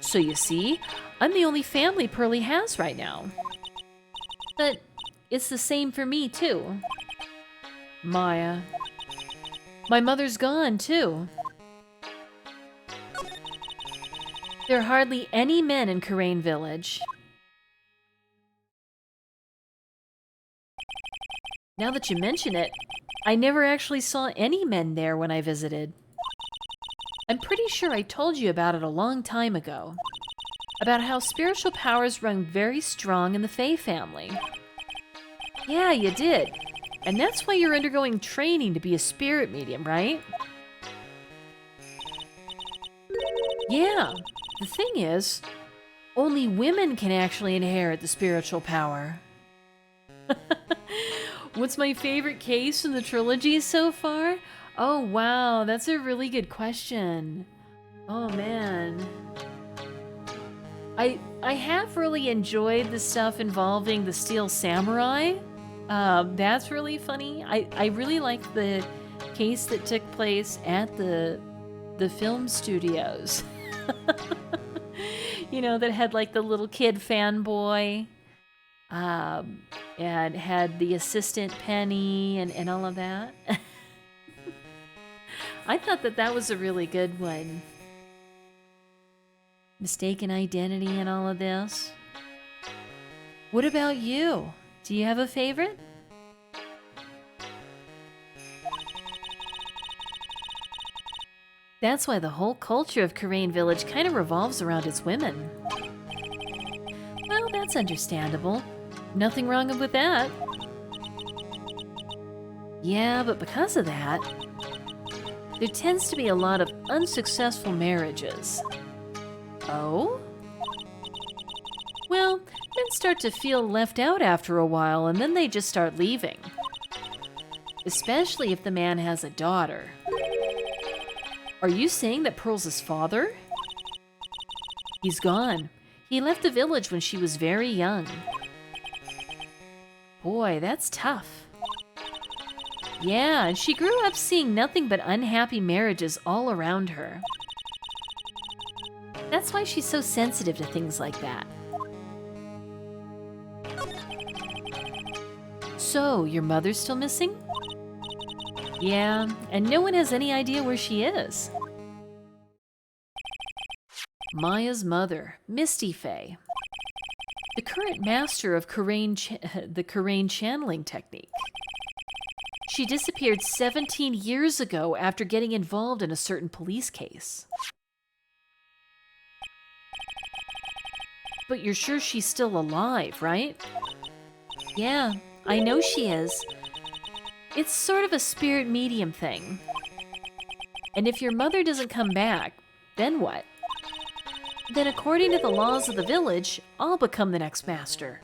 So you see, I'm the only family Pearlie has right now. But it's the same for me, too. Maya. My mother's gone, too. There are hardly any men in Crane Village. Now that you mention it, I never actually saw any men there when I visited. I'm pretty sure I told you about it a long time ago. About how spiritual powers run very strong in the Fey family. Yeah, you did. And that's why you're undergoing training to be a spirit medium, right? Yeah. The thing is, only women can actually inherit the spiritual power. What's my favorite case in the trilogy so far? Oh, wow, that's a really good question. Oh, man. I have really enjoyed the stuff involving the Steel Samurai. That's really funny. I really like the case that took place at the film studios. You know, that had like the little kid fanboy. And had the assistant Penny and all of that. I thought that was a really good one. Mistaken identity and all of this. What about you? Do you have a favorite? That's why the whole culture of Crane Village kind of revolves around its women. Well, that's understandable. Nothing wrong with that. Yeah, but because of that, there tends to be a lot of unsuccessful marriages. Oh? Well, men start to feel left out after a while, and then they just start leaving. Especially if the man has a daughter. Are you saying that Pearl's his father? He's gone. He left the village when she was very young. Boy, that's tough. Yeah, and she grew up seeing nothing but unhappy marriages all around her. That's why she's so sensitive to things like that. So, your mother's still missing? Yeah, and no one has any idea where she is. Maya's mother, Misty Fey. The current master of the Crane channeling technique. She disappeared 17 years ago after getting involved in a certain police case. But you're sure she's still alive, right? Yeah, I know she is. It's sort of a spirit medium thing. And if your mother doesn't come back, then what? Then according to the laws of the village, I'll become the next master.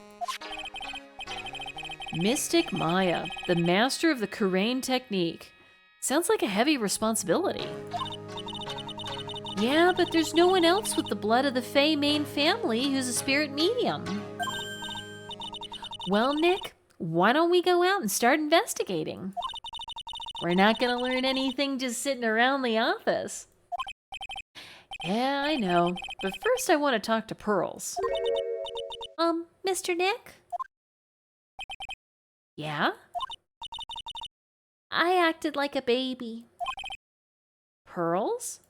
Mystic Maya, the master of the Kurain technique. Sounds like a heavy responsibility. Yeah, but there's no one else with the blood of the Fey main family who's a spirit medium. Well, Nick, why don't we go out and start investigating? We're not gonna learn anything just sitting around the office. Yeah, I know, but first I want to talk to Pearls. Mr. Nick? Yeah? I acted like a baby. Pearls?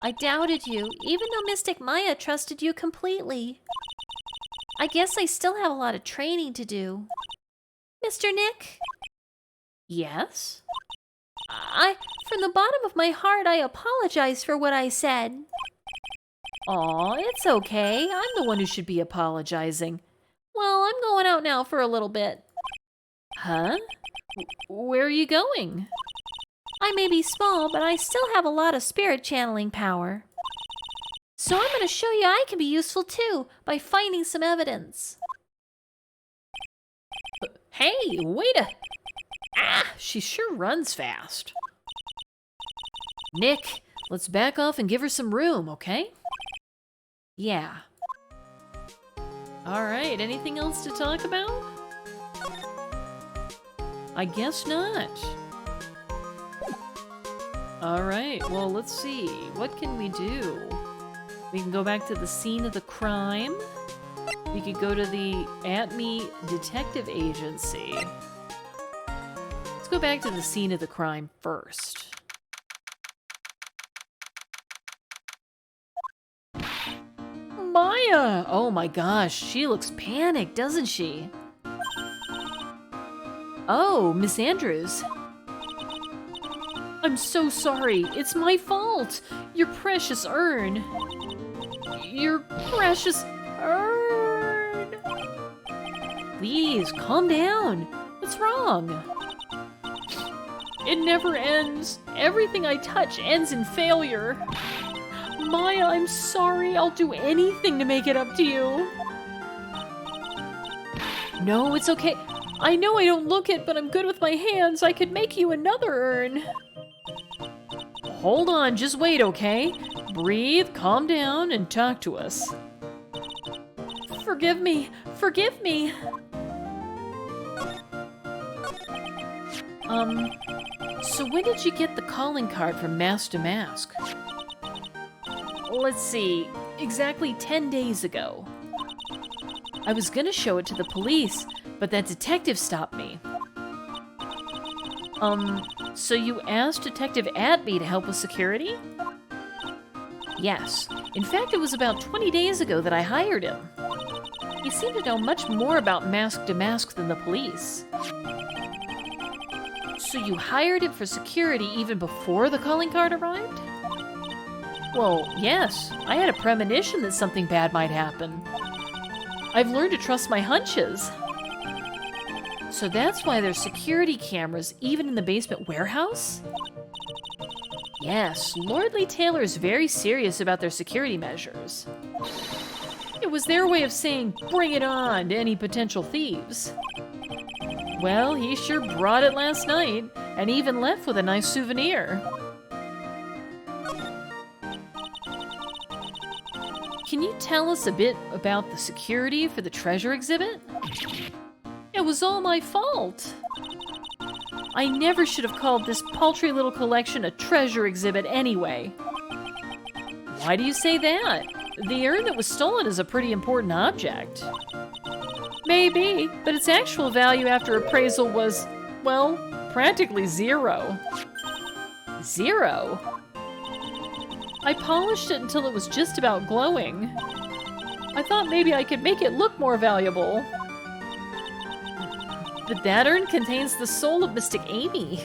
I doubted you, even though Mystic Maya trusted you completely. I guess I still have a lot of training to do. Mr. Nick? Yes? From the bottom of my heart, I apologize for what I said. Aw, it's okay. I'm the one who should be apologizing. Well, I'm going out now for a little bit. Huh? Where are you going? I may be small, but I still have a lot of spirit channeling power. So I'm going to show you I can be useful too, by finding some evidence. Hey, wait a... Ah, she sure runs fast. Nick, let's back off and give her some room, okay? Yeah. Alright, anything else to talk about? I guess not. Alright, well, let's see. What can we do? We can go back to the scene of the crime. We could go to the ATME Detective Agency. Let's go back to the scene of the crime first. Maya! Oh my gosh, she looks panicked, doesn't she? Oh, Miss Andrews. I'm so sorry. It's my fault. Your precious urn. Your precious urn. Please, calm down. What's wrong? It never ends. Everything I touch ends in failure. Maya, I'm sorry. I'll do anything to make it up to you. No, it's okay. I know I don't look it, but I'm good with my hands. I could make you another urn. Hold on, just wait, okay? Breathe, calm down, and talk to us. Forgive me. Forgive me. So when did you get the calling card from Mask to Mask? Let's see, exactly 10 days ago. I was gonna show it to the police, but that detective stopped me. So you asked Detective Atby to help with security? Yes. In fact, it was about 20 days ago that I hired him. He seemed to know much more about Mask to Mask than the police. So you hired him for security even before the calling card arrived? Well, yes. I had a premonition that something bad might happen. I've learned to trust my hunches. So that's why there's security cameras even in the basement warehouse? Yes, Lordly Taylor is very serious about their security measures. It was their way of saying, bring it on to any potential thieves. Well, he sure brought it last night, and even left with a nice souvenir. Can you tell us a bit about the security for the treasure exhibit? It was all my fault. I never should have called this paltry little collection a treasure exhibit anyway. Why do you say that? The urn that was stolen is a pretty important object. Maybe, but its actual value after appraisal was, well, practically zero. Zero? I polished it until it was just about glowing. I thought maybe I could make it look more valuable. But that urn contains the soul of Mystic Amy.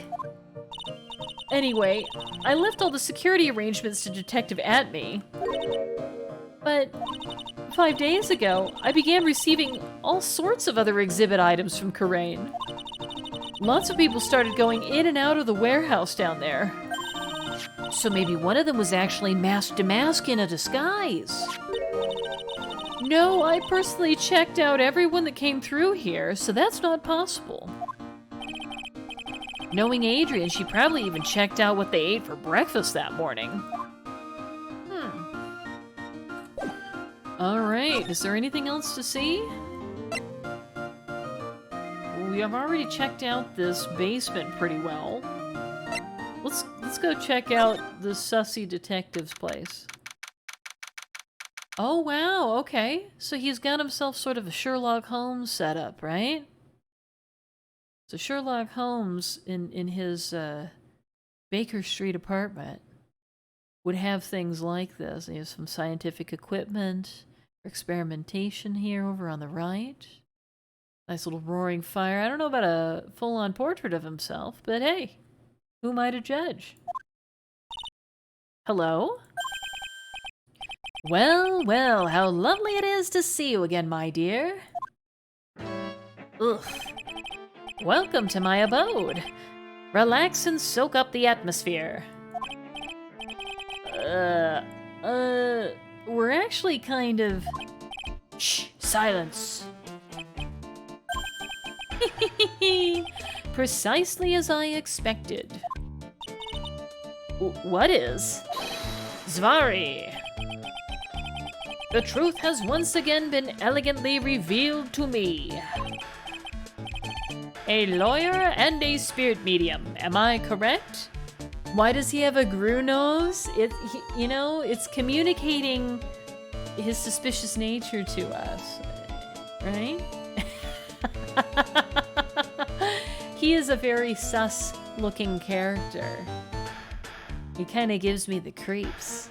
Anyway, I left all the security arrangements to Detective Atme. But 5 days ago, I began receiving all sorts of other exhibit items from Karain. Lots of people started going in and out of the warehouse down there. So maybe one of them was actually mask to mask in a disguise. No, I personally checked out everyone that came through here, so that's not possible. Knowing Adrian, she probably even checked out what they ate for breakfast that morning. Alright, is there anything else to see? We have already checked out this basement pretty well. Let's go check out the sussy detective's place. Oh wow, okay. So he's got himself sort of a Sherlock Holmes setup, right? So Sherlock Holmes in his Baker Street apartment would have things like this. He has some scientific equipment for experimentation here over on the right. Nice little roaring fire. I don't know about a full-on portrait of himself, but hey, who am I to judge? Hello? Well, well, how lovely it is to see you again, my dear. Ugh. Welcome to my abode. Relax and soak up the atmosphere. We're actually kind of... Shh, silence. Precisely as I expected. What is? Zvari. The truth has once again been elegantly revealed to me. A lawyer and a spirit medium, am I correct? Why does he have a grue nose? It's communicating his suspicious nature to us, right? He is a very sus-looking character. He kind of gives me the creeps.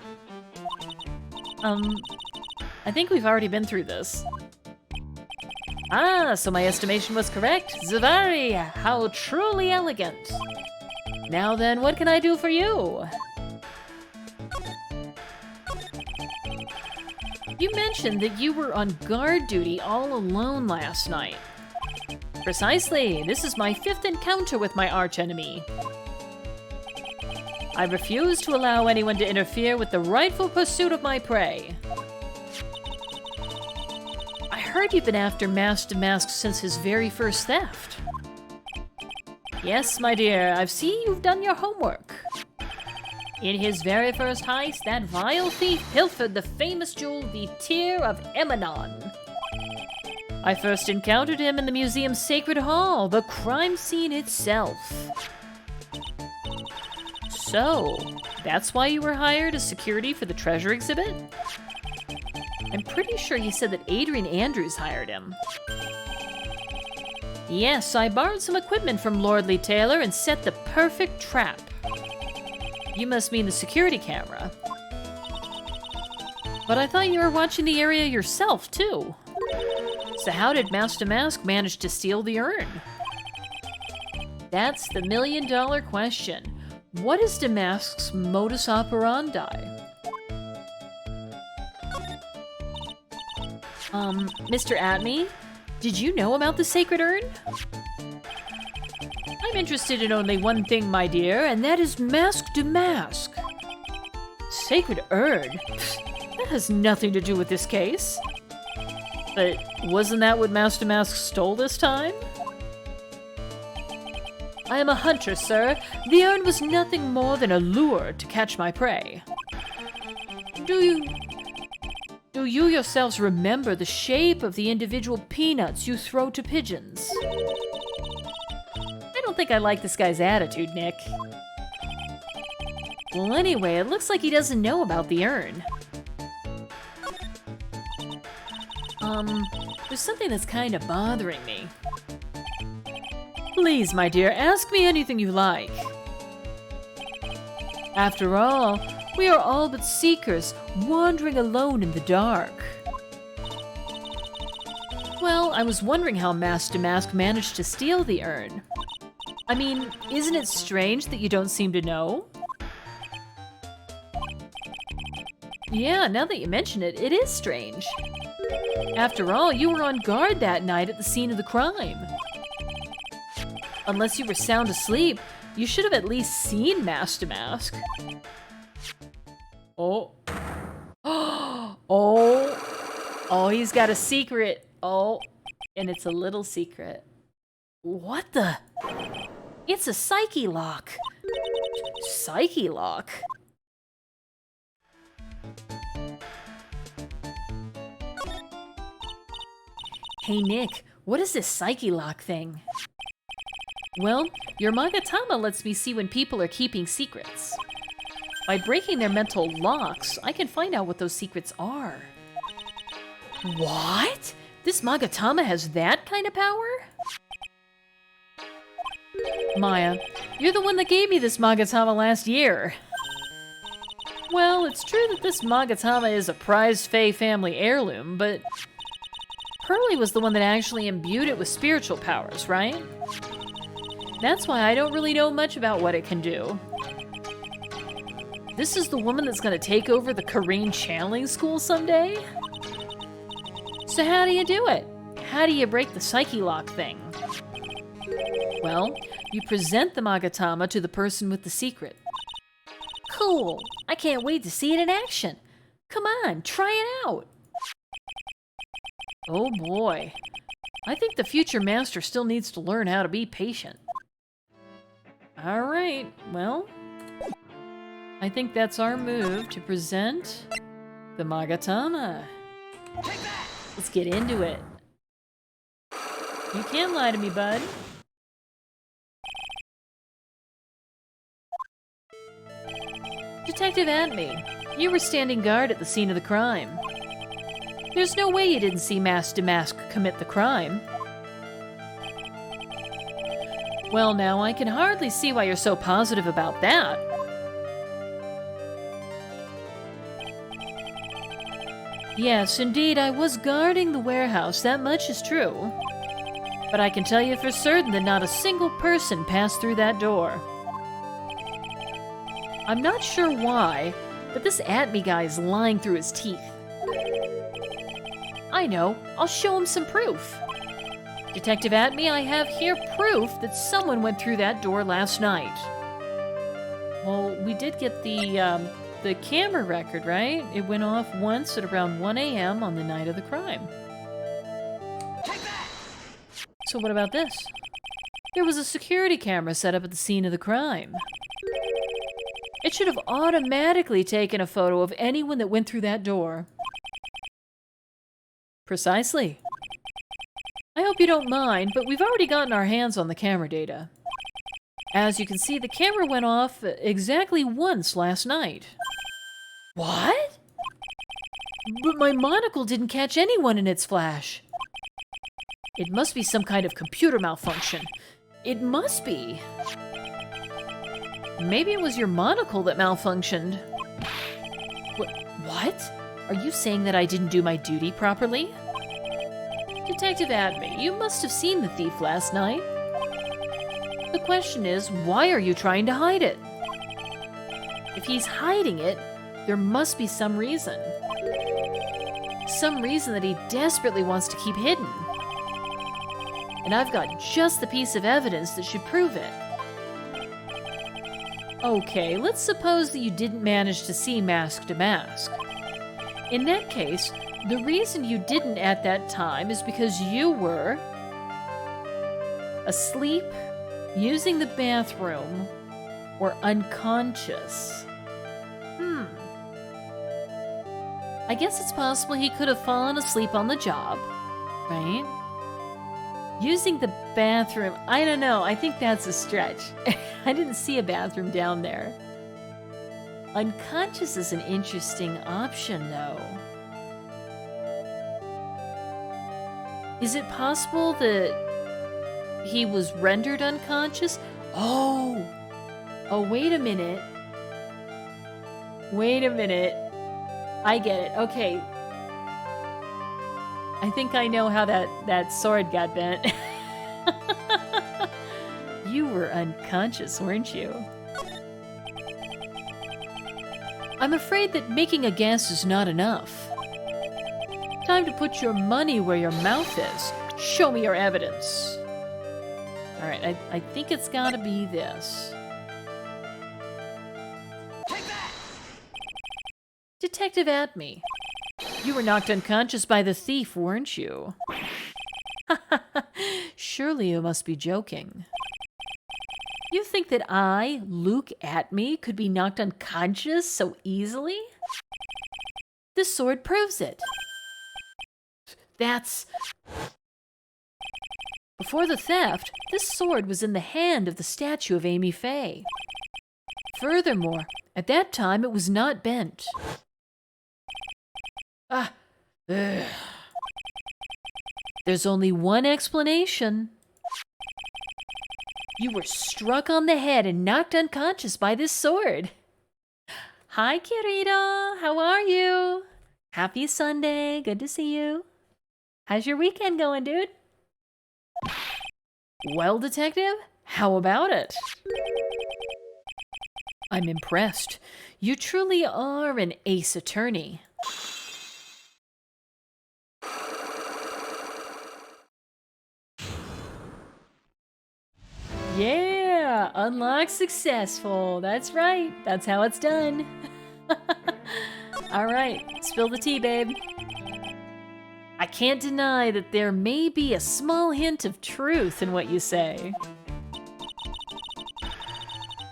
I think we've already been through this. Ah, so my estimation was correct. Zavari, how truly elegant. Now then, what can I do for you? You mentioned that you were on guard duty all alone last night. Precisely, this is my 5th encounter with my archenemy. I refuse to allow anyone to interfere with the rightful pursuit of my prey. I heard you've been after Mask to Mask since his very first theft. Yes, my dear, I've seen you've done your homework. In his very first heist, that vile thief pilfered the famous jewel, the Tear of Emanon. I first encountered him in the museum's Sacred Hall, the crime scene itself. So, that's why you were hired as security for the treasure exhibit? I'm pretty sure he said that Adrian Andrews hired him. Yes, I borrowed some equipment from Lordly Taylor and set the perfect trap. You must mean the security camera. But I thought you were watching the area yourself, too. So how did Mask to Mask manage to steal the urn? That's the million-dollar question. What is Damask's modus operandi? Mr. Atme, did you know about the sacred urn? I'm interested in only one thing, my dear, and that is Mask to Mask. Sacred urn? That has nothing to do with this case. But wasn't that what Mask to Mask stole this time? I am a hunter, sir. The urn was nothing more than a lure to catch my prey. Do you yourselves remember the shape of the individual peanuts you throw to pigeons? I don't think I like this guy's attitude, Nick. Well, anyway, it looks like he doesn't know about the urn. There's something that's kind of bothering me. Please, my dear, ask me anything you like. After all, we are all but seekers, wandering alone in the dark. Well, I was wondering how Mask to Mask managed to steal the urn. I mean, isn't it strange that you don't seem to know? Yeah, now that you mention it, it is strange. After all, you were on guard that night at the scene of the crime. Unless you were sound asleep, you should have at least seen Mask to Mask. Oh. Oh, he's got a secret. Oh, and it's a little secret. What the? It's a psyche lock. Psyche lock? Hey Nick, what is this psyche lock thing? Well, your Magatama lets me see when people are keeping secrets. By breaking their mental locks, I can find out what those secrets are. What? This Magatama has that kind of power? Maya, you're the one that gave me this Magatama last year. Well, it's true that this Magatama is a prized Fae family heirloom, but Pearly was the one that actually imbued it with spiritual powers, right? That's why I don't really know much about what it can do. This is the woman that's gonna take over the Korean channeling school someday? So how do you do it? How do you break the psyche lock thing? Well, you present the Magatama to the person with the secret. Cool! I can't wait to see it in action! Come on, try it out! Oh boy. I think the future master still needs to learn how to be patient. Alright, well, I think that's our move to present the Magatama. Let's get into it. You can't lie to me, bud. Detective Atme, you were standing guard at the scene of the crime. There's no way you didn't see Mask to Mask commit the crime. Well, now, I can hardly see why you're so positive about that. Yes, indeed, I was guarding the warehouse, that much is true. But I can tell you for certain that not a single person passed through that door. I'm not sure why, but this Atme guy is lying through his teeth. I know, I'll show him some proof. Detective Atme, I have here proof that someone went through that door last night. Well, we did get the camera record, right? It went off once at around 1 a.m. on the night of the crime. So what about this? There was a security camera set up at the scene of the crime. It should have automatically taken a photo of anyone that went through that door. Precisely. I hope you don't mind, but we've already gotten our hands on the camera data. As you can see, the camera went off exactly once last night. What? But my monocle didn't catch anyone in its flash. It must be some kind of computer malfunction. It must be. Maybe it was your monocle that malfunctioned. What? Are you saying that I didn't do my duty properly? Detective Atme, you must have seen the thief last night. The question is, why are you trying to hide it? If he's hiding it, there must be some reason. Some reason that he desperately wants to keep hidden. And I've got just the piece of evidence that should prove it. Okay, let's suppose that you didn't manage to see Mask to Mask. In that case, the reason you didn't at that time is because you were asleep, using the bathroom, or unconscious. I guess it's possible he could have fallen asleep on the job, right? Using the bathroom, I don't know, I think that's a stretch. I didn't see a bathroom down there. Unconscious is an interesting option, though. Is it possible that he was rendered unconscious? Oh, wait a minute. Wait a minute. I get it. Okay. I think I know how that sword got bent. You were unconscious, weren't you? I'm afraid that making a guess is not enough. Time to put your money where your mouth is. Show me your evidence. All right, I think it's gotta be this. Take that! Detective Atme, you were knocked unconscious by the thief, weren't you? Surely you must be joking. You think that I, Luke Atme, could be knocked unconscious so easily? This sword proves it. That's... Before the theft, this sword was in the hand of the statue of Amy Faye. Furthermore, at that time it was not bent. There's only one explanation. You were struck on the head and knocked unconscious by this sword. Hi, Kirito. How are you? Happy Sunday. Good to see you. How's your weekend going, dude? Well, detective, how about it? I'm impressed. You truly are an ace attorney. Yeah, unlock successful. That's right. That's how it's done. All right, spill the tea, babe. I can't deny that there may be a small hint of truth in what you say.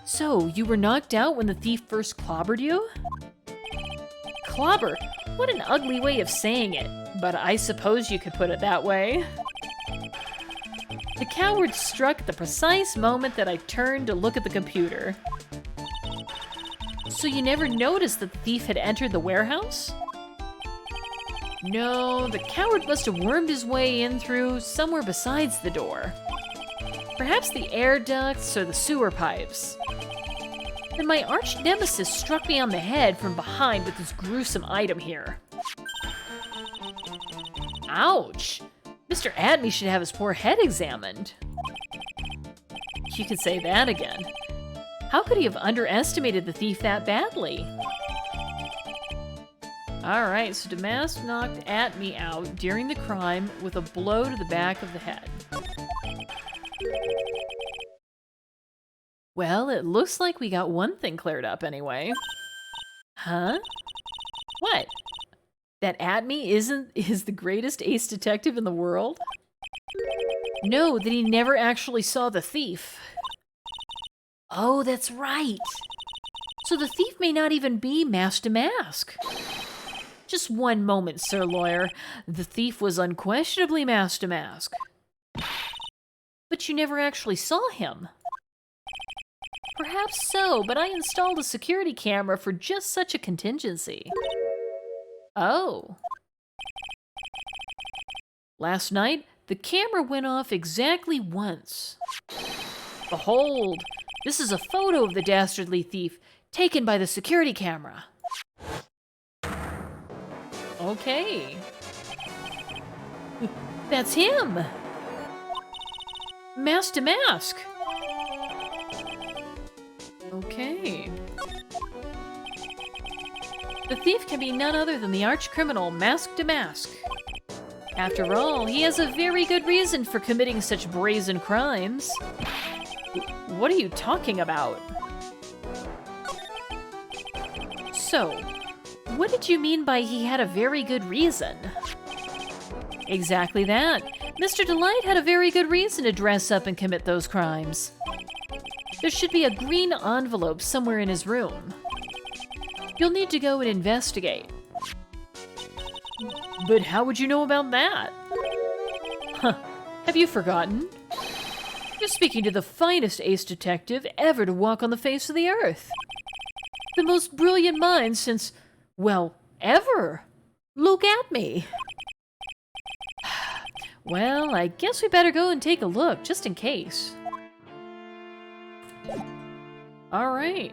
So, you were knocked out when the thief first clobbered you? Clobber? What an ugly way of saying it, but I suppose you could put it that way. The coward struck at the precise moment that I turned to look at the computer. So you never noticed that the thief had entered the warehouse? No, the coward must have wormed his way in through somewhere besides the door. Perhaps the air ducts or the sewer pipes. Then my arch nemesis struck me on the head from behind with this gruesome item here. Ouch! Mr. Atme should have his poor head examined. You could say that again. How could he have underestimated the thief that badly? Alright, so Damask knocked Atme out during the crime with a blow to the back of the head. Well, it looks like we got one thing cleared up anyway. Huh? What? That Atme is the greatest ace detective in the world? No, that he never actually saw the thief. Oh, that's right. So the thief may not even be mask to mask. Just one moment, Sir Lawyer. The thief was unquestionably mask to mask. But you never actually saw him. Perhaps so, but I installed a security camera for just such a contingency. Oh. Last night, the camera went off exactly once. Behold, this is a photo of the dastardly thief taken by the security camera. Okay. That's him! Mask to mask! Okay. The thief can be none other than the arch-criminal Mask to Mask. After all, he has a very good reason for committing such brazen crimes. What are you talking about? So, what did you mean by he had a very good reason? Exactly that. Mr. Delight had a very good reason to dress up and commit those crimes. There should be a green envelope somewhere in his room. You'll need to go and investigate. But how would you know about that? Huh, have you forgotten? You're speaking to the finest ace detective ever to walk on the face of the earth. The most brilliant mind since, well, ever. Look at me. Well, I guess we better go and take a look, just in case. Alright.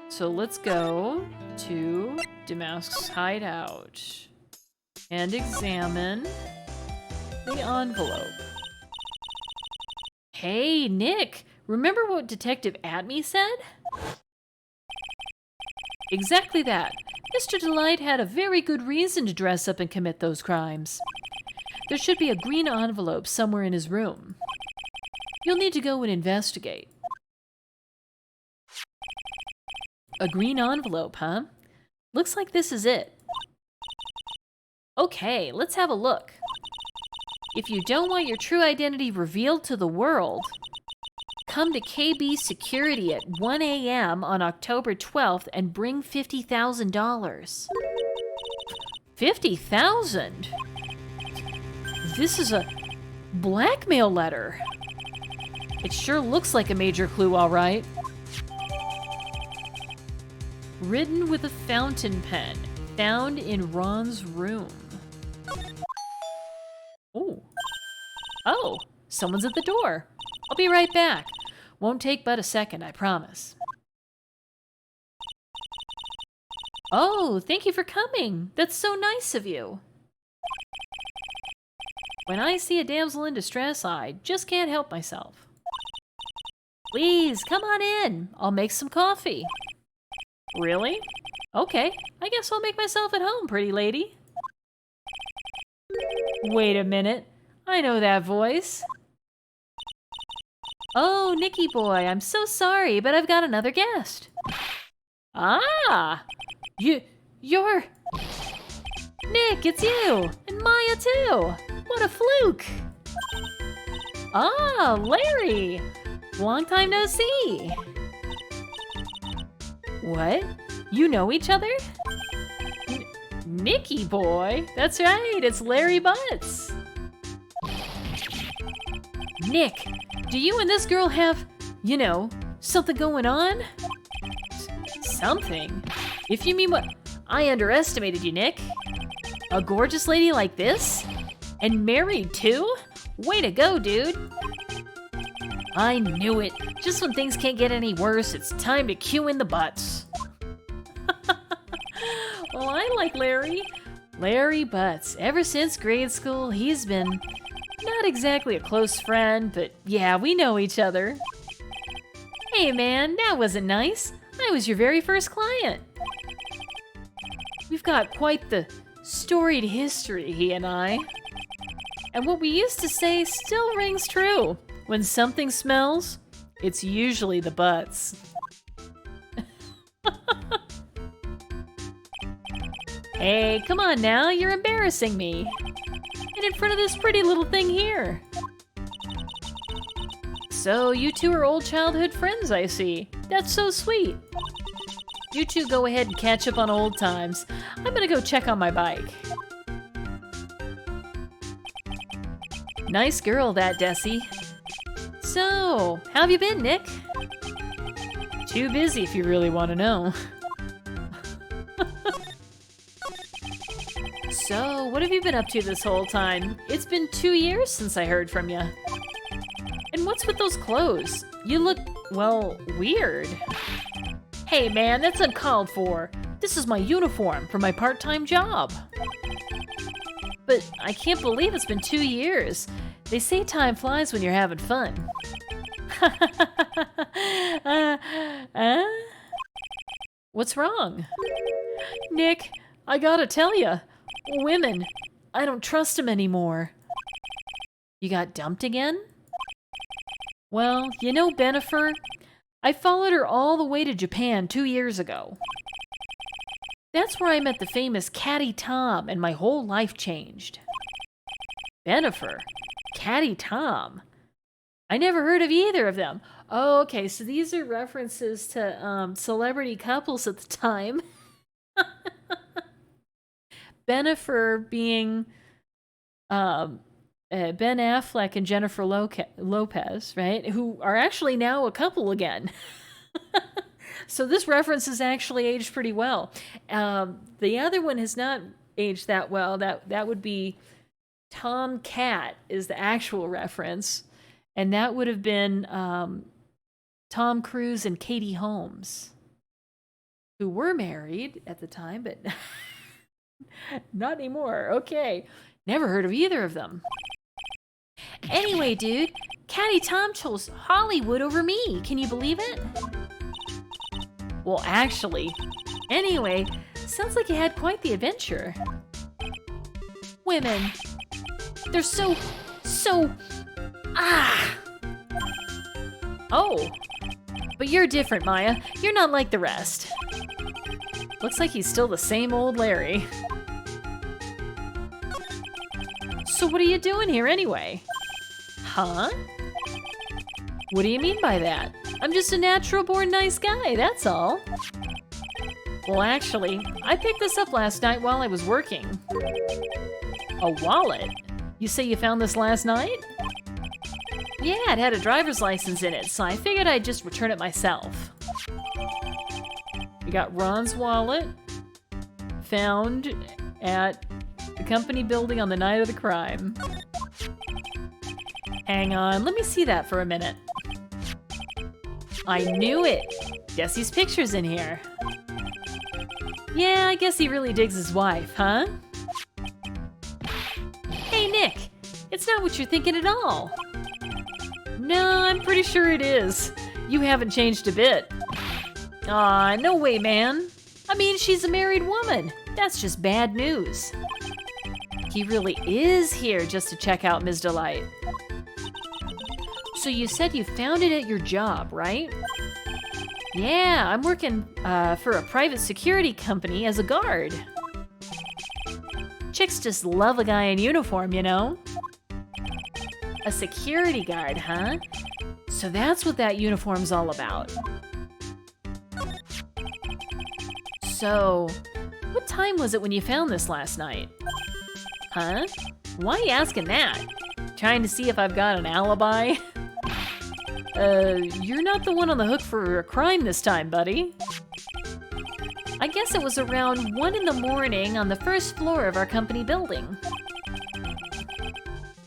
So let's go to Damask's hideout and examine the envelope. Hey, Nick! Remember what Detective Atme said? Exactly that. Mr. Delight had a very good reason to dress up and commit those crimes. There should be a green envelope somewhere in his room. You'll need to go and investigate. A green envelope, huh? Looks like this is it. Okay, let's have a look. If you don't want your true identity revealed to the world, come to KB Security at 1 a.m. on October 12th and bring $50,000. 50,000? This is a blackmail letter. It sure looks like a major clue, all right. Written with a fountain pen, found in Ron's room. Oh, someone's at the door. I'll be right back. Won't take but a second, I promise. Oh, thank you for coming. That's so nice of you. When I see a damsel in distress, I just can't help myself. Please, come on in. I'll make some coffee. Really? Okay, I guess I'll make myself at home, pretty lady. Wait a minute. I know that voice. Oh, Nicky boy, I'm so sorry, but I've got another guest. Ah! You're... Nick, it's you! And Maya, too! What a fluke! Ah, Larry! Long time no see! What? You know each other? Nicky boy? That's right, it's Larry Butts! Nick, do you and this girl have, you know, something going on? Something? If you mean what... I underestimated you, Nick. A gorgeous lady like this? And married too? Way to go, dude. I knew it. Just when things can't get any worse, it's time to cue in the butts. Well, I like Larry. Larry Butts. Ever since grade school, he's been not exactly a close friend, but yeah, we know each other. Hey man, that wasn't nice. I was your very first client. We've got quite the storied history, he and I. And what we used to say still rings true. When something smells, it's usually the butts. Hey, come on now, you're embarrassing me. And in front of this pretty little thing here. So, you two are old childhood friends, I see. That's so sweet. You two go ahead and catch up on old times. I'm gonna go check on my bike. Nice girl, that Desi. So, how have you been, Nick? Too busy if you really want to know. So, what have you been up to this whole time? It's been 2 years since I heard from you. And what's with those clothes? You look, well, weird. Hey man, that's uncalled for. This is my uniform for my part-time job. But I can't believe it's been 2 years. They say time flies when you're having fun. What's wrong? Nick, I gotta tell ya. Women, I don't trust them anymore. You got dumped again? Well, you know Bennifer? I followed her all the way to Japan 2 years ago. That's where I met the famous Caddy Tom, and my whole life changed. Bennifer? Caddy Tom? I never heard of either of them. Oh, okay, so these are references to celebrity couples at the time. Bennifer being Ben Affleck and Jennifer Lopez, right? Who are actually now a couple again. So this reference has actually aged pretty well. The other one has not aged that well. That would be Tom Cat is the actual reference. And that would have been Tom Cruise and Katie Holmes, who were married at the time, but not anymore. Okay. Never heard of either of them. Anyway, dude, Caddy Tom chose Hollywood over me. Can you believe it? Well, actually, Anyway, sounds like you had quite the adventure. Women. They're so... Oh. But you're different, Maya. You're not like the rest. Looks like he's still the same old Larry. So what are you doing here anyway? Huh? What do you mean by that? I'm just a natural-born nice guy, that's all. Well, actually, I picked this up last night while I was working. A wallet? You say you found this last night? Yeah, it had a driver's license in it, so I figured I'd just return it myself. We got Ron's wallet, found at the company building on the night of the crime. Hang on, let me see that for a minute. I knew it! Guess picture's in here. Yeah, I guess he really digs his wife, huh? Hey, Nick! It's not what you're thinking at all. No, I'm pretty sure it is. You haven't changed a bit. Aw, no way, man. I mean, she's a married woman. That's just bad news. He really is here just to check out Ms. Delight. So you said you found it at your job, right? Yeah, I'm working for a private security company as a guard. Chicks just love a guy in uniform, you know? A security guard, huh? So that's what that uniform's all about. So, what time was it when you found this last night? Huh? Why are you asking that? Trying to see if I've got an alibi? You're not the one on the hook for a crime this time, buddy. I guess it was around 1 in the morning on the first floor of our company building.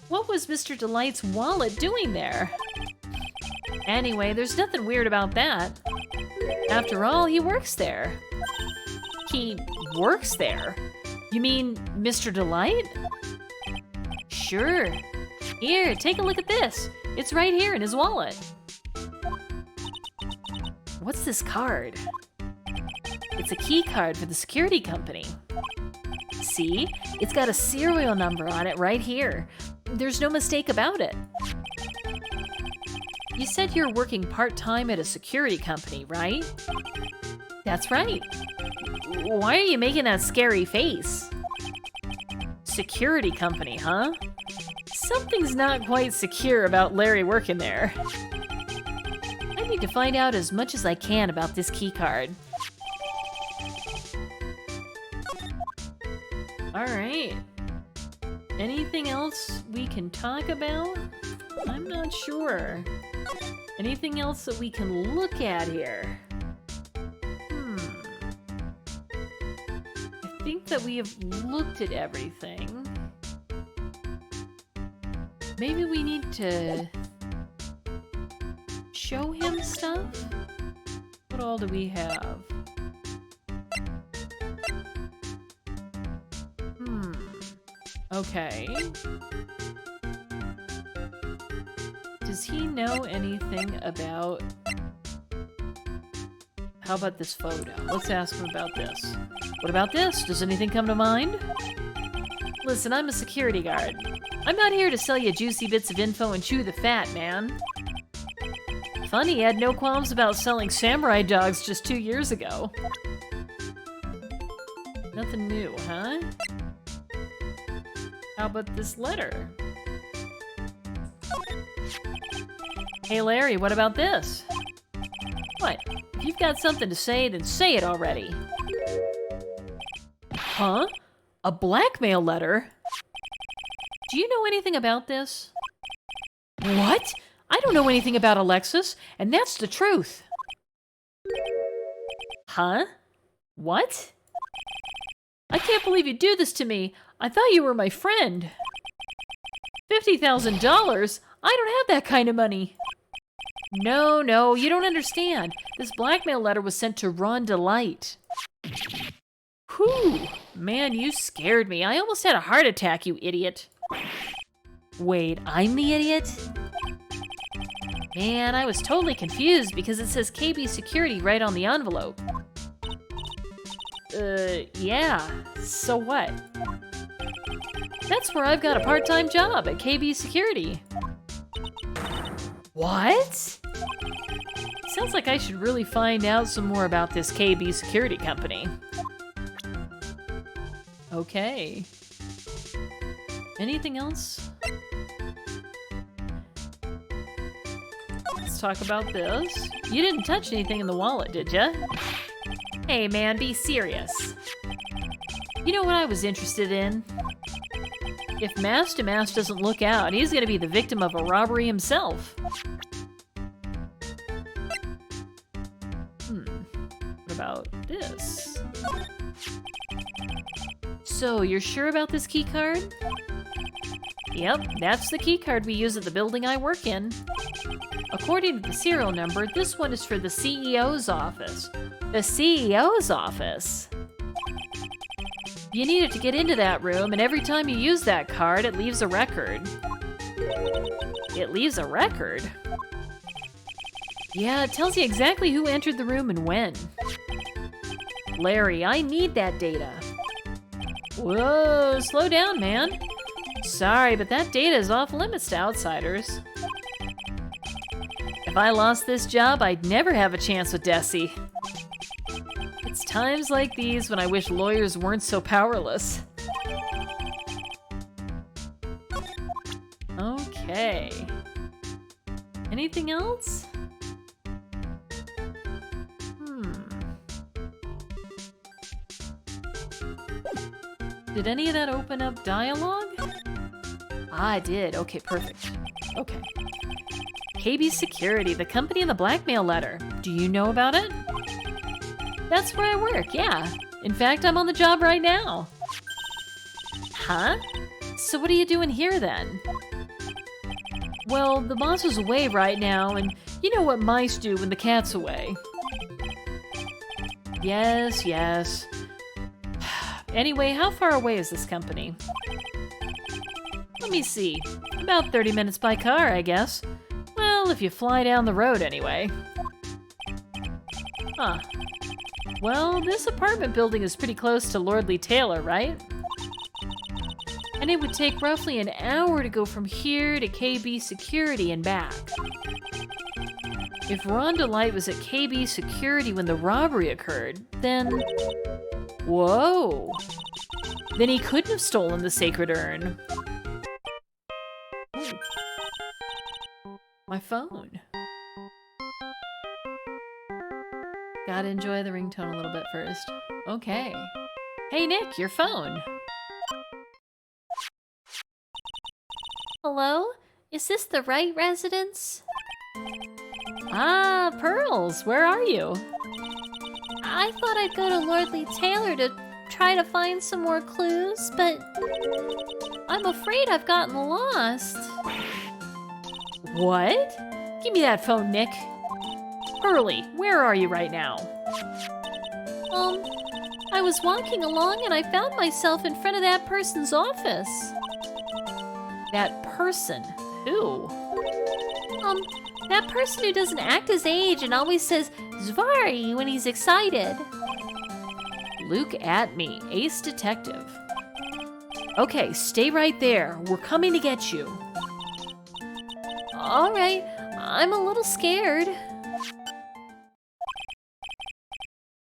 What was Mr. Delight's wallet doing there? Anyway, there's nothing weird about that. After all, he works there. He works there? You mean Mr. Delight? Sure. Here, take a look at this. It's right here in his wallet. What's this card? It's a key card for the security company. See? It's got a serial number on it right here. There's no mistake about it. You said you're working part-time at a security company, right? That's right. Why are you making that scary face? Security company, huh? Something's not quite secure about Larry working there. I need to find out as much as I can about this key card. Alright. Anything else we can talk about? I'm not sure. Anything else that we can look at here? I think that we have looked at everything. Maybe we need to show him stuff? What all do we have? Okay. Does he know anything about... How about this photo? Let's ask him about this. What about this? Does anything come to mind? Listen, I'm a security guard. I'm not here to sell you juicy bits of info and chew the fat, man. Funny, he had no qualms about selling samurai dogs just 2 years ago. Nothing new, huh? How about this letter? Hey Larry, what about this? What? If you've got something to say, then say it already. Huh? A blackmail letter? Do you know anything about this? What? I don't know anything about Alexis, and that's the truth. Huh? What? I can't believe you do this to me. I thought you were my friend. $50,000? I don't have that kind of money. No, you don't understand. This blackmail letter was sent to Ron Delight. Whew, man, you scared me. I almost had a heart attack, you idiot. Wait, I'm the idiot? Man, I was totally confused because it says KB Security right on the envelope. Yeah. So what? That's where I've got a part-time job at KB Security. What? Sounds like I should really find out some more about this KB Security company. Okay. Anything else? Let's talk about this. You didn't touch anything in the wallet, did ya? Hey man, be serious. You know what I was interested in? If Mass to Mass doesn't look out, he's gonna be the victim of a robbery himself. What about this? So, you're sure about this key card? Yep, that's the key card we use at the building I work in. According to the serial number, this one is for the CEO's office. The CEO's office? You need it to get into that room, and every time you use that card, it leaves a record. It leaves a record? Yeah, it tells you exactly who entered the room and when. Larry, I need that data. Whoa, slow down, man. Sorry, but that data is off limits to outsiders. If I lost this job, I'd never have a chance with DrC. It's times like these when I wish lawyers weren't so powerless. Okay. Anything else? Did any of that open up dialogue? Ah, it did. Okay, perfect. Okay. KB Security, the company in the blackmail letter. Do you know about it? That's where I work, yeah. In fact, I'm on the job right now. Huh? So what are you doing here then? Well, the boss is away right now, and you know what mice do when the cat's away. Yes, yes. Anyway, how far away is this company? Let me see. About 30 minutes by car, I guess. Well, if you fly down the road anyway. Huh. Well, this apartment building is pretty close to Lordly Taylor, right? And it would take roughly an hour to go from here to KB Security and back. If Rhonda Light was at KB Security when the robbery occurred, then... Whoa! Then he couldn't have stolen the sacred urn. Ooh. My phone. Gotta enjoy the ringtone a little bit first. Okay. Hey Nick, your phone. Hello? Is this the Wright residence? Ah, Pearls, where are you? I thought I'd go to Lordly Taylor to try to find some more clues, but I'm afraid I've gotten lost. What? Give me that phone, Nick. Pearly, where are you right now? I was walking along and I found myself in front of that person's office. That person? Who? That person who doesn't act his age and always says Zvari when he's excited. Look at me, ace detective. Okay, stay right there. We're coming to get you. All right, I'm a little scared.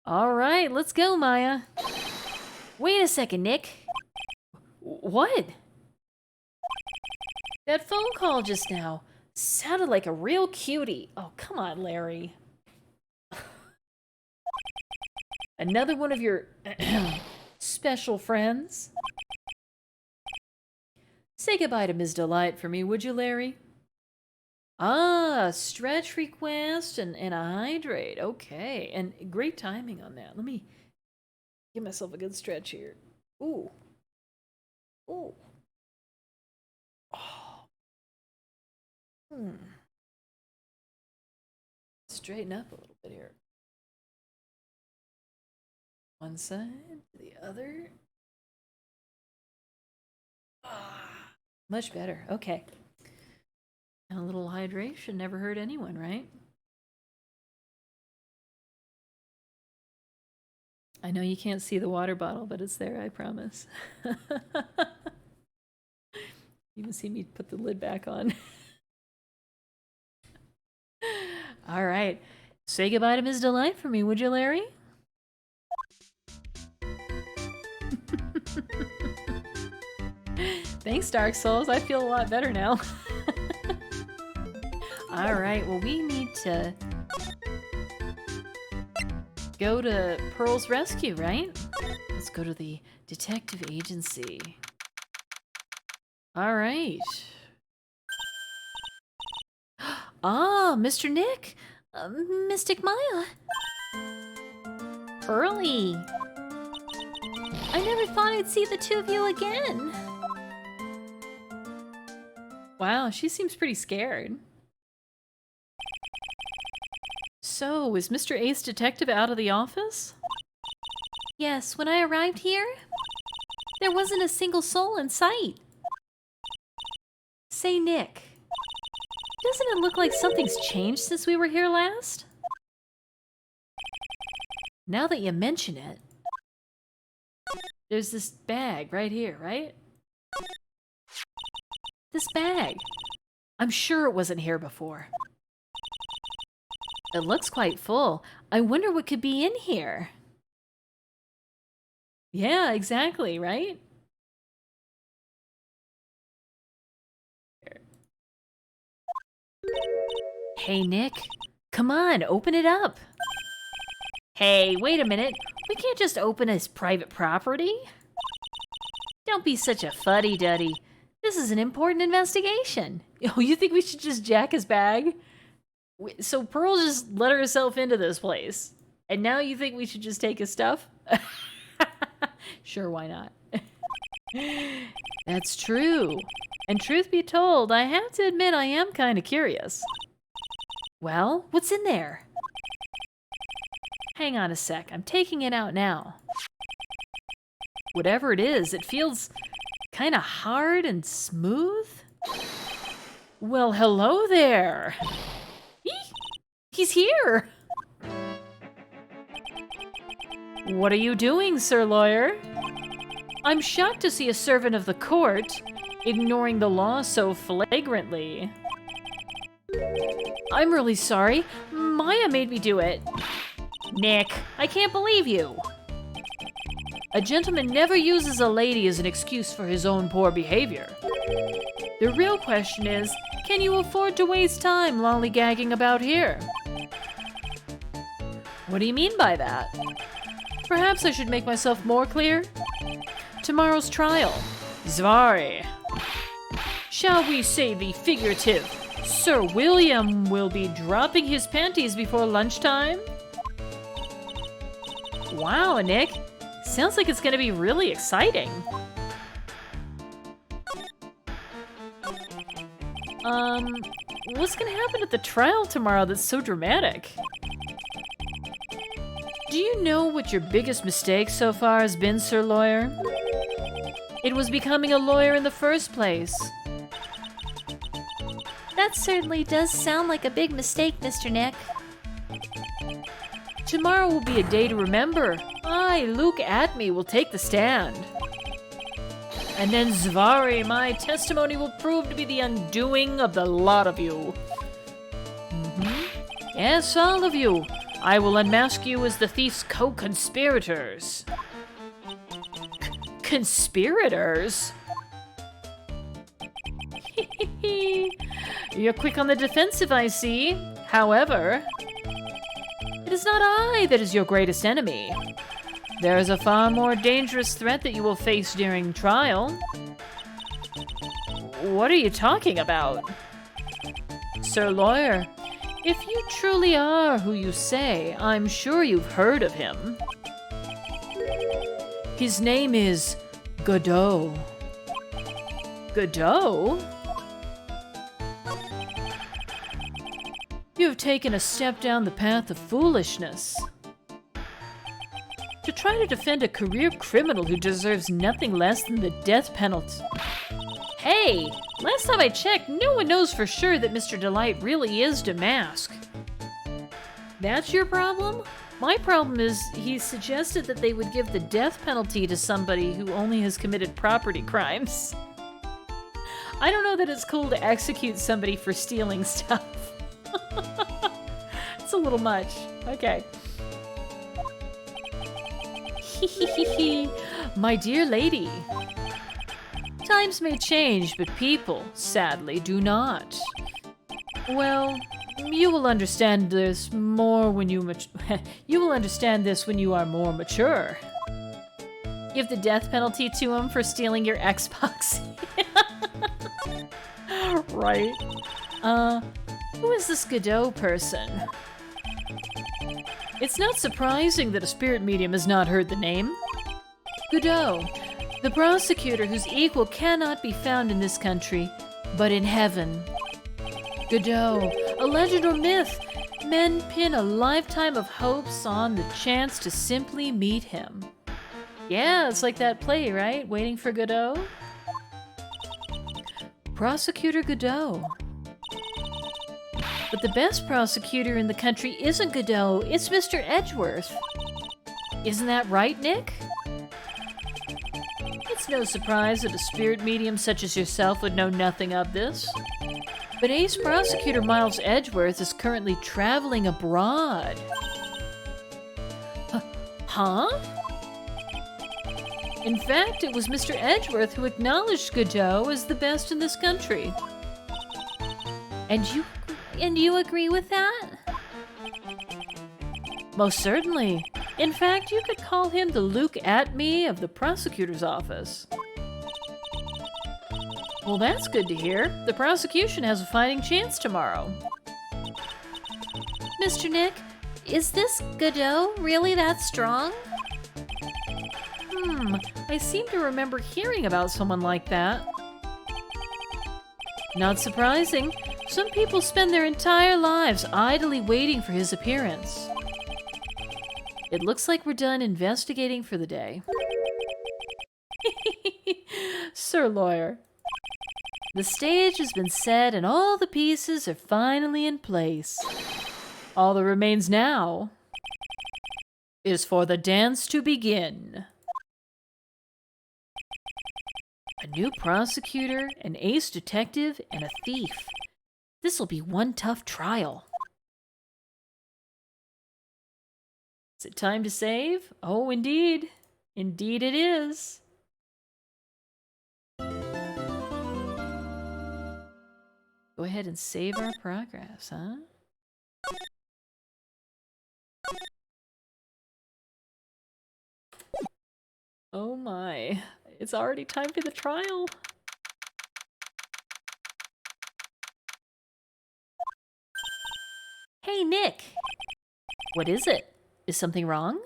All right, let's go, Maya. Wait a second, Nick. What? That phone call just now sounded like a real cutie. Oh, come on, Larry. Another one of your special friends? Say goodbye to Ms. Delight for me, would you, Larry? Ah, stretch request and a hydrate. Okay, and great timing on that. Let me give myself a good stretch here. Ooh. Ooh. Oh. Straighten up a little bit here. One side to the other. Ah, much better. Okay. And a little hydration never hurt anyone, right? I know you can't see the water bottle, but it's there, I promise. You can see me put the lid back on. All right. Say goodbye to Ms. Delight for me, would you, Larry? Thanks, Dark Souls. I feel a lot better now. All right. Well, we need to go to Pearl's rescue, right? Let's go to the detective agency. All right. Ah, Mr. Nick. Mystic Maya. Pearly. I never thought I'd see the two of you again. Wow, she seems pretty scared. So, is Mr. Ace Detective out of the office? Yes, when I arrived here, there wasn't a single soul in sight. Say, Nick, doesn't it look like something's changed since we were here last? Now that you mention it, there's this bag right here, right? This bag. I'm sure it wasn't here before. It looks quite full. I wonder what could be in here. Yeah, exactly, right? Hey, Nick. Come on, open it up. Hey, wait a minute. We can't just open his private property. Don't be such a fuddy-duddy. This is an important investigation. Oh, you think we should just jack his bag? So Pearl just let herself into this place. And now you think we should just take his stuff? Sure, why not? That's true. And truth be told, I have to admit I am kind of curious. Well, what's in there? Hang on a sec, I'm taking it out now. Whatever it is, it feels kind of hard and smooth. Well, hello there. He's here. What are you doing, Sir Lawyer? I'm shocked to see a servant of the court ignoring the law so flagrantly. I'm really sorry. Maya made me do it. Nick, I can't believe you. A gentleman never uses a lady as an excuse for his own poor behavior. The real question is, can you afford to waste time lollygagging about here? What do you mean by that? Perhaps I should make myself more clear? Tomorrow's trial. Zvari. Shall we say the figurative? Sir William will be dropping his panties before lunchtime? Wow, Nick. Sounds like it's gonna be really exciting. What's gonna happen at the trial tomorrow that's so dramatic? Do you know what your biggest mistake so far has been, Sir Lawyer? It was becoming a lawyer in the first place. That certainly does sound like a big mistake, Mr. Nick. Tomorrow will be a day to remember. I, Luke Atme, will take the stand. And then Zvari, my testimony will prove to be the undoing of the lot of you. Yes, all of you. I will unmask you as the thief's co-conspirators. Conspirators? You're quick on the defensive, I see. However, it is not I that is your greatest enemy. There is a far more dangerous threat that you will face during trial. What are you talking about? Sir Lawyer, if you truly are who you say, I'm sure you've heard of him. His name is Godot. Godot? You have taken a step down the path of foolishness. To try to defend a career criminal who deserves nothing less than the death penalty. Hey, last time I checked, no one knows for sure that Mr. Delight really is Damask. That's your problem? My problem is he suggested that they would give the death penalty to somebody who only has committed property crimes. I don't know that it's cool to execute somebody for stealing stuff. It's a little much. Okay. My dear lady. Times may change, but people, sadly, do not. Well, you will understand this more when you will understand this when you are more mature. Give the death penalty to him for stealing your Xbox. Right. Who is this Godot person? It's not surprising that a spirit medium has not heard the name. Godot, the prosecutor whose equal cannot be found in this country, but in heaven. Godot, a legend or myth. Men pin a lifetime of hopes on the chance to simply meet him. Yeah, it's like that play, right? Waiting for Godot? Prosecutor Godot. But the best prosecutor in the country isn't Godot, it's Mr. Edgeworth. Isn't that right, Nick? It's no surprise that a spirit medium such as yourself would know nothing of this. But Ace Prosecutor Miles Edgeworth is currently traveling abroad. Huh? In fact, it was Mr. Edgeworth who acknowledged Godot as the best in this country. And you agree with that? Most certainly. In fact, you could call him the Luke Atme of the prosecutor's office. Well, that's good to hear. The prosecution has a fighting chance tomorrow. Mr. Nick, is this Godot really that strong? I seem to remember hearing about someone like that. Not surprising. Some people spend their entire lives idly waiting for his appearance. It looks like we're done investigating for the day. Sir Lawyer. The stage has been set and all the pieces are finally in place. All that remains now is for the dance to begin. A new prosecutor, an ace detective, and a thief. This'll be one tough trial. Is it time to save? Oh, indeed. Indeed it is. Go ahead and save our progress, huh? Oh my. It's already time for the trial. Hey, Nick. What is it? Is something wrong?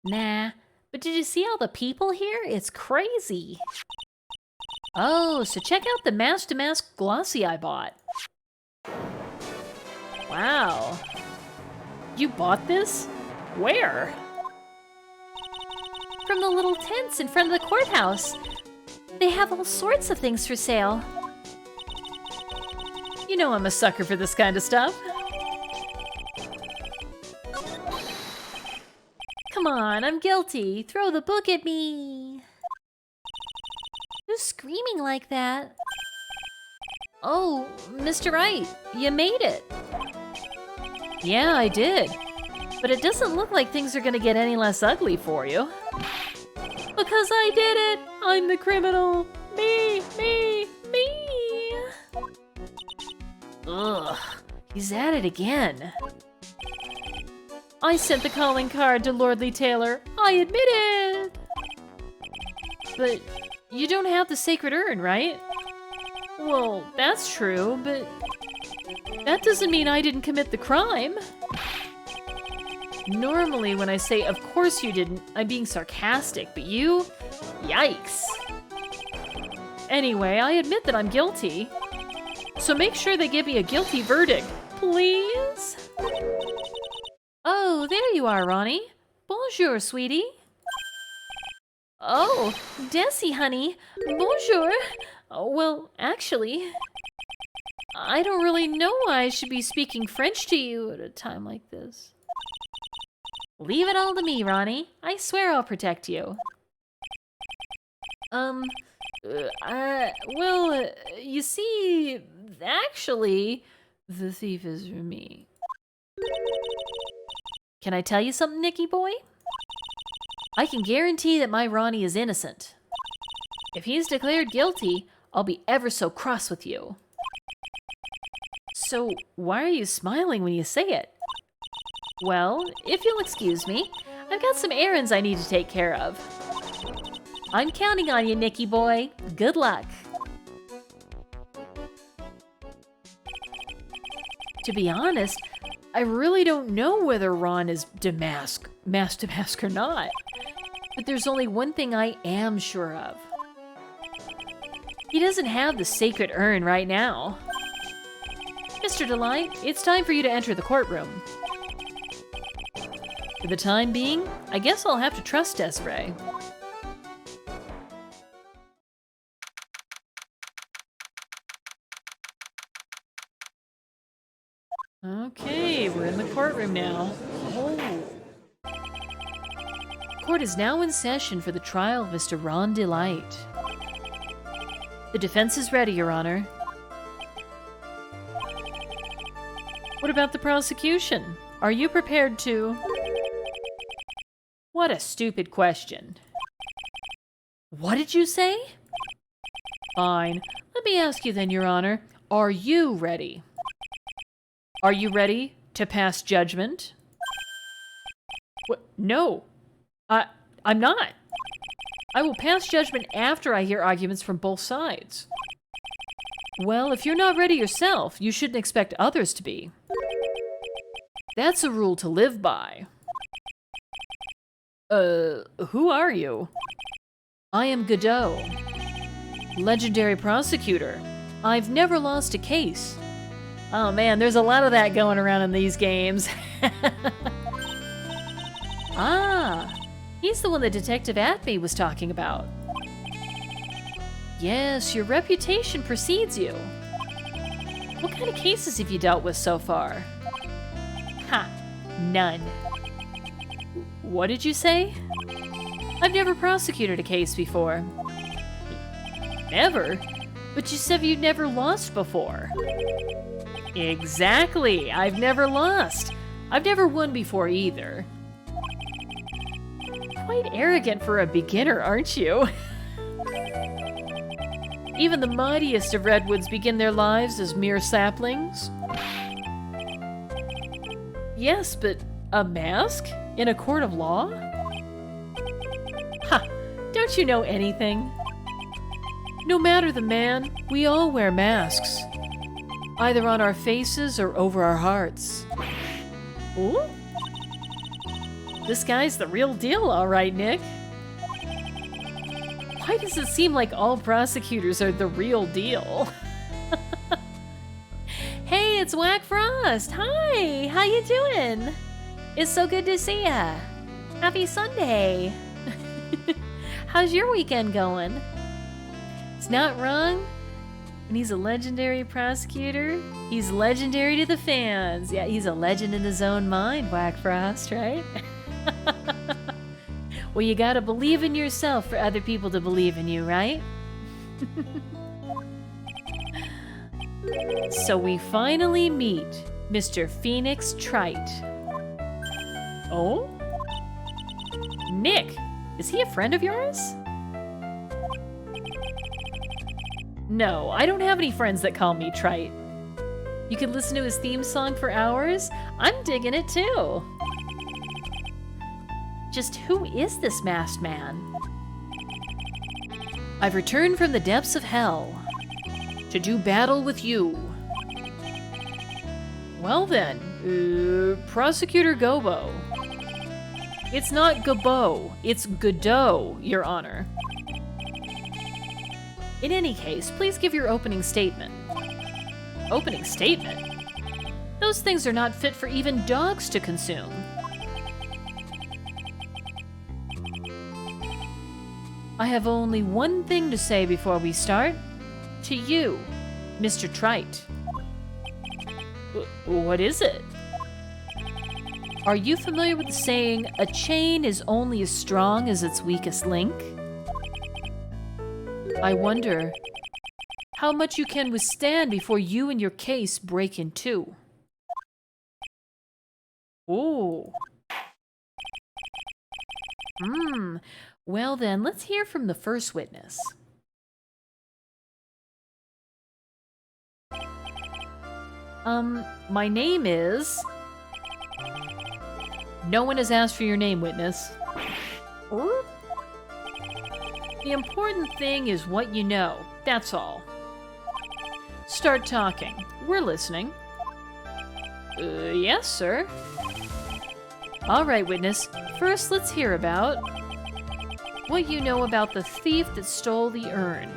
Nah, but did you see all the people here? It's crazy. Oh, so check out the mask-to-mask glossy I bought. Wow. You bought this? Where? From the little tents in front of the courthouse. They have all sorts of things for sale. You know I'm a sucker for this kind of stuff. Come on, I'm guilty. Throw the book at me. Who's screaming like that? Oh, Mr. Wright, you made it. Yeah, I did. But it doesn't look like things are gonna get any less ugly for you. Because I did it! I'm the criminal! Me! Ugh, he's at it again. I sent the calling card to Lordly Taylor. I admit it! But you don't have the sacred urn, right? Well, that's true, but that doesn't mean I didn't commit the crime. Normally, when I say, of course you didn't, I'm being sarcastic, but you? Yikes. Anyway, I admit that I'm guilty. So make sure they give me a guilty verdict, please? Oh, there you are, Ronnie. Bonjour, sweetie. Oh, Desi, honey. Bonjour. Oh, well, actually, I don't really know why I should be speaking French to you at a time like this. Leave it all to me, Ronnie. I swear I'll protect you. You see, actually, the thief is me. Can I tell you something, Nicky boy? I can guarantee that my Ronnie is innocent. If he's declared guilty, I'll be ever so cross with you. So, why are you smiling when you say it? Well, if you'll excuse me, I've got some errands I need to take care of. I'm counting on you, Nicky boy. Good luck. To be honest, I really don't know whether Ron is mask to mask or not. But there's only one thing I am sure of. He doesn't have the sacred urn right now. Mr. Delight, it's time for you to enter the courtroom. For the time being, I guess I'll have to trust DrC. Okay, we're in the courtroom now. Oh. Court is now in session for the trial of Mr. Ron Delight. The defense is ready, Your Honor. What about the prosecution? Are you prepared to... What a stupid question. What did you say? Fine. Let me ask you then, Your Honor. Are you ready? Are you ready to pass judgment? What? No. I'm not. I will pass judgment after I hear arguments from both sides. Well, if you're not ready yourself, you shouldn't expect others to be. That's a rule to live by. Who are you? I am Godot, legendary prosecutor. I've never lost a case. Oh man, there's a lot of that going around in these games. Ah, he's the one that Detective Atby was talking about. Yes, your reputation precedes you. What kind of cases have you dealt with so far? Ha, none. What did you say? I've never prosecuted a case before. Never? But you said you'd never lost before. Exactly, I've never lost. I've never won before either. Quite arrogant for a beginner, aren't you? Even the mightiest of redwoods begin their lives as mere saplings. Yes, but a mask? In a court of law? Ha! Don't you know anything? No matter the man, we all wear masks. Either on our faces or over our hearts. Ooh? This guy's the real deal, all right, Nick. Why does it seem like all prosecutors are the real deal? Hey, it's Whack Frost. Hi, how you doing? It's so good to see ya. Happy Sunday. How's your weekend going? It's not wrong. And he's a legendary prosecutor. He's legendary to the fans. Yeah, he's a legend in his own mind, Whack Frost, right? Well, you gotta believe in yourself for other people to believe in you, right? So we finally meet Mr. Phoenix Trite. Oh? Nick, is he a friend of yours? No, I don't have any friends that call me Trite. You can listen to his theme song for hours. I'm digging it too. Just who is this masked man? I've returned from the depths of hell to do battle with you. Well then, Prosecutor Gobo. It's not Gobo, it's Godot, Your Honor. In any case, please give your opening statement. Opening statement? Those things are not fit for even dogs to consume. I have only one thing to say before we start. To you, Mr. Trite. What is it? Are you familiar with the saying, a chain is only as strong as its weakest link? I wonder how much you can withstand before you and your case break in two. Ooh. Well then, let's hear from the first witness. My name is... No one has asked for your name, witness. The important thing is what you know, that's all. Start talking. We're listening. Yes, sir. All right, witness. First, let's hear about what you know about the thief that stole the urn.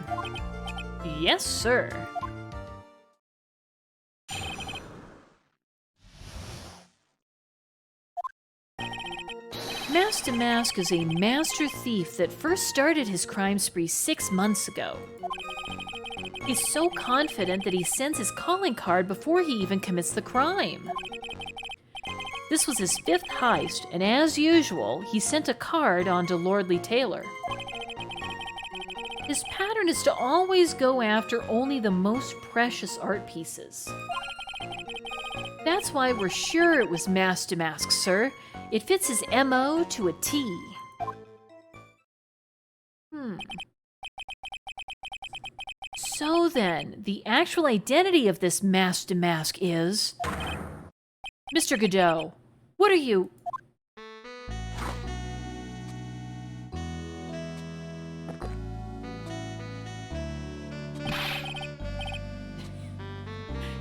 Yes, sir. Master Mask is a master thief that first started his crime spree 6 months ago. He's so confident that he sends his calling card before he even commits the crime. This was his 5th heist, and as usual, he sent a card on to Lordly Taylor. His pattern is to always go after only the most precious art pieces. That's why we're sure it was Master Mask, sir. It fits his MO to a T. So then, the actual identity of this Master Mask is... Mr. Godot, what are you...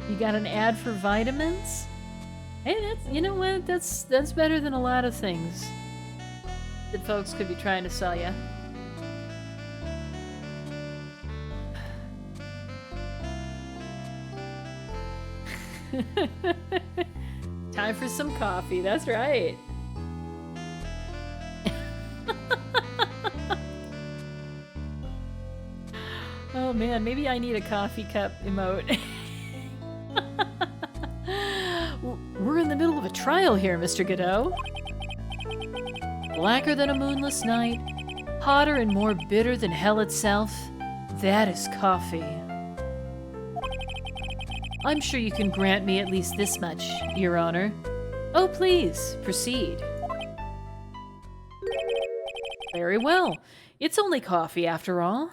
You got an ad for vitamins? Hey, that's, you know what? That's better than a lot of things that folks could be trying to sell you. Time for some coffee, that's right. Oh man, maybe I need a coffee cup emote. We're in the middle of a trial here, Mr. Godot. Blacker than a moonless night, hotter and more bitter than hell itself, that is coffee. I'm sure you can grant me at least this much, Your Honor. Oh, please, proceed. Very well. It's only coffee, after all.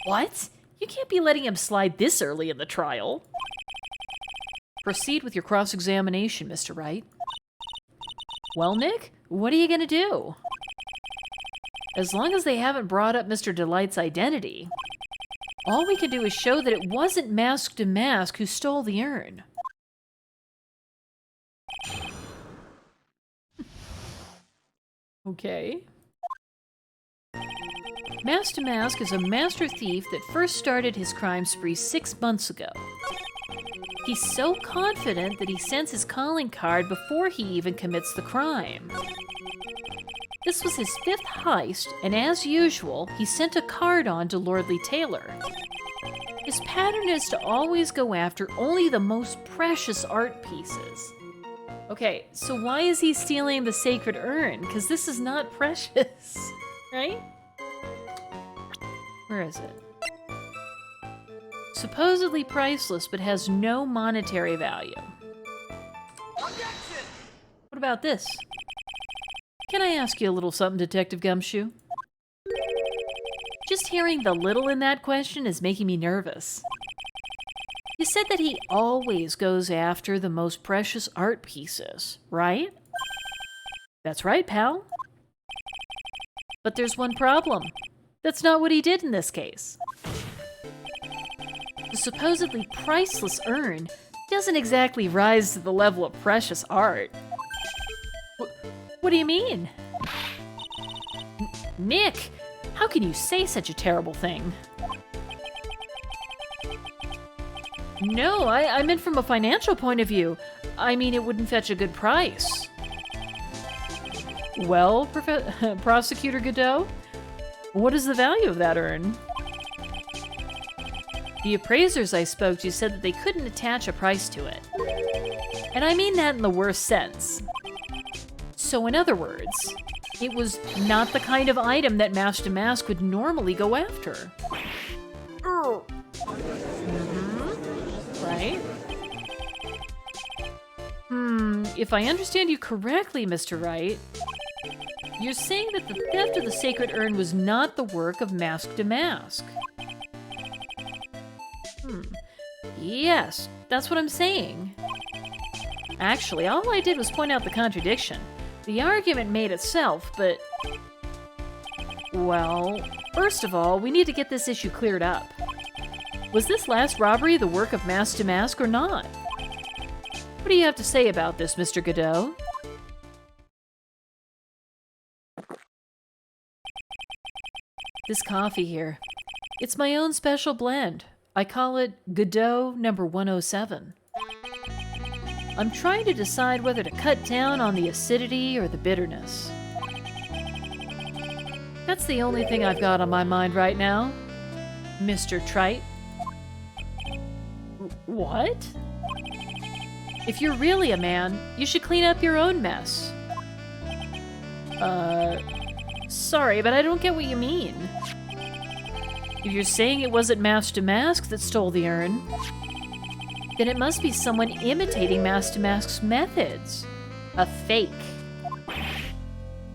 What? You can't be letting him slide this early in the trial. Proceed with your cross-examination, Mr. Wright. Well, Nick, what are you gonna do? As long as they haven't brought up Mr. Delight's identity, all we can do is show that it wasn't Mask who stole the urn. Okay. Master Mask is a master thief that first started his crime spree 6 months ago. He's so confident that he sends his calling card before he even commits the crime. This was his 5th heist, and as usual, he sent a card on to Lordly Taylor. His pattern is to always go after only the most precious art pieces. Okay, so why is he stealing the sacred urn? Because this is not precious, right? Where is it? Supposedly priceless, but has no monetary value. Objection! What about this? Can I ask you a little something, Detective Gumshoe? Just hearing the little in that question is making me nervous. You said that he always goes after the most precious art pieces, right? That's right, pal. But there's one problem. That's not what he did in this case. The supposedly priceless urn doesn't exactly rise to the level of precious art. What do you mean? Nick, how can you say such a terrible thing? No, I meant from a financial point of view. I mean, it wouldn't fetch a good price. Well, Prosecutor Godot, what is the value of that urn? The appraisers I spoke to said that they couldn't attach a price to it. And I mean that in the worst sense. So in other words, it was not the kind of item that Mask to Mask would normally go after. Right? If I understand you correctly, Mr. Wright, you're saying that the theft of the sacred urn was not the work of Mask to Mask. Yes, that's what I'm saying. Actually, all I did was point out the contradiction. The argument made itself, but... Well, first of all, we need to get this issue cleared up. Was this last robbery the work of Mask to Mask or not? What do you have to say about this, Mr. Godot? This coffee here. It's my own special blend. I call it Godot number 107. I'm trying to decide whether to cut down on the acidity or the bitterness. That's the only thing I've got on my mind right now, Mr. Trite. What? If you're really a man, you should clean up your own mess. Sorry, but I don't get what you mean. If you're saying it wasn't Mask to Mask that stole the urn, then it must be someone imitating Mask to Mask's methods. A fake.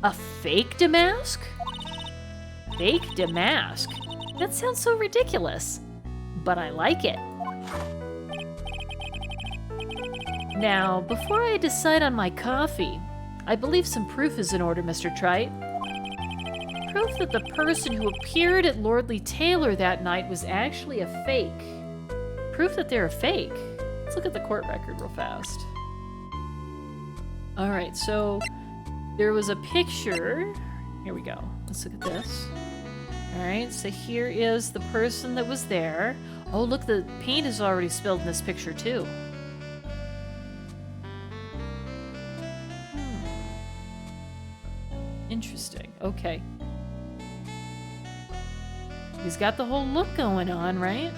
A fake Damask? Fake Damask? That sounds so ridiculous. But I like it. Now, before I decide on my coffee, I believe some proof is in order, Mr. Trite. Proof that the person who appeared at Lordly Taylor that night was actually a fake. Proof that they're a fake. Let's look at the court record real fast. Alright, so there was a picture. Here we go. Let's look at this. Alright, so here is the person that was there. Oh, look, the paint is already spilled in this picture, too. Interesting. Okay. He's got the whole look going on, right?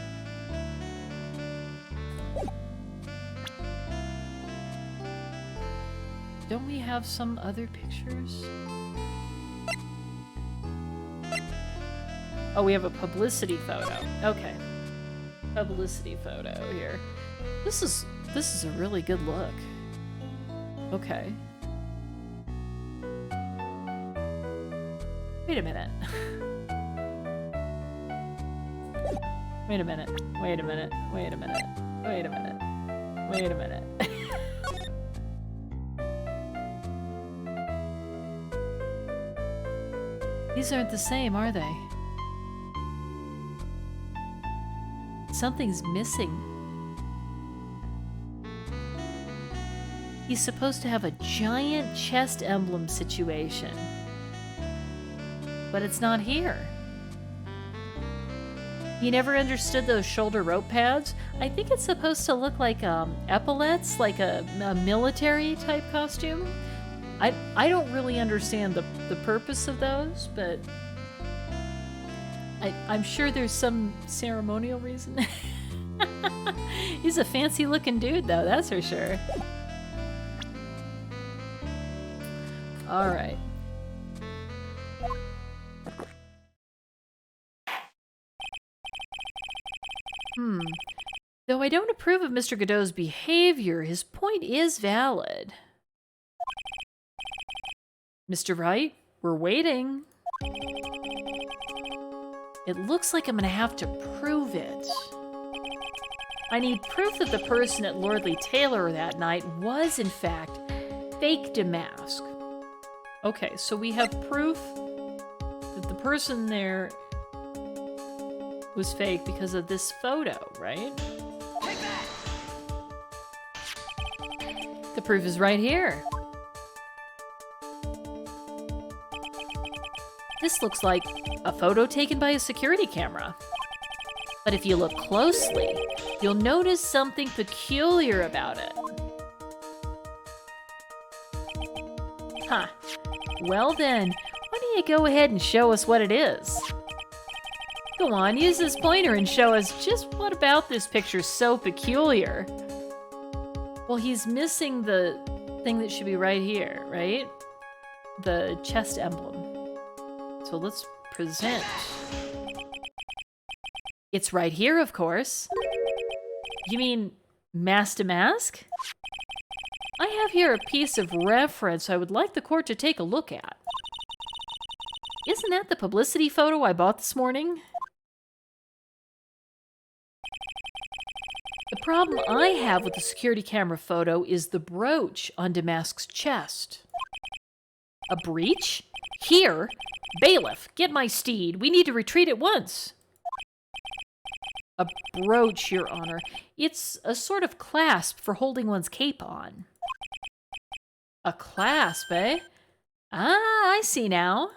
Don't we have some other pictures? Oh, we have a publicity photo. Okay. Publicity photo here. This is a really good look. Okay. Wait a minute. Wait a minute. Wait a minute. Wait a minute. Wait a minute. Wait a minute. These aren't the same, are they? Something's missing. He's supposed to have a giant chest emblem situation. But it's not here. You never understood those shoulder rope pads? I think it's supposed to look like epaulets, like a military type costume. I don't really understand the purpose of those, but I'm sure there's some ceremonial reason. He's a fancy looking dude though, that's for sure. Alright. Though I don't approve of Mr. Godot's behavior, his point is valid. Mr. Wright, we're waiting. It looks like I'm gonna have to prove it. I need proof that the person at Lordly Taylor that night was, in fact, fake Damask. Okay, so we have proof that the person there was fake because of this photo, right? Take that! The proof is right here. This looks like a photo taken by a security camera. But if you look closely, you'll notice something peculiar about it. Huh. Well then, why don't you go ahead and show us what it is? Go on, use this pointer and show us just what about this picture's so peculiar. Well, he's missing the thing that should be right here, right? The chest emblem. So let's present. It's right here, of course. You mean mask to mask? I have here a piece of reference I would like the court to take a look at. Isn't that the publicity photo I bought this morning? The problem I have with the security camera photo is the brooch on Damask's chest. A breach? Here? Bailiff, get my steed. We need to retreat at once. A brooch, Your Honor. It's a sort of clasp for holding one's cape on. A clasp, eh? Ah, I see now.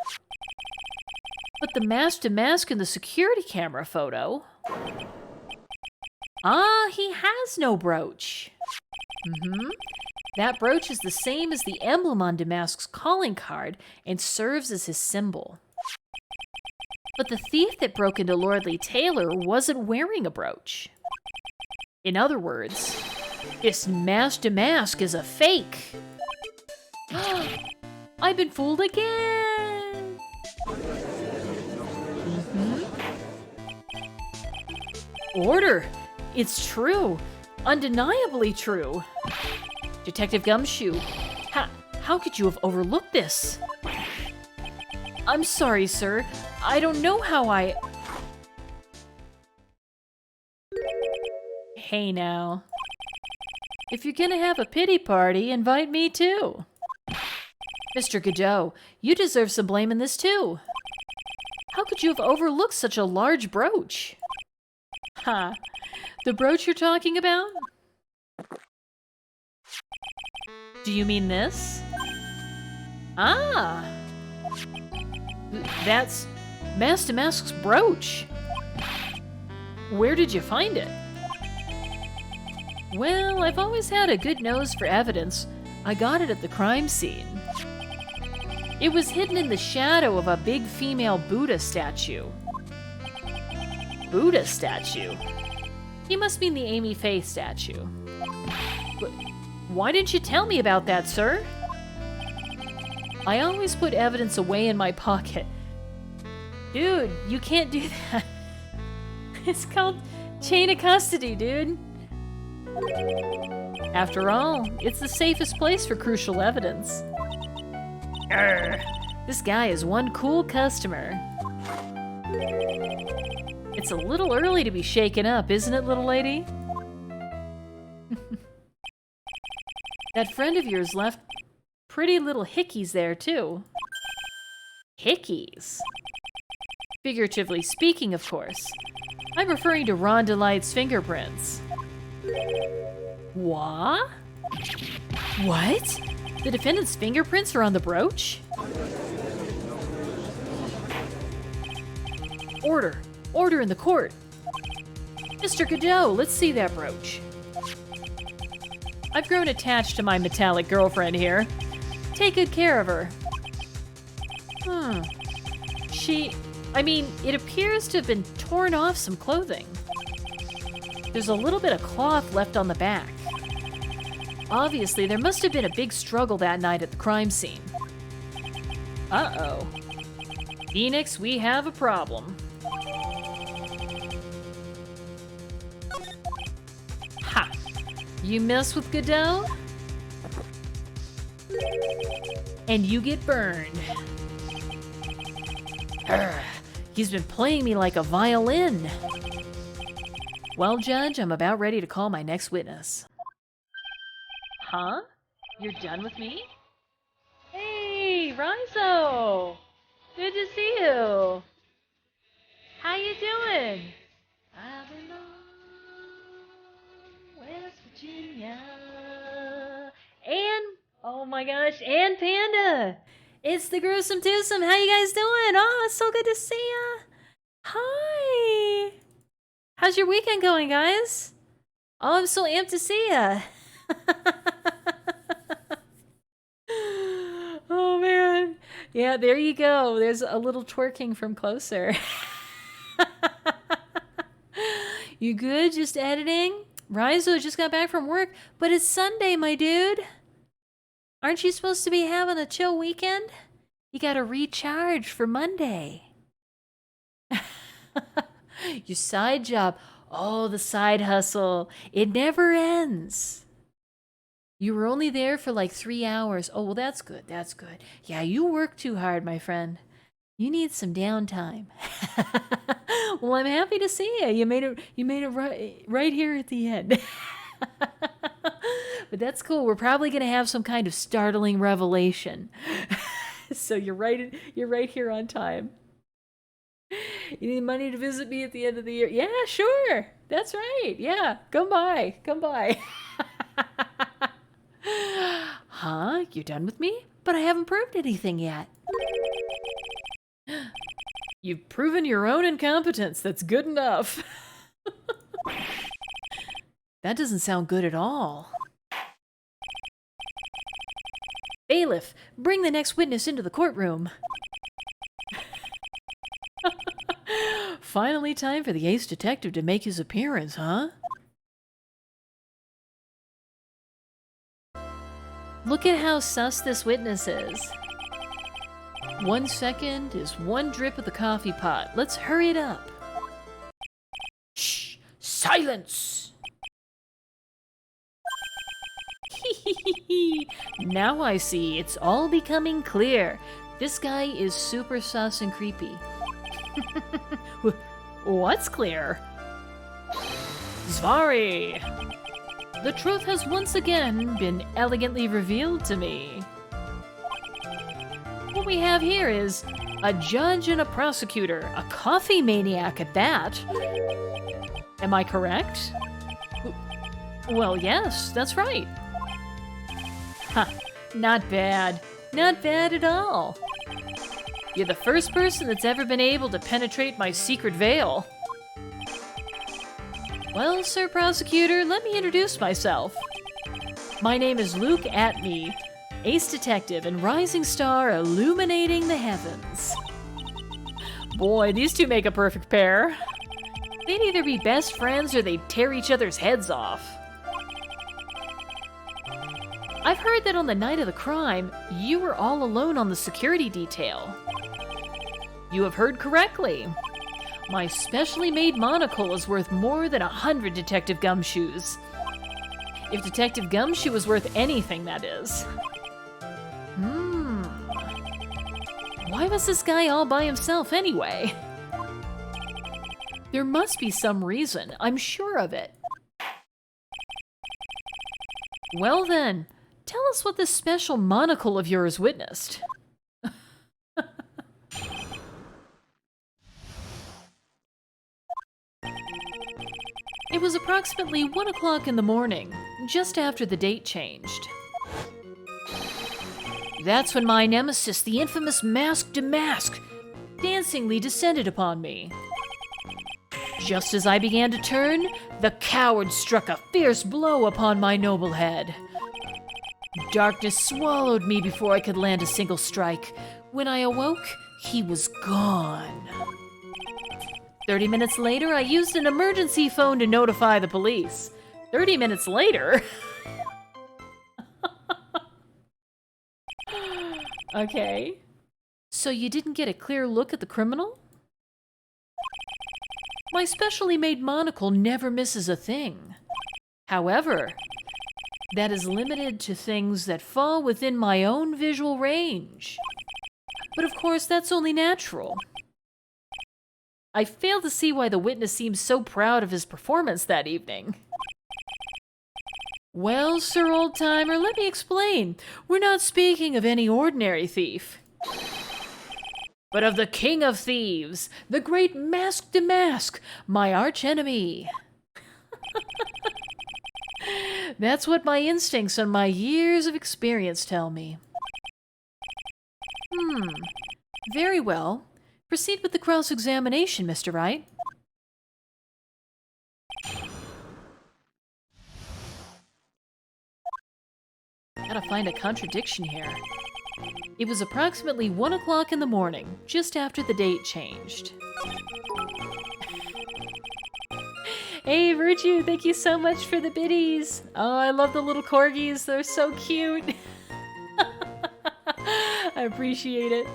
But the mask-to-mask in the security camera photo... Ah, he has no brooch. That brooch is the same as the emblem on Damask's calling card and serves as his symbol. But the thief that broke into Lordly Taylor wasn't wearing a brooch. In other words, this mask-to-mask is a fake. I've been fooled again. Order. It's true. Undeniably true. Detective Gumshoe, how could you have overlooked this? I'm sorry, sir. I don't know how I... Hey now. If you're gonna have a pity party, invite me too. Mr. Godot, you deserve some blame in this too. How could you have overlooked such a large brooch? Ha! The brooch you're talking about? Do you mean this? Ah! That's Mask-to-Mask's brooch. Where did you find it? Well, I've always had a good nose for evidence. I got it at the crime scene. It was hidden in the shadow of a big female Buddha statue. Buddha statue? He must mean the Amy Faith statue. But why didn't you tell me about that, sir? I always put evidence away in my pocket. Dude, you can't do that. It's called chain of custody, dude. After all, it's the safest place for crucial evidence. Arrgh, this guy is one cool customer. It's a little early to be shaken up, isn't it, little lady? That friend of yours left pretty little hickeys there, too. Hickeys? Figuratively speaking, of course. I'm referring to Rhonda Light's fingerprints. What? What? The defendant's fingerprints are on the brooch? Order. Order in the court. Mr. Godot, let's see that brooch. I've grown attached to my metallic girlfriend here. Take good care of her. It appears to have been torn off some clothing. There's a little bit of cloth left on the back. Obviously, there must have been a big struggle that night at the crime scene. Uh-oh. Phoenix, we have a problem. Ha! You mess with Godot? And you get burned. Urgh, he's been playing me like a violin. Well, Judge, I'm about ready to call my next witness. Huh? You're done with me? Hey, Rizo! Good to see you. How you doing? I belong West Virginia. And, oh my gosh, and Panda! It's the Gruesome Twosome. How you guys doing? Oh, it's so good to see ya. Hi! How's your weekend going, guys? Oh, I'm so amped to see ya. Oh, man. Yeah, there you go. There's a little twerking from closer. You good? Just editing? Raizo just got back from work, but it's Sunday, my dude. Aren't you supposed to be having a chill weekend? You gotta recharge for Monday. Your side job. Oh, the side hustle. It never ends. You were only there for like 3 hours. Oh, well, that's good. That's good. Yeah, you work too hard, my friend. You need some downtime. Well, I'm happy to see you. You made it right here at the end. But that's cool. We're probably going to have some kind of startling revelation. So you're right here on time. You need money to visit me at the end of the year? Yeah, sure. That's right. Yeah, come by. Huh? You're done with me? But I haven't proved anything yet. You've proven your own incompetence. That's good enough. That doesn't sound good at all. Bailiff, bring the next witness into the courtroom. Finally time for the ace detective to make his appearance, huh? Look at how sus this witness is. 1 second is 1 drip of the coffee pot. Let's hurry it up. Shh! Silence! Now I see. It's all becoming clear. This guy is super sus and creepy. What's clear? Zvari! The truth has once again been elegantly revealed to me. What we have here is a judge and a prosecutor, a coffee maniac at that. Am I correct? Well, yes, that's right. Huh, not bad. Not bad at all. You're the first person that's ever been able to penetrate my secret veil. Well, Sir Prosecutor, let me introduce myself. My name is Luke Atney, ace detective and rising star illuminating the heavens. Boy, these two make a perfect pair. They'd either be best friends or they'd tear each other's heads off. I've heard that on the night of the crime, you were all alone on the security detail. You have heard correctly. My specially made monocle is worth more than 100 Detective Gumshoes. If Detective Gumshoe is worth anything, that is. Why was this guy all by himself anyway? There must be some reason, I'm sure of it. Well then, tell us what this special monocle of yours witnessed. It was approximately 1 o'clock in the morning, just after the date changed. That's when my nemesis, the infamous Mask Damask, dancingly descended upon me. Just as I began to turn, the coward struck a fierce blow upon my noble head. Darkness swallowed me before I could land a single strike. When I awoke, he was gone. 30 minutes later, I used an emergency phone to notify the police. 30 minutes later? Okay. So you didn't get a clear look at the criminal? My specially made monocle never misses a thing. However, that is limited to things that fall within my own visual range. But of course, that's only natural. I fail to see why the witness seems so proud of his performance that evening. Well, Sir Old-Timer, let me explain. We're not speaking of any ordinary thief, but of the king of thieves, the great Mask Damask, my archenemy. That's what my instincts and my years of experience tell me. Very well. Proceed with the cross-examination, Mr. Wright. Gotta find a contradiction here. It was approximately 1 o'clock in the morning, just after the date changed. Hey, Virtue, thank you so much for the biddies. Oh, I love the little corgis. They're so cute. I appreciate it.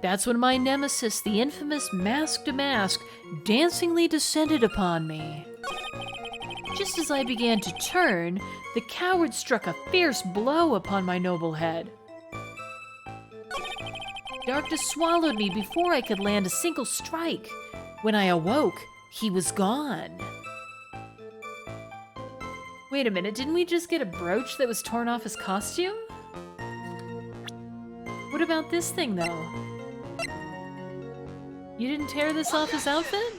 That's when my nemesis, the infamous Mask to Mask, dancingly descended upon me. Just as I began to turn, the coward struck a fierce blow upon my noble head. Darkness swallowed me before I could land a single strike. When I awoke, he was gone. Wait a minute, didn't we just get a brooch that was torn off his costume? What about this thing, though? You didn't tear this off his outfit?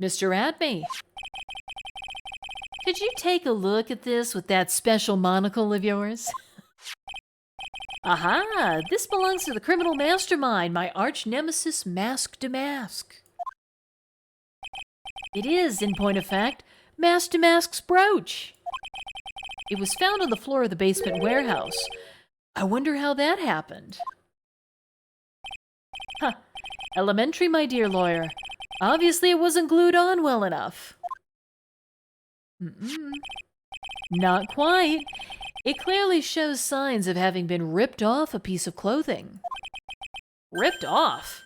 Mr. Adme, could you take a look at this with that special monocle of yours? Aha! This belongs to the criminal mastermind, my arch nemesis, Mask to Mask. It is, in point of fact, Mask to Mask's brooch. It was found on the floor of the basement warehouse. I wonder how that happened. Huh. Elementary, my dear lawyer. Obviously it wasn't glued on well enough. Not quite. It clearly shows signs of having been ripped off a piece of clothing. Ripped off?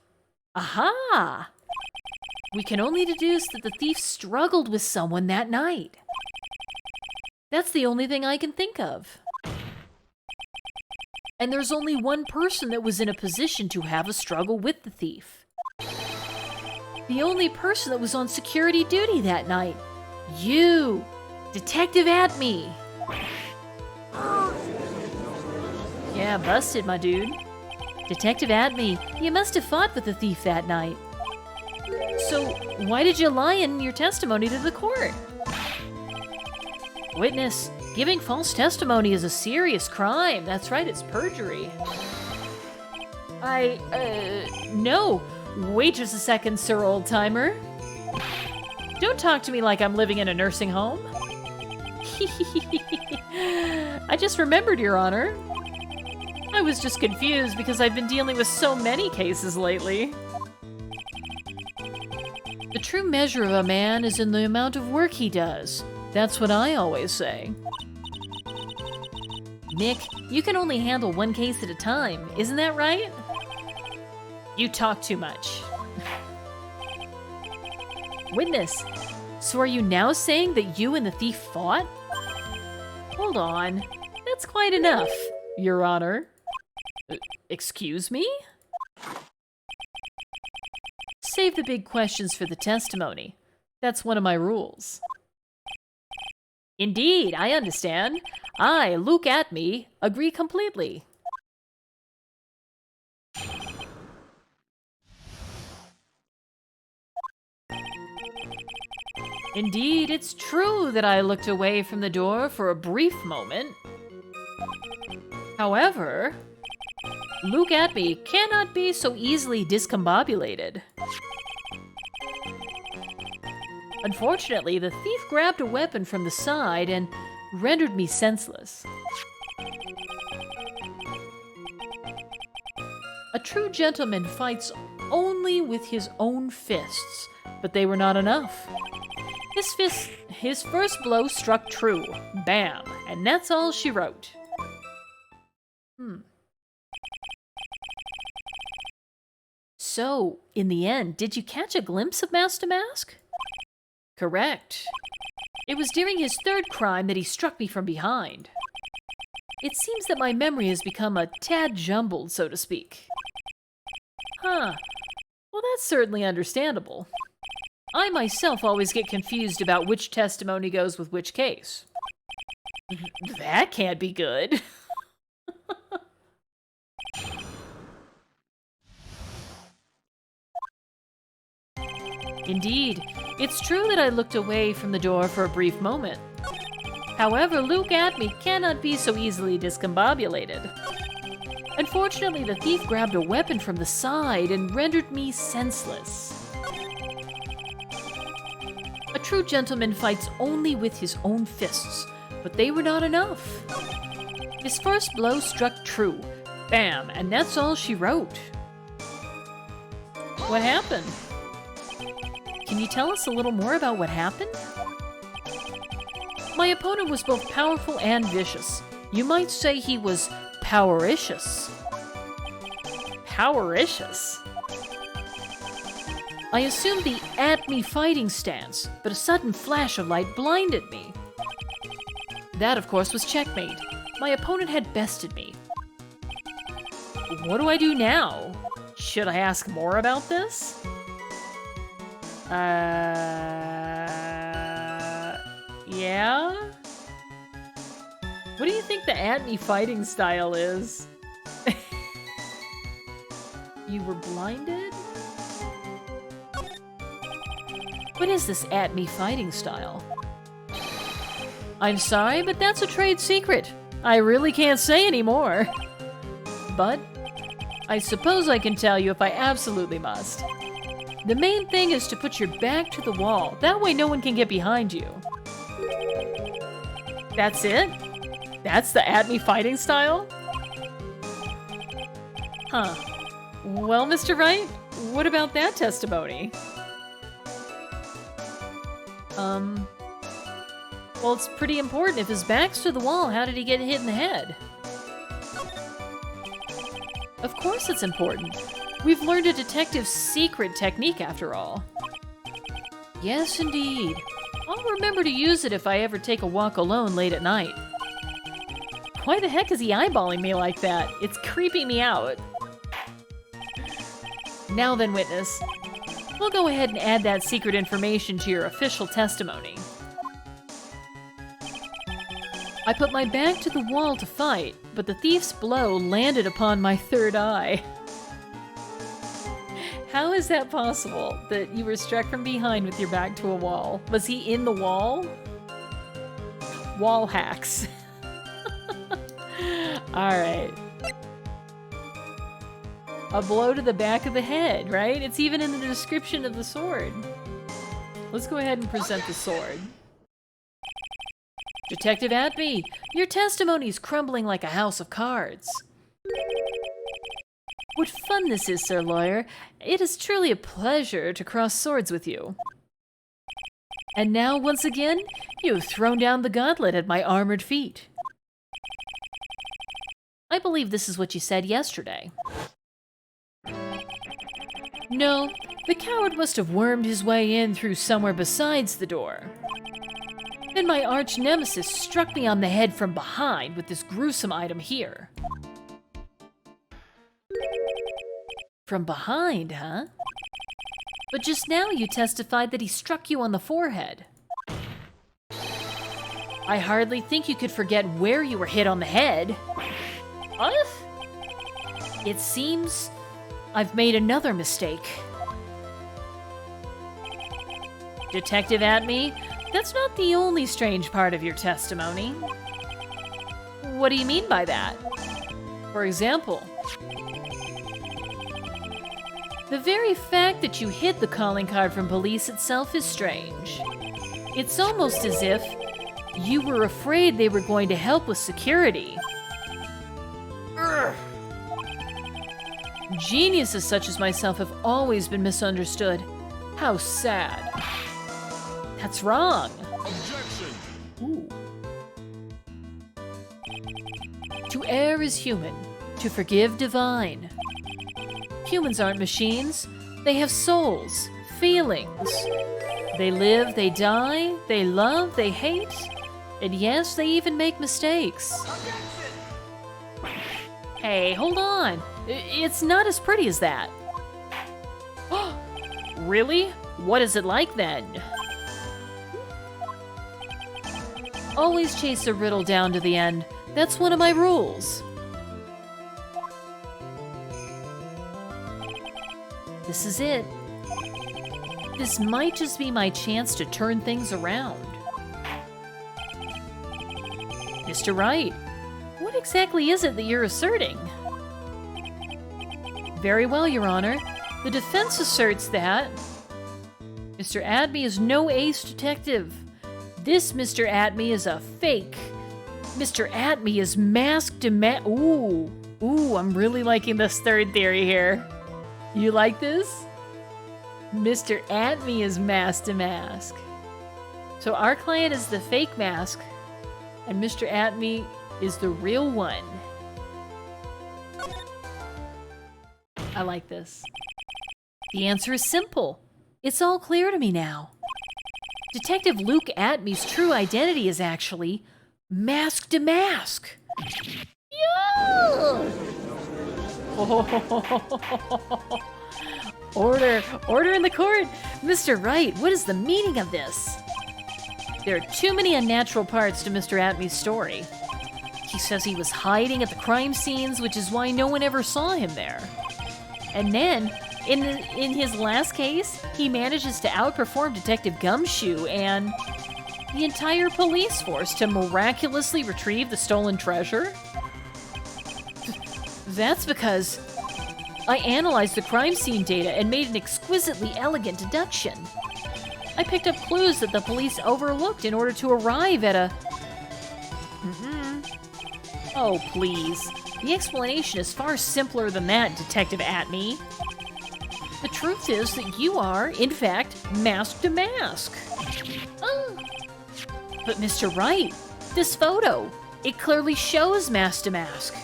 Aha! We can only deduce that the thief struggled with someone that night. That's the only thing I can think of. And there's only one person that was in a position to have a struggle with the thief. The only person that was on security duty that night. You! Detective Atme! Yeah, busted, my dude. Detective Atme, you must have fought with the thief that night. So, why did you lie in your testimony to the court? Witness, giving false testimony is a serious crime. That's right, it's perjury. No. Wait just a second, Sir Old-Timer. Don't talk to me like I'm living in a nursing home. I just remembered, Your Honor. I was just confused because I've been dealing with so many cases lately. The true measure of a man is in the amount of work he does. That's what I always say. Nick, you can only handle one case at a time, isn't that right? You talk too much. Witness, so are you now saying that you and the thief fought? Hold on, that's quite enough, Your Honor. Excuse me? Save the big questions for the testimony. That's one of my rules. Indeed, I understand. I, Luke Atme, agree completely. Indeed, it's true that I looked away from the door for a brief moment. However, Luke Atme cannot be so easily discombobulated. Unfortunately, the thief grabbed a weapon from the side and rendered me senseless. A true gentleman fights only with his own fists, but they were not enough. His first blow struck true. Bam! And that's all she wrote. So, in the end, did you catch a glimpse of Mask to Mask? Correct. It was during his third crime that he struck me from behind. It seems that my memory has become a tad jumbled, so to speak. Huh. Well, that's certainly understandable. I myself always get confused about which testimony goes with which case. That can't be good. Indeed, it's true that I looked away from the door for a brief moment. However, Luke Atme cannot be so easily discombobulated. Unfortunately, the thief grabbed a weapon from the side and rendered me senseless. A true gentleman fights only with his own fists, but they were not enough. His first blow struck true. Bam, and that's all she wrote. What happened? Can you tell us a little more about what happened? My opponent was both powerful and vicious. You might say he was powericious. Powericious? I assumed the at-me fighting stance, but a sudden flash of light blinded me. That, of course, was checkmate. My opponent had bested me. What do I do now? Should I ask more about this? Yeah? What do you think the at-me fighting style is? You were blinded? What is this at-me fighting style? I'm sorry, but that's a trade secret. I really can't say anymore. But I suppose I can tell you if I absolutely must. The main thing is to put your back to the wall. That way no one can get behind you. That's it? That's the at-me fighting style? Huh. Well, Mr. Wright, what about that testimony? Well, it's pretty important. If his back's to the wall, how did he get hit in the head? Of course it's important. We've learned a detective's secret technique, after all. Yes, indeed. I'll remember to use it if I ever take a walk alone late at night. Why the heck is he eyeballing me like that? It's creeping me out. Now then, witness. We'll go ahead and add that secret information to your official testimony. I put my back to the wall to fight, but the thief's blow landed upon my third eye. How is that possible, that you were struck from behind with your back to a wall? Was he in the wall? Wall hacks. Alright. A blow to the back of the head, right? It's even in the description of the sword. Let's go ahead and present the sword. Detective Atby, your testimony's crumbling like a house of cards. What fun this is, Sir Lawyer. It is truly a pleasure to cross swords with you. And now, once again, you have thrown down the gauntlet at my armored feet. I believe this is what you said yesterday. No, the coward must have wormed his way in through somewhere besides the door. Then my arch nemesis struck me on the head from behind with this gruesome item here. From behind, huh? But just now you testified that he struck you on the forehead. I hardly think you could forget where you were hit on the head. What? It seems I've made another mistake. Detective Atme, that's not the only strange part of your testimony. What do you mean by that? For example, the very fact that you hid the calling card from police itself is strange. It's almost as if you were afraid they were going to help with security. Urgh. Geniuses such as myself have always been misunderstood. How sad. That's wrong. Objection. Ooh. To err is human, to forgive divine. Humans aren't machines. They have souls, feelings. They live, they die, they love, they hate, and yes, they even make mistakes. Hey, hold on. It's not as pretty as that. Really? What is it like then? Always chase a riddle down to the end. That's one of my rules. This is it. This might just be my chance to turn things around. Mr. Wright, what exactly is it that you're asserting? Very well, Your Honor. The defense asserts that Mr. Atme is no ace detective. This Mr. Atme is a fake. Mr. Atme is masked Ooh, I'm really liking this third theory here. You like this? Mr. Atme is Mask to Mask. So our client is the fake mask, and Mr. Atme is the real one. I like this. The answer is simple. It's all clear to me now. Detective Luke Atme's true identity is actually Mask to Mask. Yeah! Order in the court! Mr. Wright, what is the meaning of this? There are too many unnatural parts to Mr. Atme's story. He says he was hiding at the crime scenes, which is why no one ever saw him there. And then, in his last case, he manages to outperform Detective Gumshoe and the entire police force to miraculously retrieve the stolen treasure? That's because I analyzed the crime scene data and made an exquisitely elegant deduction. I picked up clues that the police overlooked in order to arrive at a... Oh, please. The explanation is far simpler than that, Detective Atme. The truth is that you are, in fact, Mask to Mask. Oh. But Mr. Wright, this photo, it clearly shows Mask to Mask.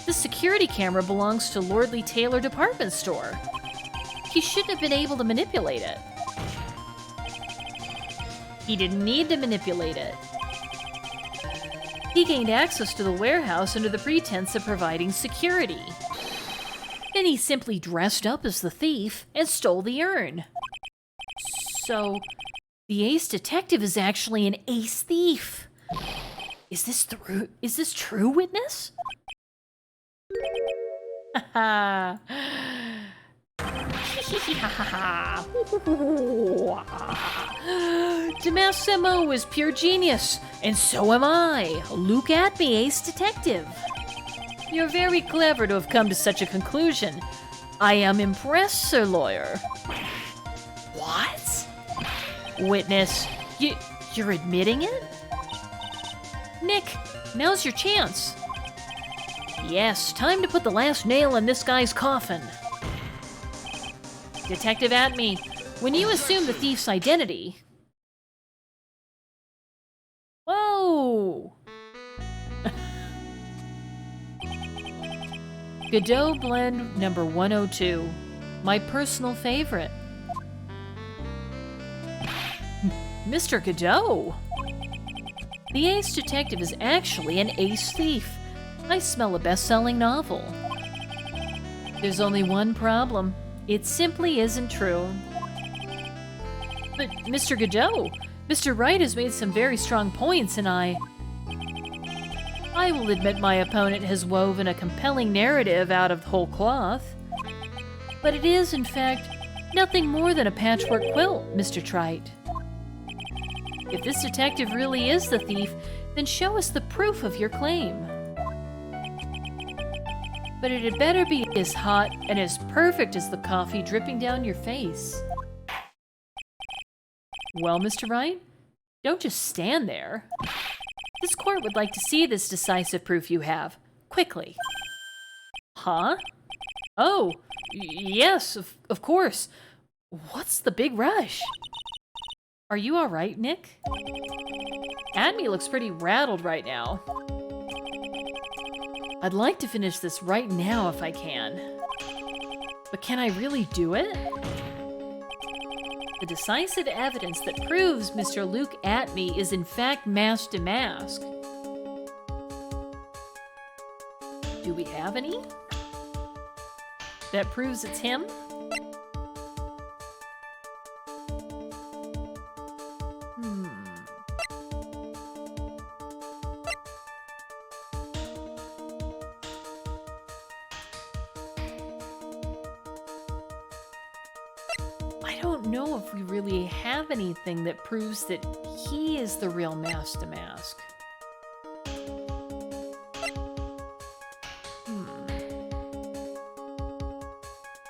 The security camera belongs to Lordly Taylor Department Store. He shouldn't have been able to manipulate it. He didn't need to manipulate it. He gained access to the warehouse under the pretense of providing security. Then he simply dressed up as the thief and stole the urn. So, the ace detective is actually an ace thief. Is this true, witness? Ha Damasimo is pure genius, and so am I, Luke Atme, ace detective. You're very clever to have come to such a conclusion. I am impressed, Sir Lawyer. What? Witness, you're admitting it? Nick, now's your chance. Yes, time to put the last nail in this guy's coffin. Detective Atme, when you assume the thief's identity... Whoa! Godot Blend number 102. My personal favorite. Mr. Godot! The ace detective is actually an ace thief. I smell a best-selling novel. There's only one problem. It simply isn't true. But, Mr. Godot, Mr. Wright has made some very strong points, and I will admit my opponent has woven a compelling narrative out of whole cloth. But it is, in fact, nothing more than a patchwork quilt, Mr. Trite. If this detective really is the thief, then show us the proof of your claim. But it had better be as hot and as perfect as the coffee dripping down your face. Well, Mr. Wright, don't just stand there. This court would like to see this decisive proof you have. Quickly. Huh? Oh, yes, of course. What's the big rush? Are you all right, Nick? Atme looks pretty rattled right now. I'd like to finish this right now if I can. But can I really do it? The decisive evidence that proves Mr. Luke Atme is in fact Mask to Mask. Do we have any? That proves it's him? I don't know if we really have anything that proves that he is the real Mask to Mask.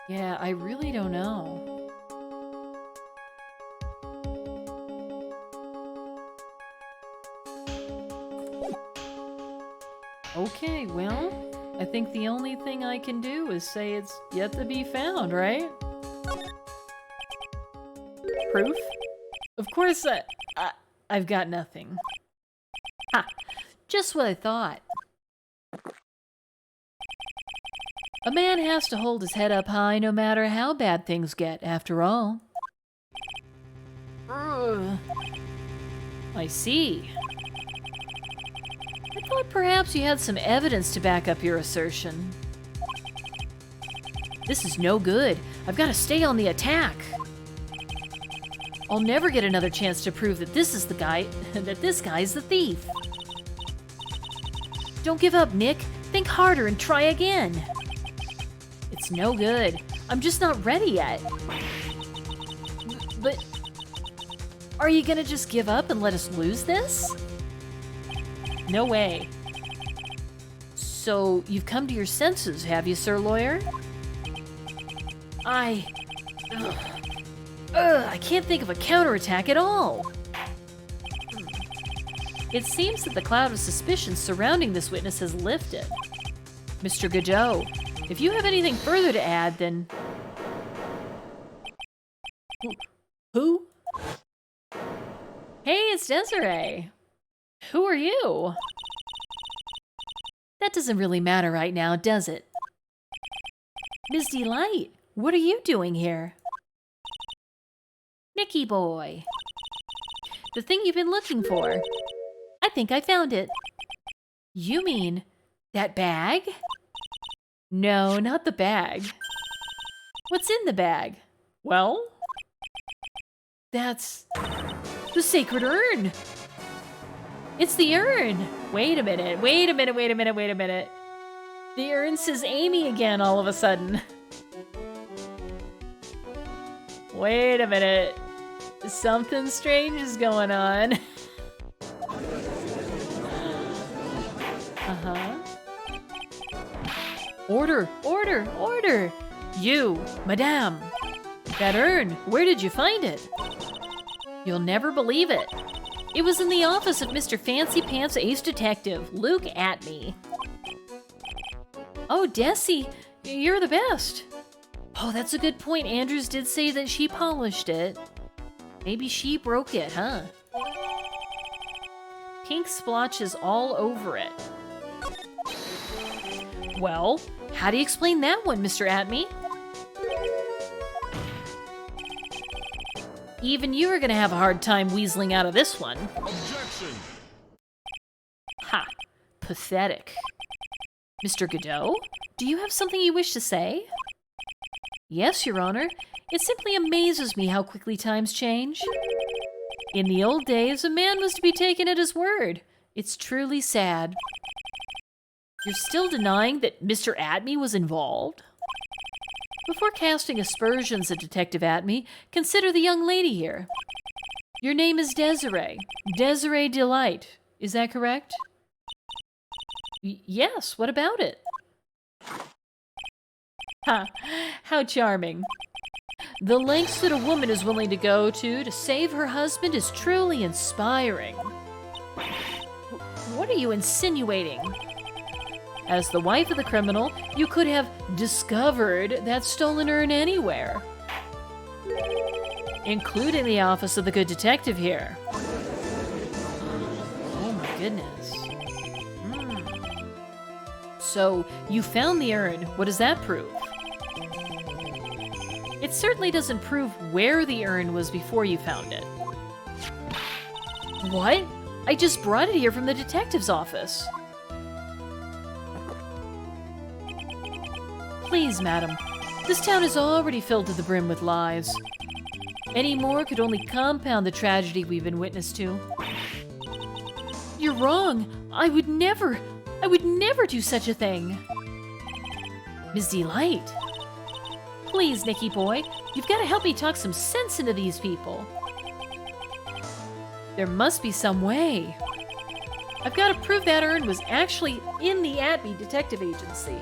Yeah, I really don't know. Okay, well, I think think the only thing I can do is say it's yet to be found, right? Proof? Of course, I've got nothing. Ha! Just what I thought. A man has to hold his head up high no matter how bad things get, after all. Ugh. I see. I thought perhaps you had some evidence to back up your assertion. This is no good. I've got to stay on the attack. I'll never get another chance to prove that this is the guy, that this guy's the thief. Don't give up, Nick. Think harder and try again. It's no good. I'm just not ready yet. But are you gonna just give up and let us lose this? No way. So you've come to your senses, have you, Sir Lawyer? I can't think of a counterattack at all. It seems that the cloud of suspicion surrounding this witness has lifted. Mr. Godot, if you have anything further to add, then... Who? Hey, it's Desiree. Who are you? That doesn't really matter right now, does it? Ms. Delight, what are you doing here? Nicky boy. The thing you've been looking for. I think I found it. You mean that bag? No, not the bag. What's in the bag? Well, that's the sacred urn. It's the urn. Wait a minute, wait a minute, wait a minute, wait a minute. The urn says Amy again all of a sudden. Wait a minute. Something strange is going on. Uh-huh. Order, order, order! You, madame! That urn, where did you find it? You'll never believe it. It was in the office of Mr. Fancy Pants Ace Detective. Look at me. Oh, Desi, you're the best. Oh, that's a good point. Andrews did say that she polished it. Maybe she broke it, huh? Pink splotches all over it. Well, how do you explain that one, Mr. Atme? Even you are gonna have a hard time weaseling out of this one. Objection! Ha! Pathetic. Mr. Godot, do you have something you wish to say? Yes, Your Honor. It simply amazes me how quickly times change. In the old days, a man was to be taken at his word. It's truly sad. You're still denying that Mr. Atme was involved? Before casting aspersions at Detective Atme, consider the young lady here. Your name is Desiree. Desiree Delight. Is that correct? Yes, what about it? Ha, how charming. The lengths that a woman is willing to go to save her husband is truly inspiring. What are you insinuating? As the wife of the criminal, you could have discovered that stolen urn anywhere, including the office of the good detective here. Oh my goodness. So, you found the urn. What does that prove? It certainly doesn't prove where the urn was before you found it. What? I just brought it here from the detective's office. Please, madam. This town is already filled to the brim with lies. Any more could only compound the tragedy we've been witness to. You're wrong. I would never do such a thing. Ms. Delight. Please, Nicky boy, you've got to help me talk some sense into these people. There must be some way. I've got to prove that urn was actually in the Atme Detective Agency.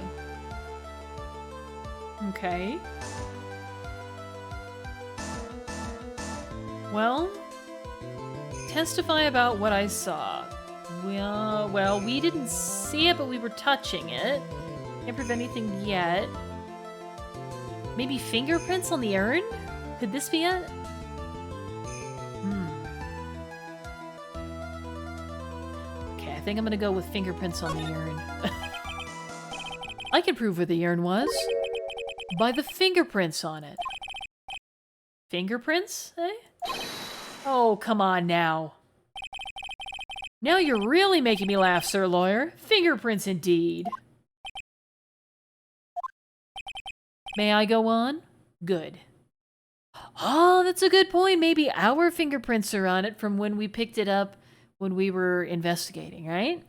Okay. Well, testify about what I saw. Well, we didn't see it, but we were touching it. Can't prove anything yet. Maybe fingerprints on the urn? Could this be it? Okay, I think I'm gonna go with fingerprints on the urn. I can prove where the urn was. By the fingerprints on it. Fingerprints, eh? Oh, come on now. Now you're really making me laugh, Sir Lawyer. Fingerprints indeed. May I go on? Good. Oh, that's a good point. Maybe our fingerprints are on it from when we picked it up when we were investigating, right?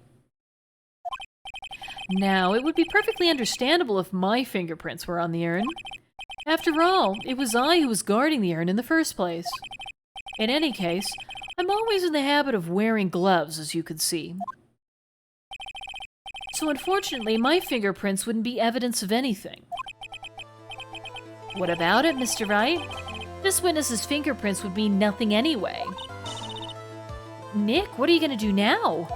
Now, it would be perfectly understandable if my fingerprints were on the urn. After all, it was I who was guarding the urn in the first place. In any case, I'm always in the habit of wearing gloves, as you could see. So unfortunately, my fingerprints wouldn't be evidence of anything. What about it, Mr. Wright? This witness's fingerprints would mean nothing anyway. Nick, what are you gonna do now?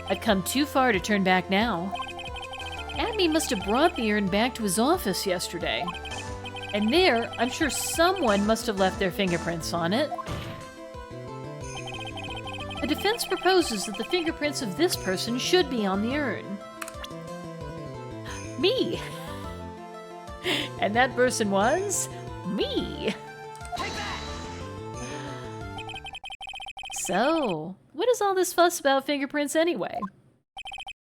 I'd come too far to turn back now. Adney must have brought the urn back to his office yesterday. And there, I'm sure someone must have left their fingerprints on it. The defense proposes that the fingerprints of this person should be on the urn. Me! And that person was me. Take that! So, what is all this fuss about fingerprints anyway?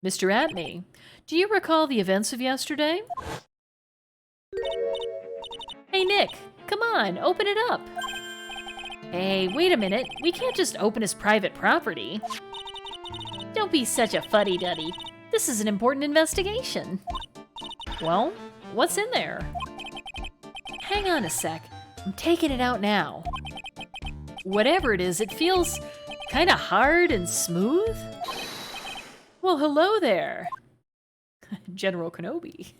Mr. Atney, do you recall the events of yesterday? Hey Nick, come on, open it up. Hey, wait a minute. We can't just open his private property. Don't be such a fuddy-duddy. This is an important investigation. Well, what's in there? Hang on a sec. I'm taking it out now. Whatever it is, it feels kind of hard and smooth. Well, hello there. General Kenobi.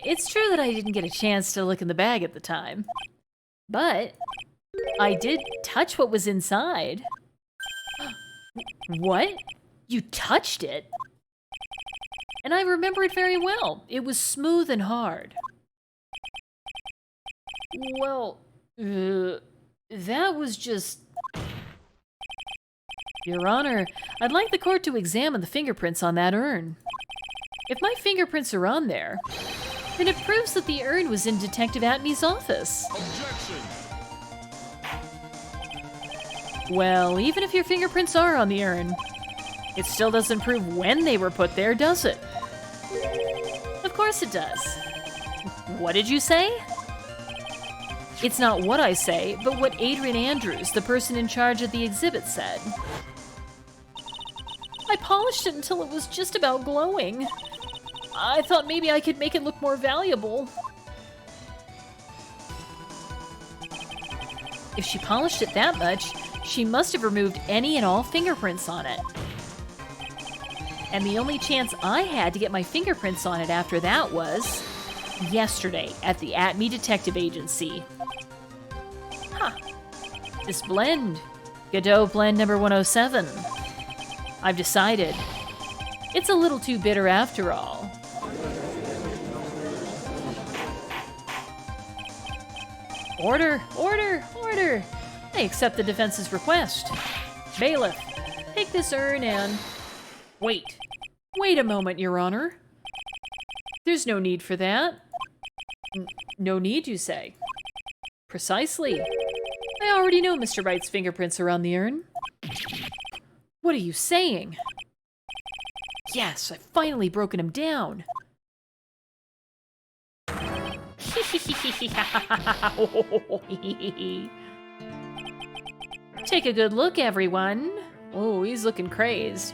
It's true that I didn't get a chance to look in the bag at the time. But I did touch what was inside. What? You touched it? And I remember it very well. It was smooth and hard. Well, that was just... Your Honor, I'd like the court to examine the fingerprints on that urn. If my fingerprints are on there, then it proves that the urn was in Detective Atney's office. Objection! Well, even if your fingerprints are on the urn, it still doesn't prove when they were put there, does it? Of course it does. What did you say? It's not what I say, but what Adrian Andrews, the person in charge of the exhibit, said. I polished it until it was just about glowing. I thought maybe I could make it look more valuable. If she polished it that much, she must have removed any and all fingerprints on it. And the only chance I had to get my fingerprints on it after that was yesterday at the Atney Detective Agency. Huh. This blend. Godot blend number 107. I've decided. It's a little too bitter after all. Order! Order! Order! I accept the defense's request. Bailiff, take this urn and... Wait. Wait a moment, Your Honor. There's no need for that. No need, you say? Precisely. I already know Mr. Wright's fingerprints are on the urn. What are you saying? Yes, I've finally broken him down. Take a good look, everyone. Oh, he's looking crazed.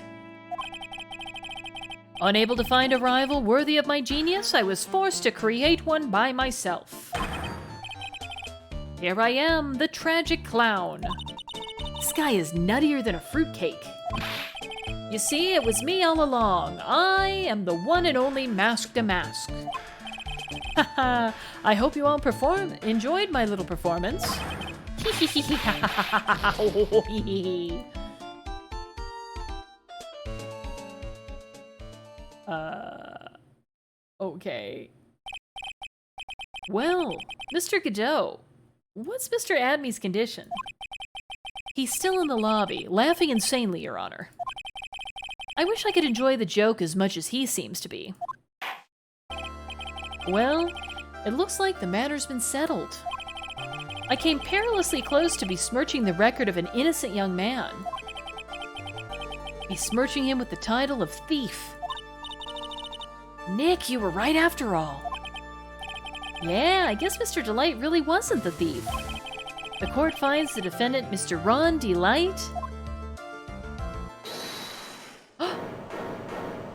Unable to find a rival worthy of my genius, I was forced to create one by myself. Here I am, the tragic clown. This guy is nuttier than a fruitcake. You see, it was me all along. I am the one and only Mask to Mask. Haha, I hope you all enjoyed my little performance. Okay. Well, Mr. Godot, what's Mr. Adme's condition? He's still in the lobby, laughing insanely, Your Honor. I wish I could enjoy the joke as much as he seems to be. Well, it looks like the matter's been settled. I came perilously close to besmirching the record of an innocent young man. Besmirching him with the title of thief. Nick, you were right after all. Yeah, I guess Mr. Delight really wasn't the thief. The court finds the defendant, Mr. Ron Delight.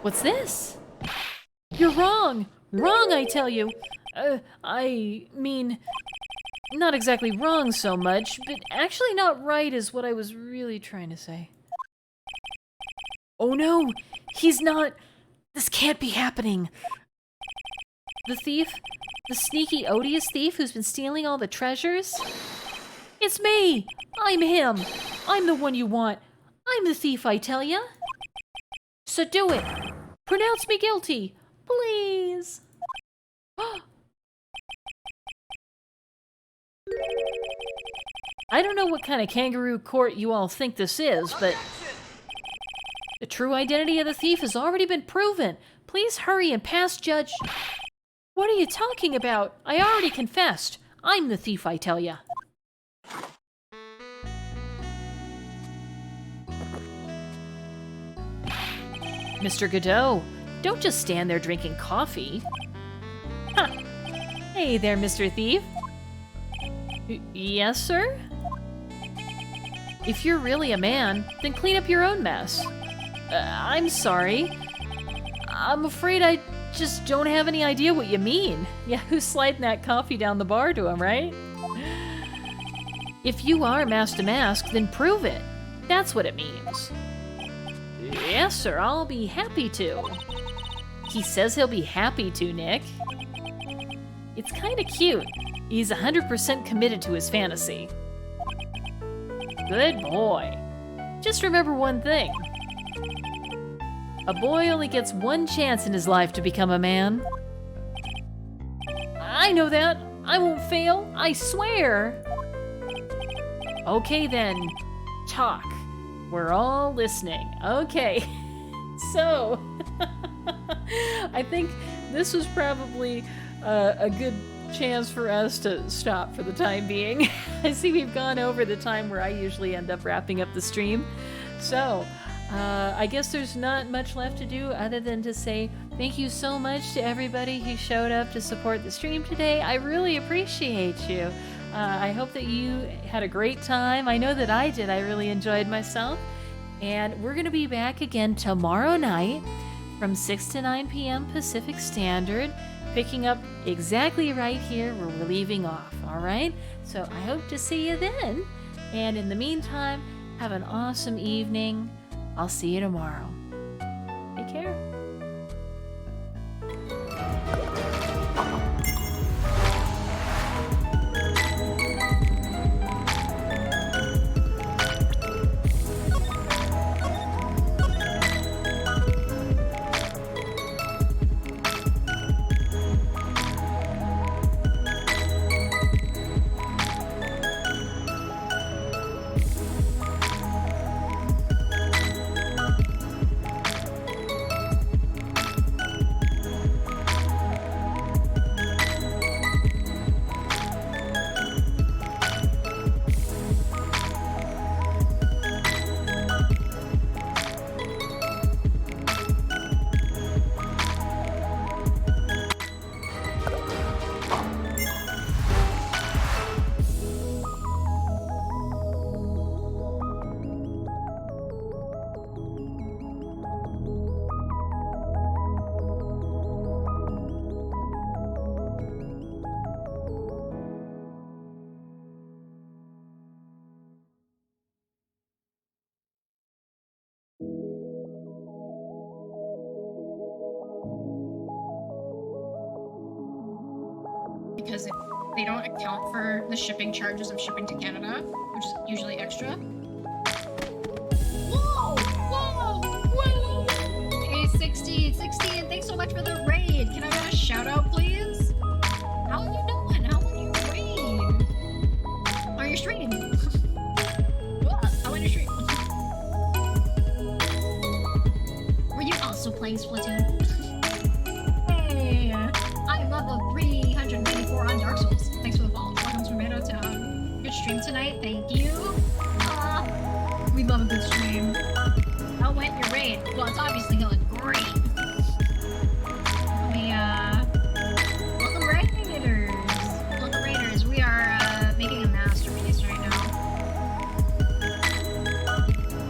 What's this? You're wrong! Wrong, I tell you! I mean, not exactly wrong so much, but actually not right is what I was really trying to say. Oh no! He's not! This can't be happening! The thief? The sneaky, odious thief who's been stealing all the treasures? It's me! I'm him! I'm the one you want! I'm the thief, I tell ya! So do it! Pronounce me guilty! Please! I don't know what kind of kangaroo court you all think this is, but the true identity of the thief has already been proven. Please hurry and pass judge... What are you talking about? I already confessed. I'm the thief, I tell ya. Mr. Godot, don't just stand there drinking coffee. Huh. Hey there, Mr. Thief. Yes, sir? If you're really a man, then clean up your own mess. I'm sorry. I'm afraid I just don't have any idea what you mean. Yeah, who's sliding that coffee down the bar to him, right? If you are mask to mask, then prove it. That's what it means. Yes, sir, I'll be happy to. He says he'll be happy to, Nick. It's kinda cute. He's 100% committed to his fantasy. Good boy. Just remember one thing. A boy only gets one chance in his life to become a man. I know that. I won't fail. I swear. Okay then. Talk. We're all listening. Okay. So, I think this was probably a good chance for us to stop for the time being. I see we've gone over the time where I usually end up wrapping up the stream. So, I guess there's not much left to do other than to say thank you so much to everybody who showed up to support the stream today. I really appreciate you. I hope that you had a great time. I know that I did. I really enjoyed myself. And we're going to be back again tomorrow night from 6 to 9 p.m. Pacific Standard, picking up exactly right here where we're leaving off, all right? So I hope to see you then. And in the meantime, have an awesome evening. I'll see you tomorrow. Take care. Because if they don't account for the shipping charges of shipping to Canada, which is usually extra. Whoa! Whoa! Whoa! Hey, 60, and thanks so much for the raid. Can I get a Wright, thank you. We love a good stream. How went your raid? Well, it's obviously going great. Welcome Raiders! Welcome Raiders, we are, making a masterpiece right now.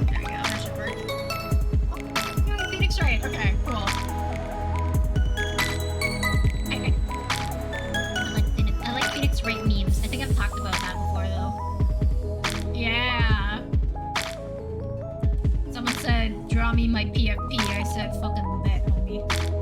There we go, that should work. Oh, yeah, Phoenix Wright, okay, cool. I like Phoenix Wright memes. I think I've talked about that before, though. Yeah. Someone said, draw me my PFP. I said, fucking bet, homie.